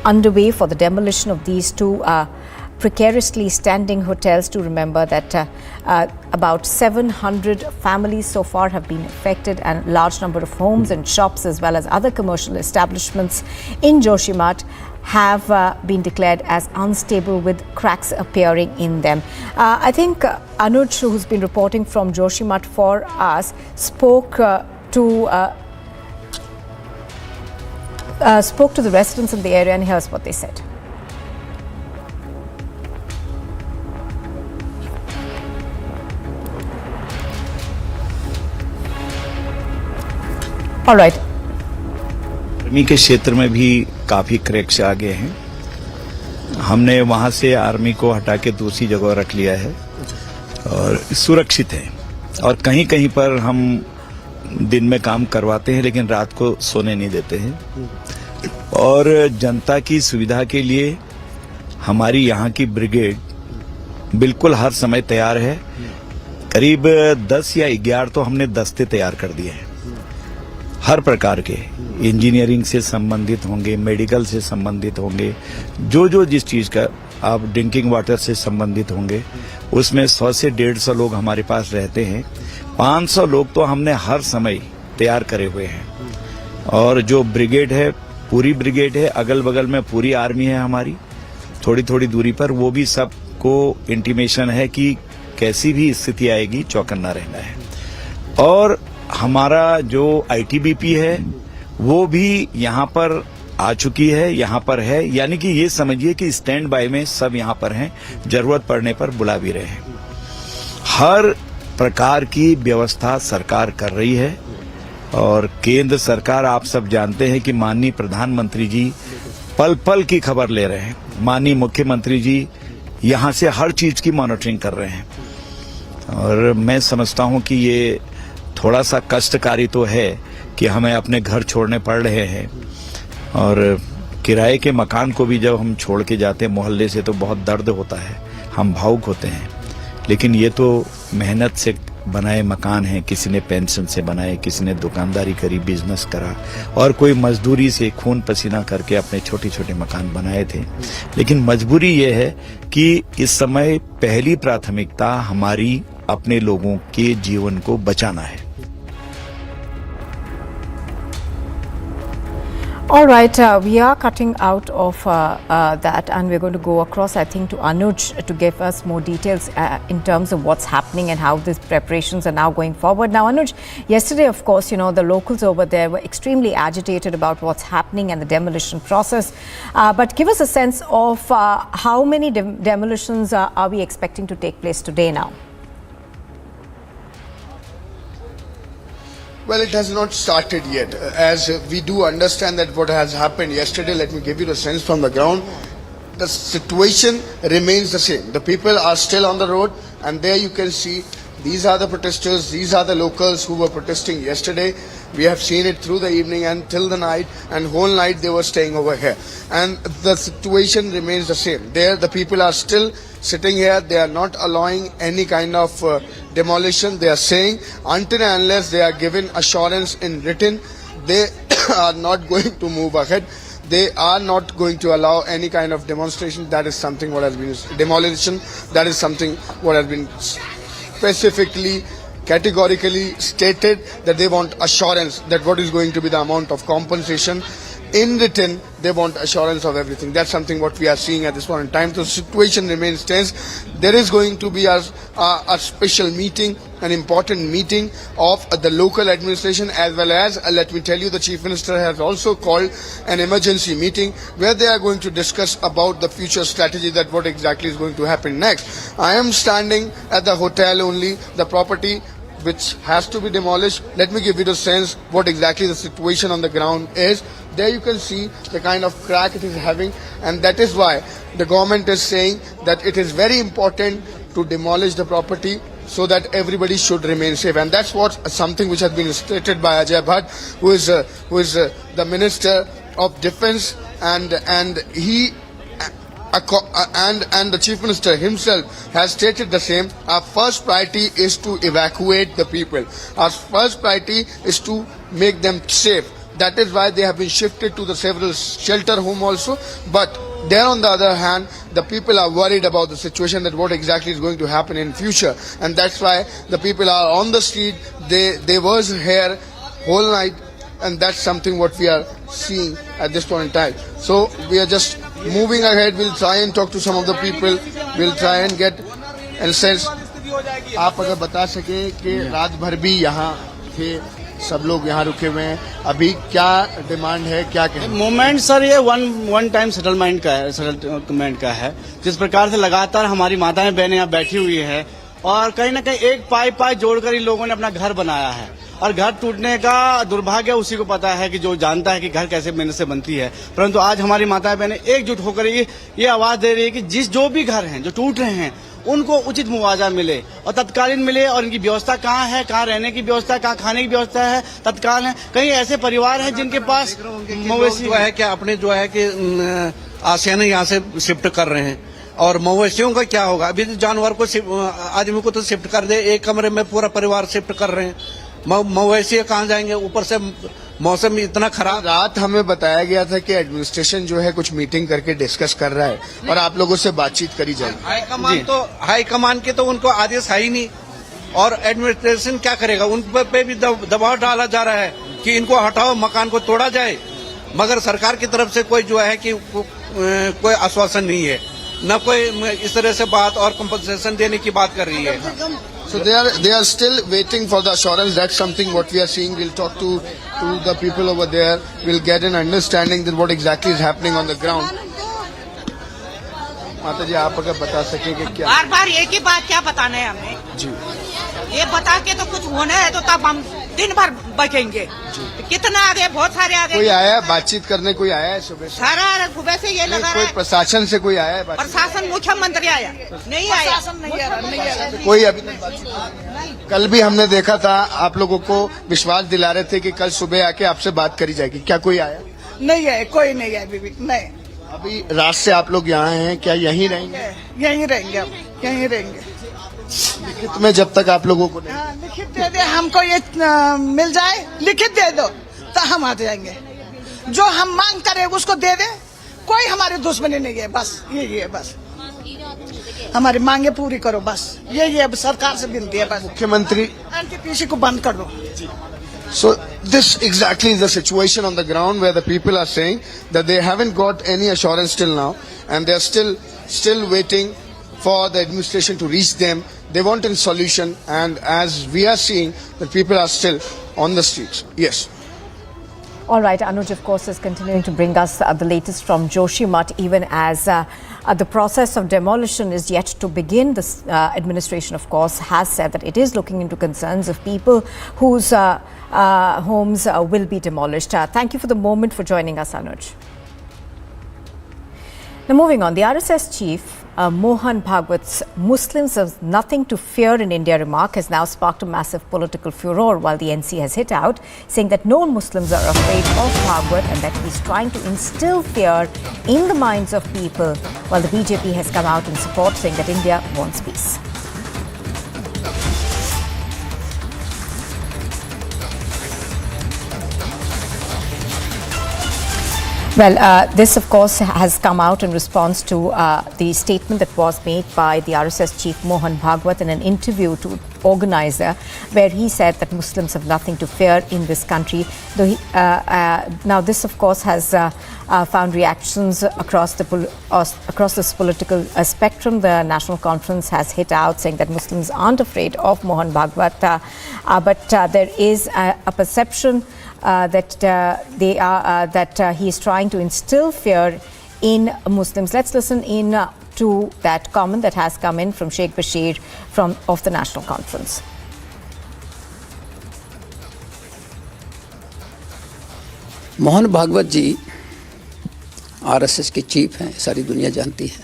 underway for the demolition of these two precariously standing hotels. To remember that about 700 families so far have been affected, and a large number of homes and shops as well as other commercial establishments in Joshimath have been declared as unstable, with cracks appearing in them. I think Anuj, who's been reporting from Joshimath for us, spoke to the residents in the area, and here's what they said. All right. Army के क्षेत्र में भी काफी cracks आ गए हैं. हमने वहां से आर्मी को हटा के दूसरी जगह रख लिया है और सुरक्षित है. और कहीं कहीं पर हम दिन में काम करवाते हैं लेकिन रात को सोने नहीं देते हैं. और जनता की सुविधा के लिए हमारी यहाँ की ब्रिगेड बिल्कुल हर समय तैयार है. करीब 10 या 11 तो हमने दस्ते तैयार कर दिए हैं. हर प्रकार के इंजीनियरिंग से संबंधित होंगे, मेडिकल से संबंधित होंगे, जो जिस चीज का, आप ड्रिंकिंग वाटर से संबंधित होंगे, उसमें 100 से 150 लोग हमारे पास रहते हैं. 500 लोग तो हमने हर समय तैयार करे हुए हैं. और जो ब्रिगेड है, पूरी ब्रिगेड है, अगल बगल में पूरी आर्मी है हमारी, थोड़ी थोड़ी दूरी पर. वो भी सबको इंटीमेशन है कि कैसी भी स्थिति आएगी चौकन्ना रहना है. और हमारा जो आईटीबीपी है वो भी यहाँ पर आ चुकी है, यहाँ पर है. यानी कि ये समझिए कि स्टैंड बाय में सब यहाँ पर हैं, जरूरत पड़ने पर बुला भी रहे हैं. हर प्रकार की व्यवस्था सरकार कर रही है. और केंद्र सरकार, आप सब जानते हैं कि माननीय प्रधानमंत्री जी पल पल की खबर ले रहे हैं. माननीय मुख्यमंत्री जी यहाँ से हर चीज की मॉनिटरिंग कर रहे हैं. और मैं समझता हूँ कि ये थोड़ा सा कष्टकारी तो है कि हमें अपने घर छोड़ने पड़ रहे हैं. और किराए के मकान को भी जब हम छोड़ के जाते हैं मोहल्ले से तो बहुत दर्द होता है, हम भावुक होते हैं. लेकिन ये तो मेहनत से बनाए मकान हैं. किसी ने पेंशन से बनाए, किसी ने दुकानदारी करी, बिजनेस करा, और कोई मजदूरी से खून पसीना करके अपने छोटे छोटे मकान बनाए थे. लेकिन मजबूरी ये है कि इस समय पहली प्राथमिकता हमारी अपने लोगों के जीवन को बचाना है. All right, we are cutting out of that, and we're going to go across, I think, to Anuj to give us more details in terms of what's happening and how these preparations are now going forward. Now, Anuj, yesterday, of course, you know, the locals over there were extremely agitated about what's happening and the demolition process. But give us a sense of how many demolitions are we expecting to take place today now? Well, it has not started yet. As we do understand that what has happened yesterday, let me give you the sense from the ground. The situation remains the same. The people are still on the road, and there you can see these are the protesters, these are the locals who were protesting yesterday. We have seen it through the evening and till the night, and whole night they were staying over here. And the situation remains the same. There the people are still sitting here. They are not allowing any kind of demolition. They are saying until and unless they are given assurance in written, they are not going to move ahead. They are not going to allow any kind of demonstration. That is something what has been demolition. That is something what has been specifically, categorically stated, that they want assurance that what is going to be the amount of compensation. In written, they want assurance of everything. That's something what we are seeing at this point in time. So the situation remains tense. There is going to be a special meeting, an important meeting of the local administration, as well as, let me tell you, the Chief Minister has also called an emergency meeting where they are going to discuss about the future strategy, that what exactly is going to happen next. I am standing at the hotel only, the property which has to be demolished. Let me give you the sense what exactly the situation on the ground is. There you can see the kind of crack it is having, and that is why the government is saying that it is very important to demolish the property so that everybody should remain safe. And that's what something which has been stated by Ajay Bhatt, who is the Minister of Defence, and he and the Chief Minister himself has stated the same. Our first priority is to evacuate the people. Our first priority is to make them safe. That is why they have been shifted to the several shelter home also. But there on the other hand, the people are worried about the situation, that what exactly is going to happen in future. And that's why the people are on the street. They was here whole night, and that's something what we are seeing at this point in time. So we are just moving ahead. We'll try and talk to some of the people. We'll try and get a sense. आप अगर बता सके कि रात भर भी यहाँ थे, सब लोग यहाँ रुके हुए हैं, अभी क्या डिमांड है, क्या कहें? मूवमेंट सर ये वन टाइम सेटलमेंट का है, जिस प्रकार से लगातार हमारी माताएं बहनें यहाँ बैठी हुई है और कहीं ना कहीं एक पाई जोड़कर इन लोगों ने अपना घर बनाया है, और घर टूटने का दुर्भाग्य उसी को पता है कि जो जानता है कि घर कैसे मेहनत से बनती है। परंतु आज हमारी माताएं बहनें एकजुट होकर ये आवाज दे रही है कि जो भी घर हैं जो टूट रहे हैं उनको उचित मुआवजा मिले और तत्कालीन मिले, और इनकी व्यवस्था कहाँ है, कहाँ रहने की व्यवस्था, कहाँ खाने की व्यवस्था है, तत्काल है। कई ऐसे परिवार हैं जिनके पास मवेशी जो है क्या अपने जो है कि आसियाने यहाँ से शिफ्ट कर रहे हैं, और मवेशियों का क्या होगा? अभी जानवर को आदमी को तो शिफ्ट कर दे, एक कमरे में पूरा परिवार शिफ्ट कर रहे हैं, मवेशी कहाँ जाएंगे? ऊपर से मौसम इतना खराब। रात हमें बताया गया था कि एडमिनिस्ट्रेशन जो है कुछ मीटिंग करके डिस्कस कर रहा है और आप लोगों से बातचीत करी जाएगी। हाईकमान के तो उनको आदेश है ही नहीं, और एडमिनिस्ट्रेशन क्या करेगा? उन पे भी दबाव डाला जा रहा है कि इनको हटाओ, मकान को तोड़ा जाए, मगर सरकार की तरफ से कोई जो है कि कोई आश्वासन नहीं है, न कोई इस तरह से बात और कंपनसेशन देने की बात कर रही है। So they are still waiting for the assurance. That's something what we are seeing. We'll talk to the people over there. We'll get an understanding that what exactly is happening on the ground. माता जी आप अगर बता सकें कि क्या बार एक ही बात क्या बताना है हमें जी, ये बता के तो कुछ होना है तो तब हम दिन भर बचेंगे। कितना आगे, बहुत सारे आगे। कोई आया है बातचीत करने? कोई आया है सुबह से? सारा सुबह से ये लगा कोई प्रशासन से कोई आया है? प्रशासन मुख्यमंत्री आया नहीं आया, कोई अभी तक बातचीत? कल भी हमने देखा था, आप लोगों को विश्वास दिला रहे थे कि कल सुबह आके आपसे बात करी जाएगी, क्या कोई आया? नहीं है, कोई नहीं है अभी नहीं। अभी रात से आप लोग यहाँ हैं, क्या यहीं रहेंगे? यहीं रहेंगे, हम यहीं रहेंगे। लिखित में जब तक आप लोगों को लिखित दे दे, हमको ये मिल जाए, लिखित दे दो तो हम आ जाएंगे। जो हम मांग करें उसको दे दे, कोई हमारी दुश्मनी नहीं है, बस यही है। बस हमारी मांगे पूरी करो, बस यही है। सरकार से विनती है, बस मुख्यमंत्री एनटीपीसी को बंद कर दो। So this exactly is the situation on the ground, where the people are saying that they haven't got any assurance till now, and they are still waiting for the administration to reach them. They want a solution, and as we are seeing, the people are still on the streets. Yes. All right, Anuj, of course, is continuing to bring us the latest from Joshimath, even as the process of demolition is yet to begin. The administration, of course, has said that it is looking into concerns of people whose homes will be demolished. Thank you for the moment for joining us, Anuj. Now, moving on, the RSS chief, Mohan Bhagwat's "Muslims have nothing to fear in India" remark has now sparked a massive political furor, while the NC has hit out, saying that no Muslims are afraid of Bhagwat and that he's trying to instill fear in the minds of people, while the BJP has come out in support, saying that India wants peace. Well, this, of course, has come out in response to the statement that was made by the RSS chief Mohan Bhagwat in an interview to organizer, where he said that Muslims have nothing to fear in this country. Though he, now, this, of course, has found reactions across this political spectrum. The National Conference has hit out, saying that Muslims aren't afraid of Mohan Bhagwat, but there is a perception that he is trying to instill fear in Muslims. Let's listen in to that comment that has come in from Sheikh Bashir of the National Conference. Mohan Bhagwat ji RSS के chief हैं, सारी दुनिया जानती है।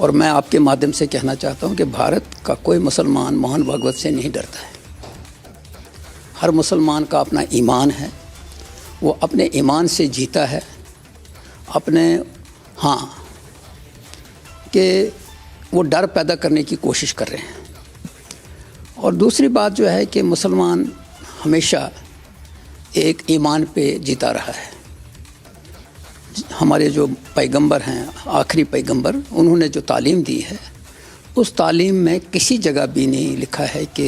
और मैं आपके माध्यम से कहना चाहता हूं कि भारत का कोई मुसलमान मोहन भागवत से नहीं डरता है। हर मुसलमान का अपना ईमान है, वो अपने ईमान से जीता है, अपने कि वो डर पैदा करने की कोशिश कर रहे हैं। और दूसरी बात जो है कि मुसलमान हमेशा एक ईमान पे जीता रहा है। हमारे जो पैगंबर हैं, आखिरी पैगंबर, उन्होंने जो तालीम दी है, उस तालीम में किसी जगह भी नहीं लिखा है कि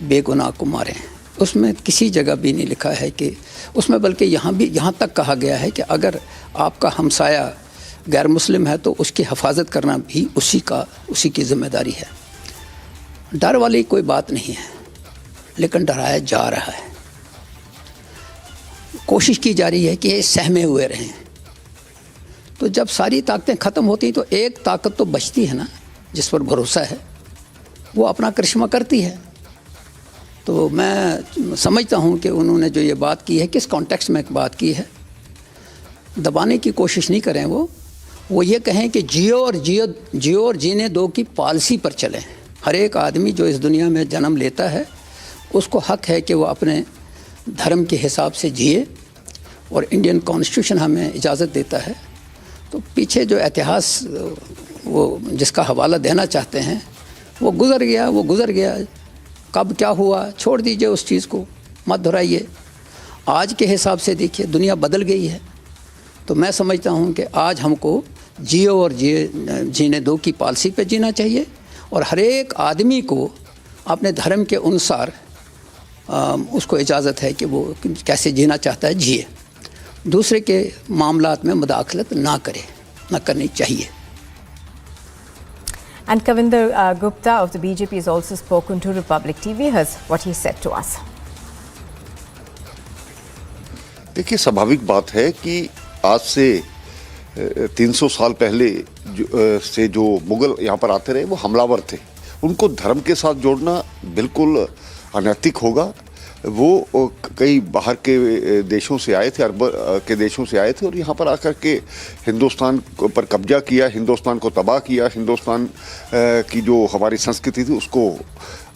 बेगुनाह को मारें। उसमें किसी जगह भी नहीं लिखा है कि उसमें, बल्कि यहाँ तक कहा गया है कि अगर आपका हमसाया गैर मुस्लिम है तो उसकी हिफाजत करना भी उसी की जिम्मेदारी है। डर वाली कोई बात नहीं है, लेकिन डराया जा रहा है। कोशिश की जा रही है कि ये सहमे हुए रहें। तो जब सारी ताकतें ख़त्म होती तो एक ताकत तो बचती है ना, जिस पर भरोसा है, वो अपना करिश्मा करती है। तो मैं समझता हूँ कि उन्होंने जो ये बात की है, किस कॉन्टेक्स्ट में बात की है, दबाने की कोशिश नहीं करें। वो ये कहें कि जियो और जीने दो की पॉलिसी पर चलें। हर एक आदमी जो इस दुनिया में जन्म लेता है, उसको हक है कि वो अपने धर्म के हिसाब से जिए, और इंडियन कॉन्स्टिट्यूशन हमें इजाज़त देता है। तो पीछे जो इतिहास वो जिसका हवाला देना चाहते हैं, वो गुज़र गया। कब क्या हुआ छोड़ दीजिए, उस चीज़ को मत दोहराइए। आज के हिसाब से देखिए, दुनिया बदल गई है। तो मैं समझता हूँ कि आज हमको जियो और जीने दो की पॉलिसी पे जीना चाहिए, और हर एक आदमी को अपने धर्म के अनुसार उसको इजाज़त है कि वो कैसे जीना चाहता है जिए। दूसरे के मामलात में मुदाखलत ना करनी चाहिए। And Kavinder Gupta of the BJP has also spoken to Republic TV. Here's what he said to us. देखिए, स्वाभाविक बात है कि आज से 300 साल पहले से जो मुगल यहाँ पर आते रहे, वो हमलावर थे। उनको धर्म के साथ जोड़ना बिल्कुल अनैतिक होगा। वो कई बाहर के देशों से आए थे, अरब के देशों से आए थे, और यहाँ पर आकर के हिंदुस्तान पर कब्जा किया, हिंदुस्तान को तबाह किया, हिंदुस्तान की जो हमारी संस्कृति थी उसको।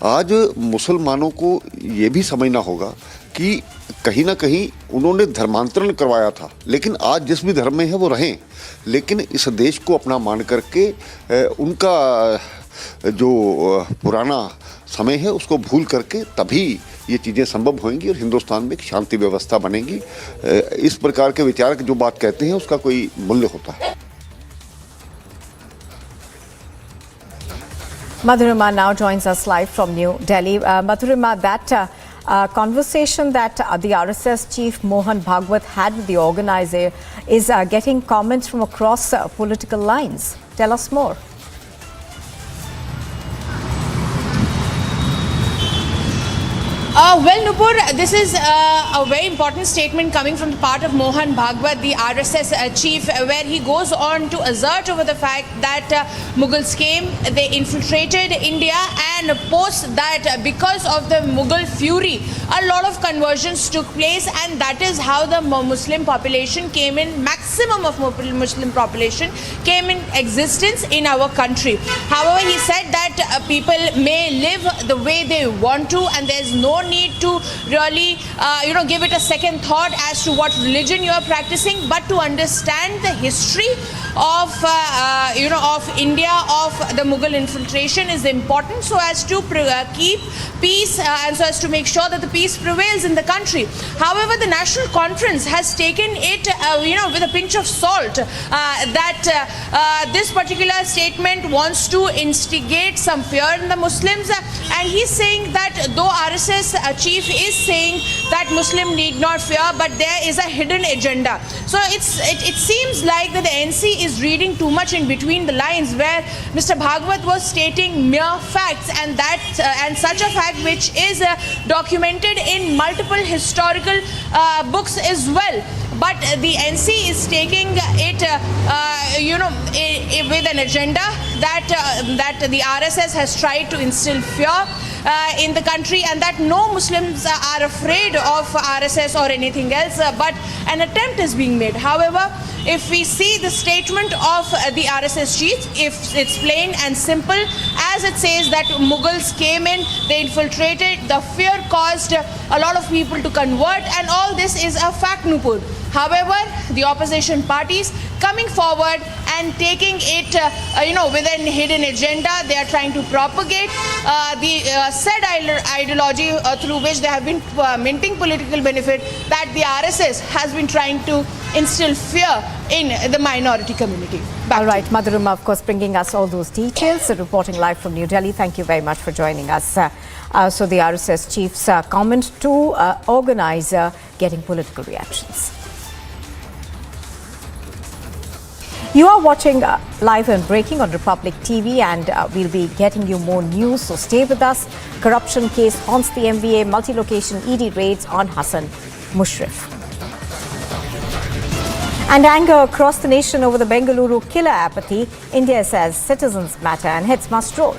आज मुसलमानों को ये भी समझना होगा कि कहीं ना कहीं उन्होंने धर्मांतरण करवाया था, लेकिन आज जिस भी धर्म में है वो रहें, लेकिन इस देश को अपना मान करके उनका जो पुराना समय है उसको भूल करके तभी ये चीज़ें संभव होंगी और हिंदुस्तान में एक शांति व्यवस्था बनेगी। इस प्रकार के विचारक जो बात कहते हैं उसका कोई मूल्य होता है। Madhurima now joins us live from New Delhi. Madhurima, that conversation that the RSS chief Mohan Bhagwat had with the organizer is getting comments from across political lines. Tell us more. Well, Nupur, this is a very important statement coming from the part of Mohan Bhagwat, the RSS chief, where he goes on to assert over the fact that Mughals came, they infiltrated India, and post that because of the Mughal fury, a lot of conversions took place, and that is how the Muslim population came in, maximum of Muslim population came in existence in our country. However, he said that people may live the way they want to, and there's no need to really give it a second thought as to what religion you are practicing, but to understand the history of of India, of the Mughal infiltration is important, so as to keep peace and so as to make sure that the peace prevails in the country. However, the National Conference has taken it with a pinch of salt that this particular statement wants to instigate some fear in the Muslims, and he's saying that though RSS chief is saying that Muslim need not fear, but there is a hidden agenda. So it seems like that the NC is reading too much in between the lines, where Mr. Bhagwat was stating mere facts, and such a fact which is documented in multiple historical books as well. But the NC is taking it, with an agenda that the RSS has tried to instill fear. in the country, and that no Muslims are afraid of RSS or anything else, but an attempt is being made. However, if we see the statement of the RSS chief, if it's plain and simple, as it says that Mughals came in, they infiltrated, the fear caused a lot of people to convert, and all this is a fact, Nupur. However, the opposition parties coming forward and taking it, within hidden agenda, they are trying to propagate the said ideology through which they have been minting political benefit, that the RSS has been trying to instill fear in the minority community. All right, Madhurima, of course, bringing us all those details, reporting live from New Delhi. Thank you very much for joining us. So the RSS chief's comment to organizer getting political reactions. You are watching Live and Breaking on Republic TV, and we'll be getting you more news, so stay with us. Corruption case haunts the MVA, multi-location ED raids on Hassan Mushrif. And anger across the nation over the Bengaluru killer apathy. India says citizens matter and heads must roll.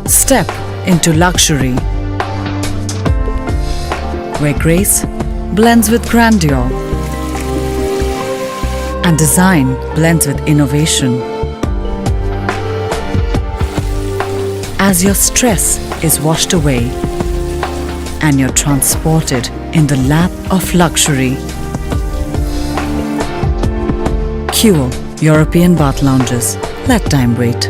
Step into luxury, where grace blends with grandeur and design blends with innovation. As your stress is washed away and you're transported in the lap of luxury. Cure European bath lounges. Let time wait.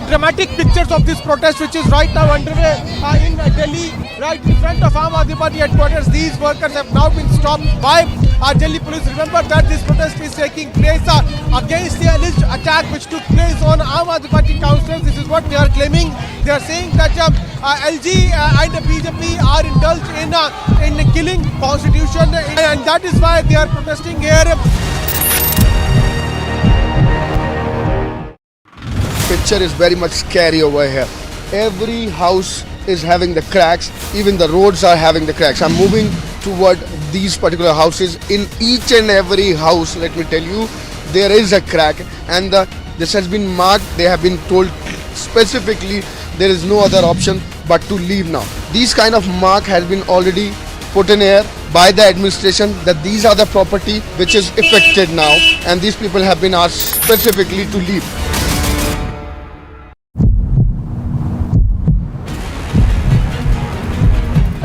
Dramatic pictures of this protest, which is right now underway in Delhi, right in front of Aam Aadmi Party headquarters. These workers have now been stopped by Delhi police. Remember that this protest is taking place against the alleged attack which took place on Aam Aadmi Party councillors. This is what they are claiming. They are saying that LG and the BJP are indulged in killing constitution, and that is why they are protesting here. Picture is very much scary over here. Every house is having the cracks, even the roads are having the cracks. I'm moving toward these particular houses. In each and every house, let me tell you, there is a crack, and this has been marked. They have been told specifically there is no other option but to leave now. These kind of mark has been already put in air by the administration that these are the property which is affected now, and these people have been asked specifically to leave.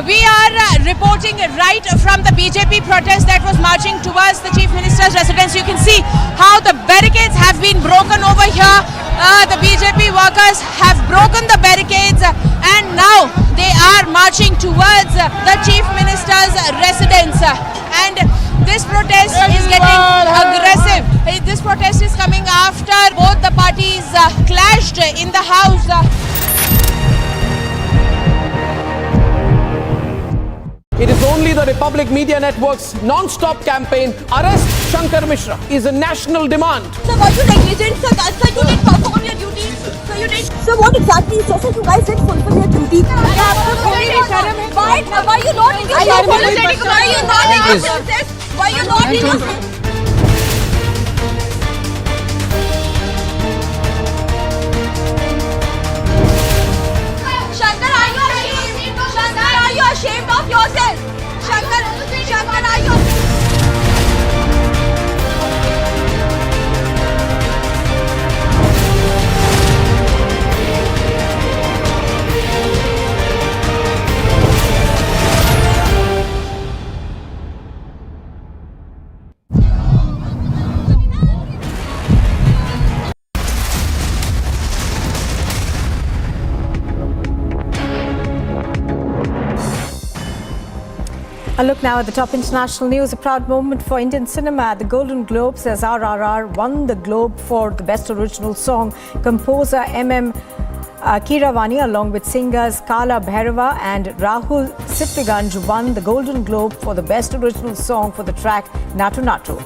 We are reporting right from the BJP protest that was marching towards the Chief Minister's residence. You can see how the barricades have been broken over here. The BJP workers have broken the barricades, and now they are marching towards the Chief Minister's residence. And this protest is getting aggressive. This protest is coming after both the parties clashed in the house. It is only the Republic Media Network's non-stop campaign, Arrest Shankar Mishra, is a national demand. Sir, were you negligent? Sir, you didn't perform your duty. Sir, what exactly? Sir, you guys didn't fulfill your duty. Why are you not in your service? Why are you not in your service? Why are you not in your service? Shankar, are you ashamed? Shankar, are you ashamed of yourself? Shankar, are you ashamed? A look now at the top international news. A proud moment for Indian cinema at the Golden Globes as RRR won the Globe for the Best Original Song. Composer M.M. Keeravani along with singers Kala Bhairava and Rahul Sittiganj won the Golden Globe for the Best Original Song for the track Natu Natu.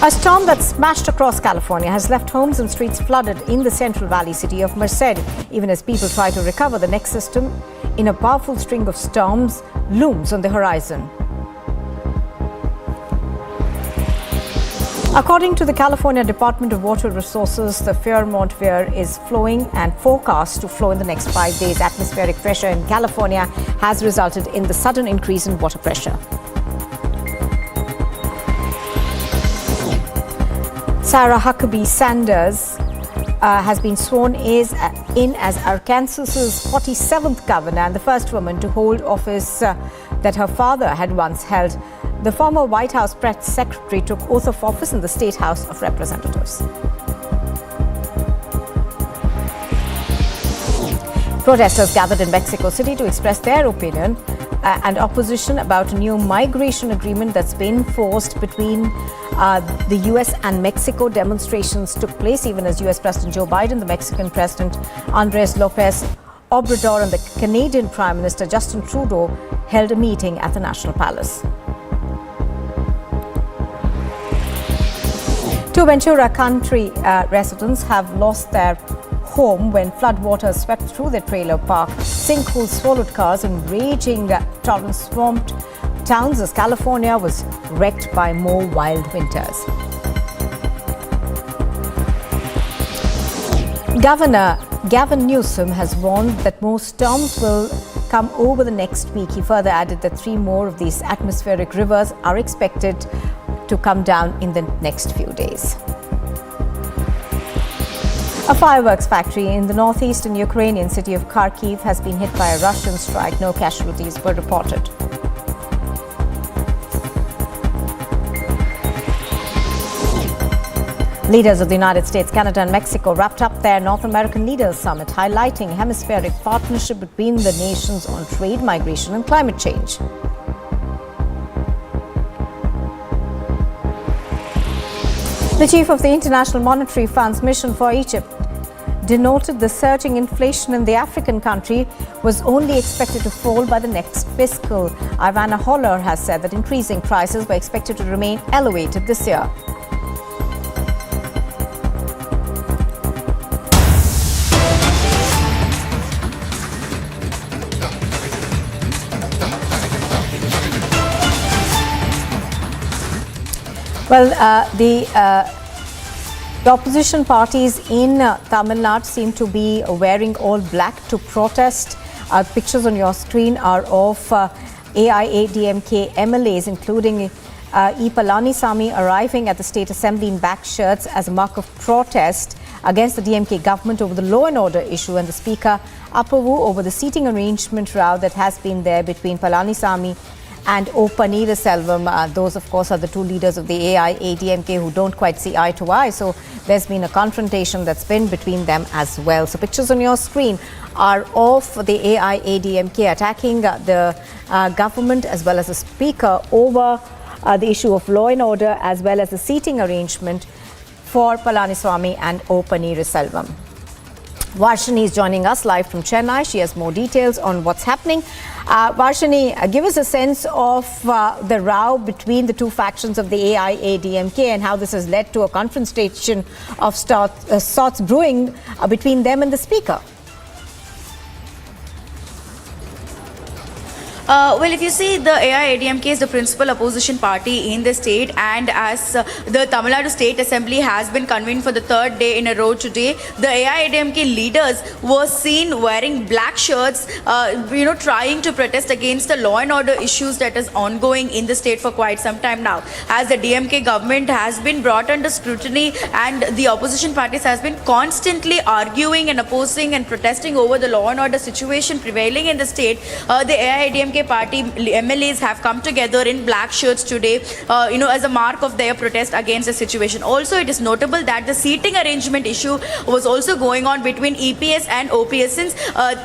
A storm that smashed across California has left homes and streets flooded in the Central Valley city of Merced, even as people try to recover. The next system in a powerful string of storms looms on the horizon. According to the California Department of Water Resources, the Fairmont Weir is flowing and forecast to flow in the next 5 days. Atmospheric pressure in California has resulted in the sudden increase in water pressure. Sarah Huckabee Sanders has been sworn in as Arkansas's 47th governor and the first woman to hold office that her father had once held. The former White House press secretary took oath of office in the State House of Representatives. Protesters gathered in Mexico City to express their opinion and opposition about a new migration agreement that's been forced between the US and Mexico. Demonstrations took place even as US President Joe Biden, the Mexican President Andres Lopez Obrador and the Canadian Prime Minister Justin Trudeau held a meeting at the National Palace. Two Ventura Country residents have lost their home when floodwaters swept through their trailer park. Sinkholes swallowed cars and raging torrents swamped towns as California was wrecked by more wild winters. Governor Gavin Newsom has warned that more storms will come over the next week. He further added that 3 more of these atmospheric rivers are expected to come down in the next few days. A fireworks factory in the northeastern Ukrainian city of Kharkiv has been hit by a Russian strike. No casualties were reported. Leaders of the United States, Canada and Mexico wrapped up their North American Leaders Summit, highlighting hemispheric partnership between the nations on trade, migration and climate change. The chief of the International Monetary Fund's mission for Egypt denoted the surging inflation in the African country was only expected to fall by the next fiscal. Ivana Holler has said that increasing prices were expected to remain elevated this year. Well, the opposition parties in Tamil Nadu seem to be wearing all black to protest. Pictures on your screen are of AIADMK MLAs, including E. Palanisamy, arriving at the State Assembly in black shirts as a mark of protest against the DMK government over the law and order issue, and the Speaker Appavu over the seating arrangement row that has been there between Palanisamy and O. Paneerselvam. Those, of course, are the two leaders of the AIADMK who don't quite see eye to eye. So there's been a confrontation that's been between them as well. So pictures on your screen are of the AIADMK attacking the government as well as the Speaker over the issue of law and order as well as the seating arrangement for Palaniswamy and O. Paneerselvam. Varshini is joining us live from Chennai. She has more details on what's happening. Varshini, give us a sense of the row between the two factions of the AIADMK and how this has led to a confrontation of sorts brewing between them and the Speaker. Well, if you see, the AIADMK is the principal opposition party in the state, and as the Tamil Nadu State Assembly has been convened for the third day in a row today, the AIADMK leaders were seen wearing black shirts, trying to protest against the law and order issues that is ongoing in the state for quite some time now. As the DMK government has been brought under scrutiny and the opposition parties has been constantly arguing and opposing and protesting over the law and order situation prevailing in the state, the AIADMK party MLAs have come together in black shirts today, as a mark of their protest against the situation. Also, it is notable that the seating arrangement issue was also going on between EPS and OPS, since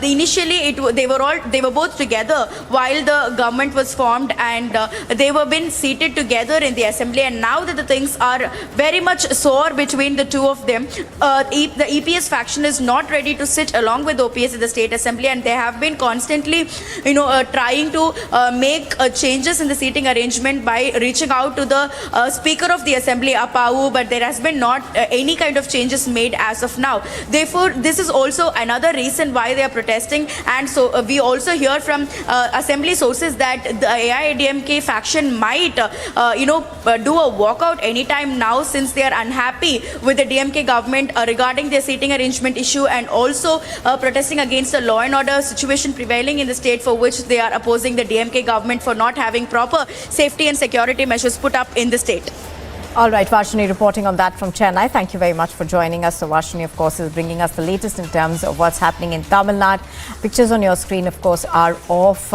initially they were both together while the government was formed, and they were being seated together in the assembly. And now that the things are very much sore between the two of them, the EPS faction is not ready to sit along with OPS in the state assembly, and they have been constantly, trying trying to make changes in the seating arrangement by reaching out to the Speaker of the Assembly, Apau, but there has been not any kind of changes made as of now. Therefore, this is also another reason why they are protesting. And so we also hear from Assembly sources that the AIADMK faction might, do a walkout anytime now, since they are unhappy with the DMK government regarding their seating arrangement issue, and also protesting against the law and order situation prevailing in the state, for which they are opposing the DMK government for not having proper safety and security measures put up in the state. All right, Varshini reporting on that from Chennai. Thank you very much for joining us. So Varshini, of course, is bringing us the latest in terms of what's happening in Tamil Nadu. Pictures on your screen, of course, are of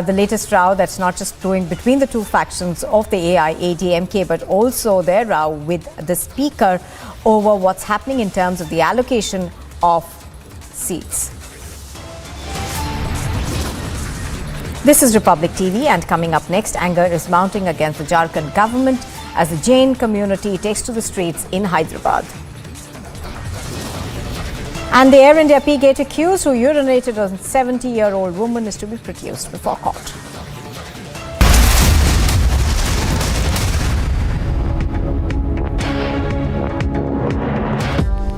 the latest row that's not just brewing between the two factions of the AIADMK, but also their row with the Speaker over what's happening in terms of the allocation of seats. This is Republic TV, and coming up next, anger is mounting against the Jharkhand government as the Jain community takes to the streets in Hyderabad. And the Air India P-Gate accused who urinated on a 70-year-old woman is to be produced before court.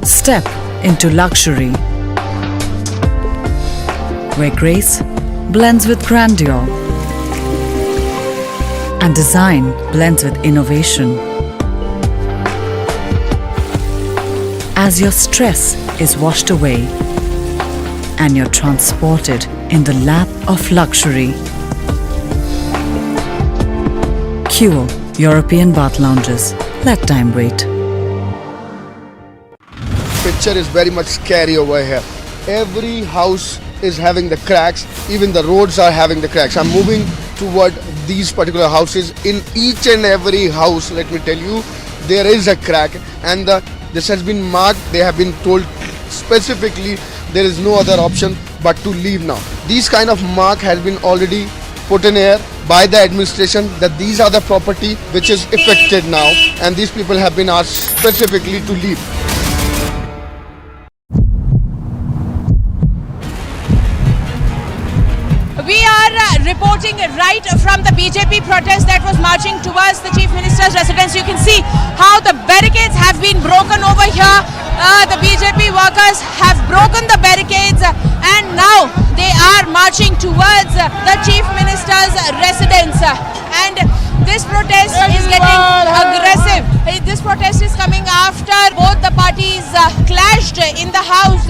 Step into luxury, where grace blends with grandeur and design blends with innovation. As your stress is washed away and you're transported in the lap of luxury. Cure European bath lounges. Let time wait. Picture is very much scary over here. Every house is having the cracks, even the roads are having the cracks. I'm moving toward these particular houses. In each and every house, let me tell you, there is a crack, and this has been marked. They have been told specifically there is no other option but to leave now. These kind of mark has been already put in here by the administration that these are the property which is affected now, and these people have been asked specifically to leave. We are reporting right from the BJP protest that was marching towards the Chief Minister's residence. You can see how the barricades have been broken over here. The BJP workers have broken the barricades and now they are marching towards the Chief Minister's residence. And this protest is getting aggressive. This protest is coming after both the parties clashed in the house.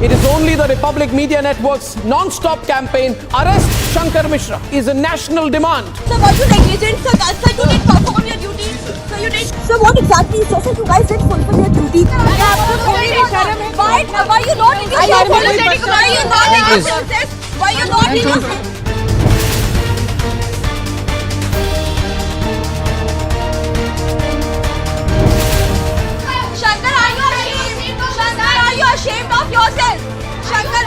It is only the Republic Media Network's non-stop campaign, Arrest Shankar Mishra, is a national demand. Sir, were you negligent? Sir, you didn't perform your duty. Sir, you did. Sir, what exactly? Sir, you guys did fulfill your duty. Why are you not apologetic? Why are you not apologetic? Why are you not apologetic? Shankar, are you ashamed? Shankar, are you ashamed of yourself? Shankar,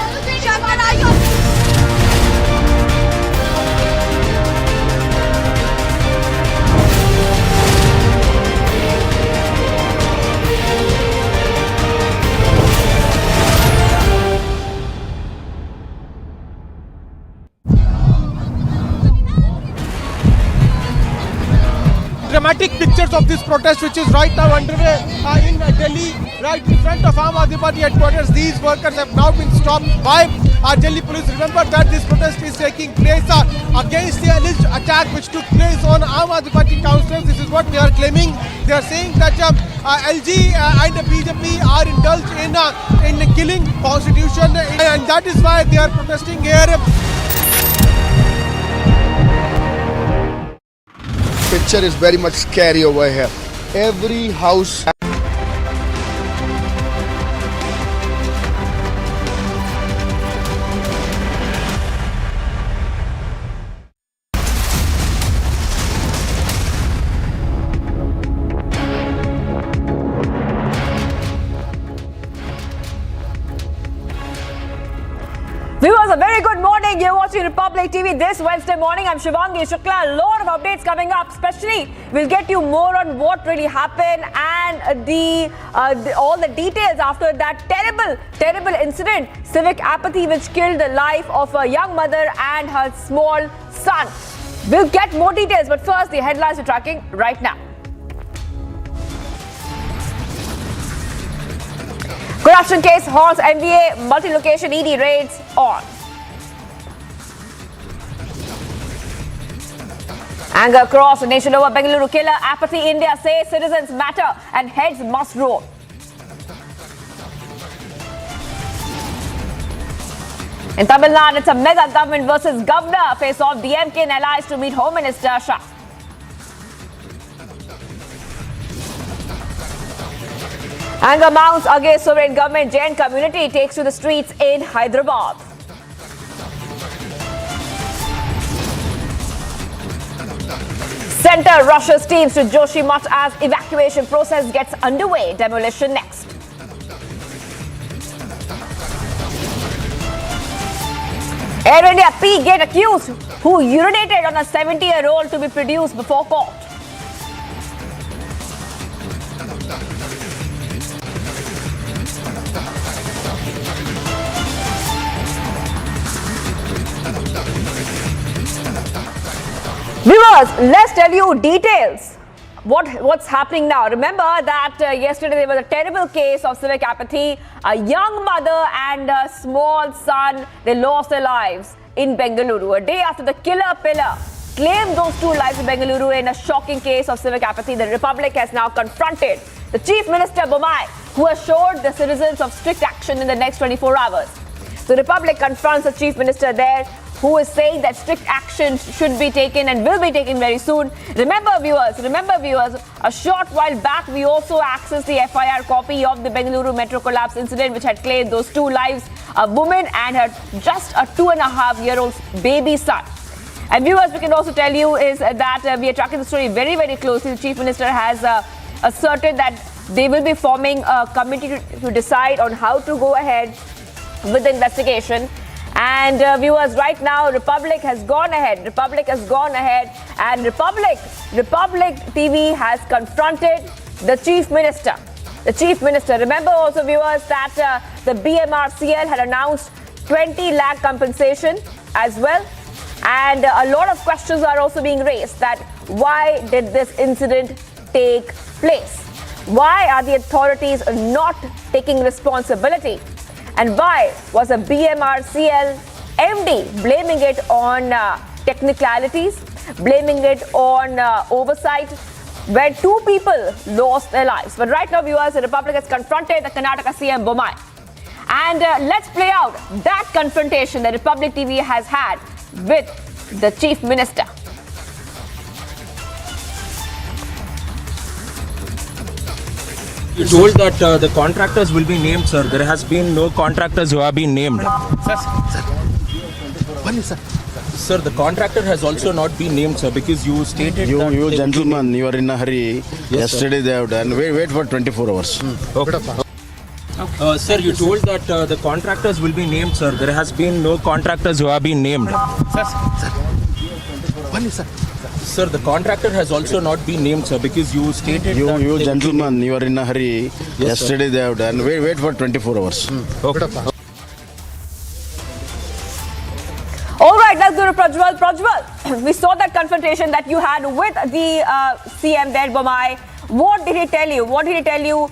are you? Dramatic pictures of this protest, which is right now underway in Delhi, right in front of Aam Aadmi Party headquarters. These workers have now been stopped by Delhi police. Remember that this protest is taking place against the alleged attack which took place on Aam Aadmi Party councillors. This is what they are claiming. They are saying that LG and the BJP are indulged in killing constitution, and that is why they are protesting here. Picture is very much scary over here. Every house. Viewers, a very good morning. morning. You're watching Republic TV this Wednesday morning. I'm Shivangi Shukla. A lot of updates coming up. Especially, we'll get you more on what really happened and all the details after that terrible incident, civic apathy, which killed the life of a young mother and her small son. We'll get more details, but first, the headlines we're tracking right now. Corruption case halts MVA, multi-location ED raids on. Anger across the nation over Bengaluru killer. Apathy India says citizens matter and heads must roll. In Tamil Nadu, it's a mega government versus governor face-off. DMK and allies to meet Home Minister Shah. Anger mounts against sovereign government. Jain community takes to the streets in Hyderabad. Centre rushes teams to Joshimath as evacuation process gets underway. Demolition next. Air India P-Gate accused who urinated on a 70-year-old to be produced before court. Viewers, let's tell you details. What's happening now? Remember that yesterday there was a terrible case of civic apathy. A young mother and a small son, they lost their lives in Bengaluru. A day after the killer pillar claimed those two lives in Bengaluru in a shocking case of civic apathy, the Republic has now confronted the Chief Minister Bommai, who assured the citizens of strict action in the next 24 hours. The Republic confronts the Chief Minister there, who is saying that strict action should be taken and will be taken very soon. Remember viewers, a short while back we also accessed the FIR copy of the Bengaluru metro collapse incident, which had claimed those two lives, a woman and her just a 2.5-year-old baby son. And viewers, we can also tell you is that we are tracking the story very closely. The Chief Minister has asserted that they will be forming a committee to decide on how to go ahead with the investigation. And viewers, right now, Republic has gone ahead and Republic TV has confronted the Chief Minister. Remember also viewers that the BMRCL had announced 20 lakh compensation as well. And a lot of questions are also being raised that why did this incident take place? Why are the authorities not taking responsibility? And why was a BMRCL MD blaming it on technicalities, blaming it on oversight, where two people lost their lives? But right now, viewers, the Republic has confronted the Karnataka CM Bommai. And let's play out that confrontation that Republic TV has had with the Chief Minister. You told that the contractors will be named, sir. There has been no contractors who have been named. Sir, the contractor has also not been named, sir, because you stated that... You gentlemen, you are in a hurry. Yes, yesterday they have done. Wait for 24 hours. Okay. Sir, you told that the contractors will be named, sir. There has been no contractors who have been named. Sir, the contractor has also not been named, sir, because you stated that... You gentlemen, you are in a hurry. Yes, yesterday they have done. Wait for 24 hours. Okay. All right, let's go to Prajwal. Prajwal, we saw that confrontation that you had with the CM there, Bommai. What did he tell you?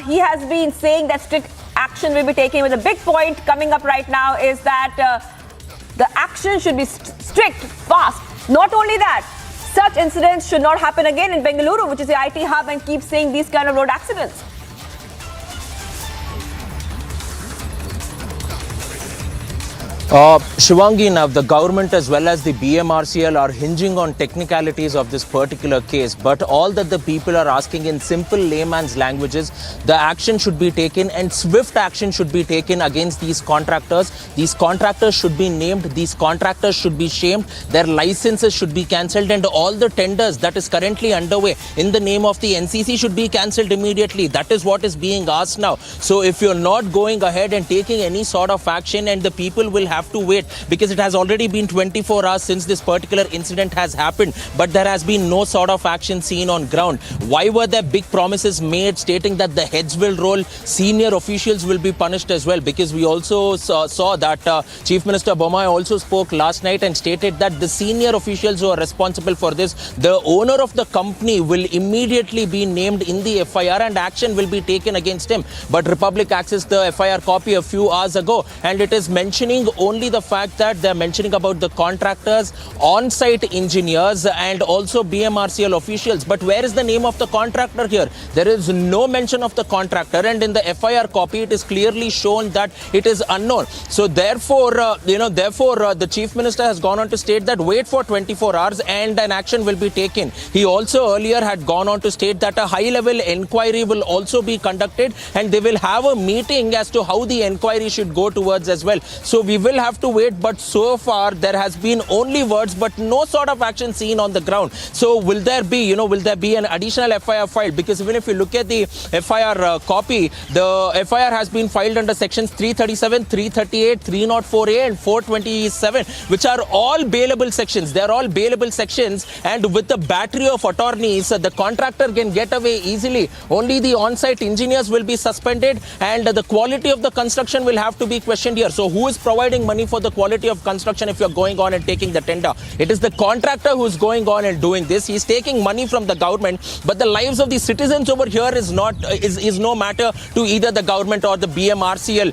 He has been saying that strict action will be taken. With a big point coming up right now is that the action should be strict, fast. Not only that, such incidents should not happen again in Bengaluru, which is the IT hub, and keep seeing these kind of road accidents. Shivangi, now the government as well as the BMRCL are hinging on technicalities of this particular case, but all that the people are asking in simple layman's languages, the action should be taken and swift action should be taken against these contractors. These contractors should be named, these contractors should be shamed, their licenses should be cancelled, and all the tenders that is currently underway in the name of the NCC should be cancelled immediately. That is what is being asked now. So if you're not going ahead and taking any sort of action, and the people will have have to wait, because it has already been 24 hours since this particular incident has happened, but there has been no sort of action seen on ground. Why were there big promises made stating that the heads will roll, senior officials will be punished as well? Because we also saw that Chief Minister Bommai also spoke last night and stated that the senior officials who are responsible for this, the owner of the company will immediately be named in the FIR and action will be taken against him. But Republic accessed the FIR copy a few hours ago, and it is mentioning only the fact that they are mentioning about the contractors, on-site engineers and also BMRCL officials. But where is the name of the contractor here? There is no mention of the contractor, and in the FIR copy it is clearly shown that it is unknown. So therefore, the Chief Minister has gone on to state that wait for 24 hours and an action will be taken. He also earlier had gone on to state that a high-level inquiry will also be conducted and they will have a meeting as to how the inquiry should go towards as well. So we will have to wait, but so far there has been only words but no sort of action seen on the ground. So will there be an additional FIR filed? Because even if you look at the FIR copy, the FIR has been filed under sections 337, 338, 304A and 427, which are all bailable sections. They are all bailable sections, and with the battery of attorneys, the contractor can get away easily. Only the on-site engineers will be suspended, and the quality of the construction will have to be questioned here. So who is providing money for the quality of construction if you are going on and taking the tender? It is the contractor who is going on and doing this. He is taking money from the government, but the lives of the citizens over here is no matter to either the government or the BMRCL.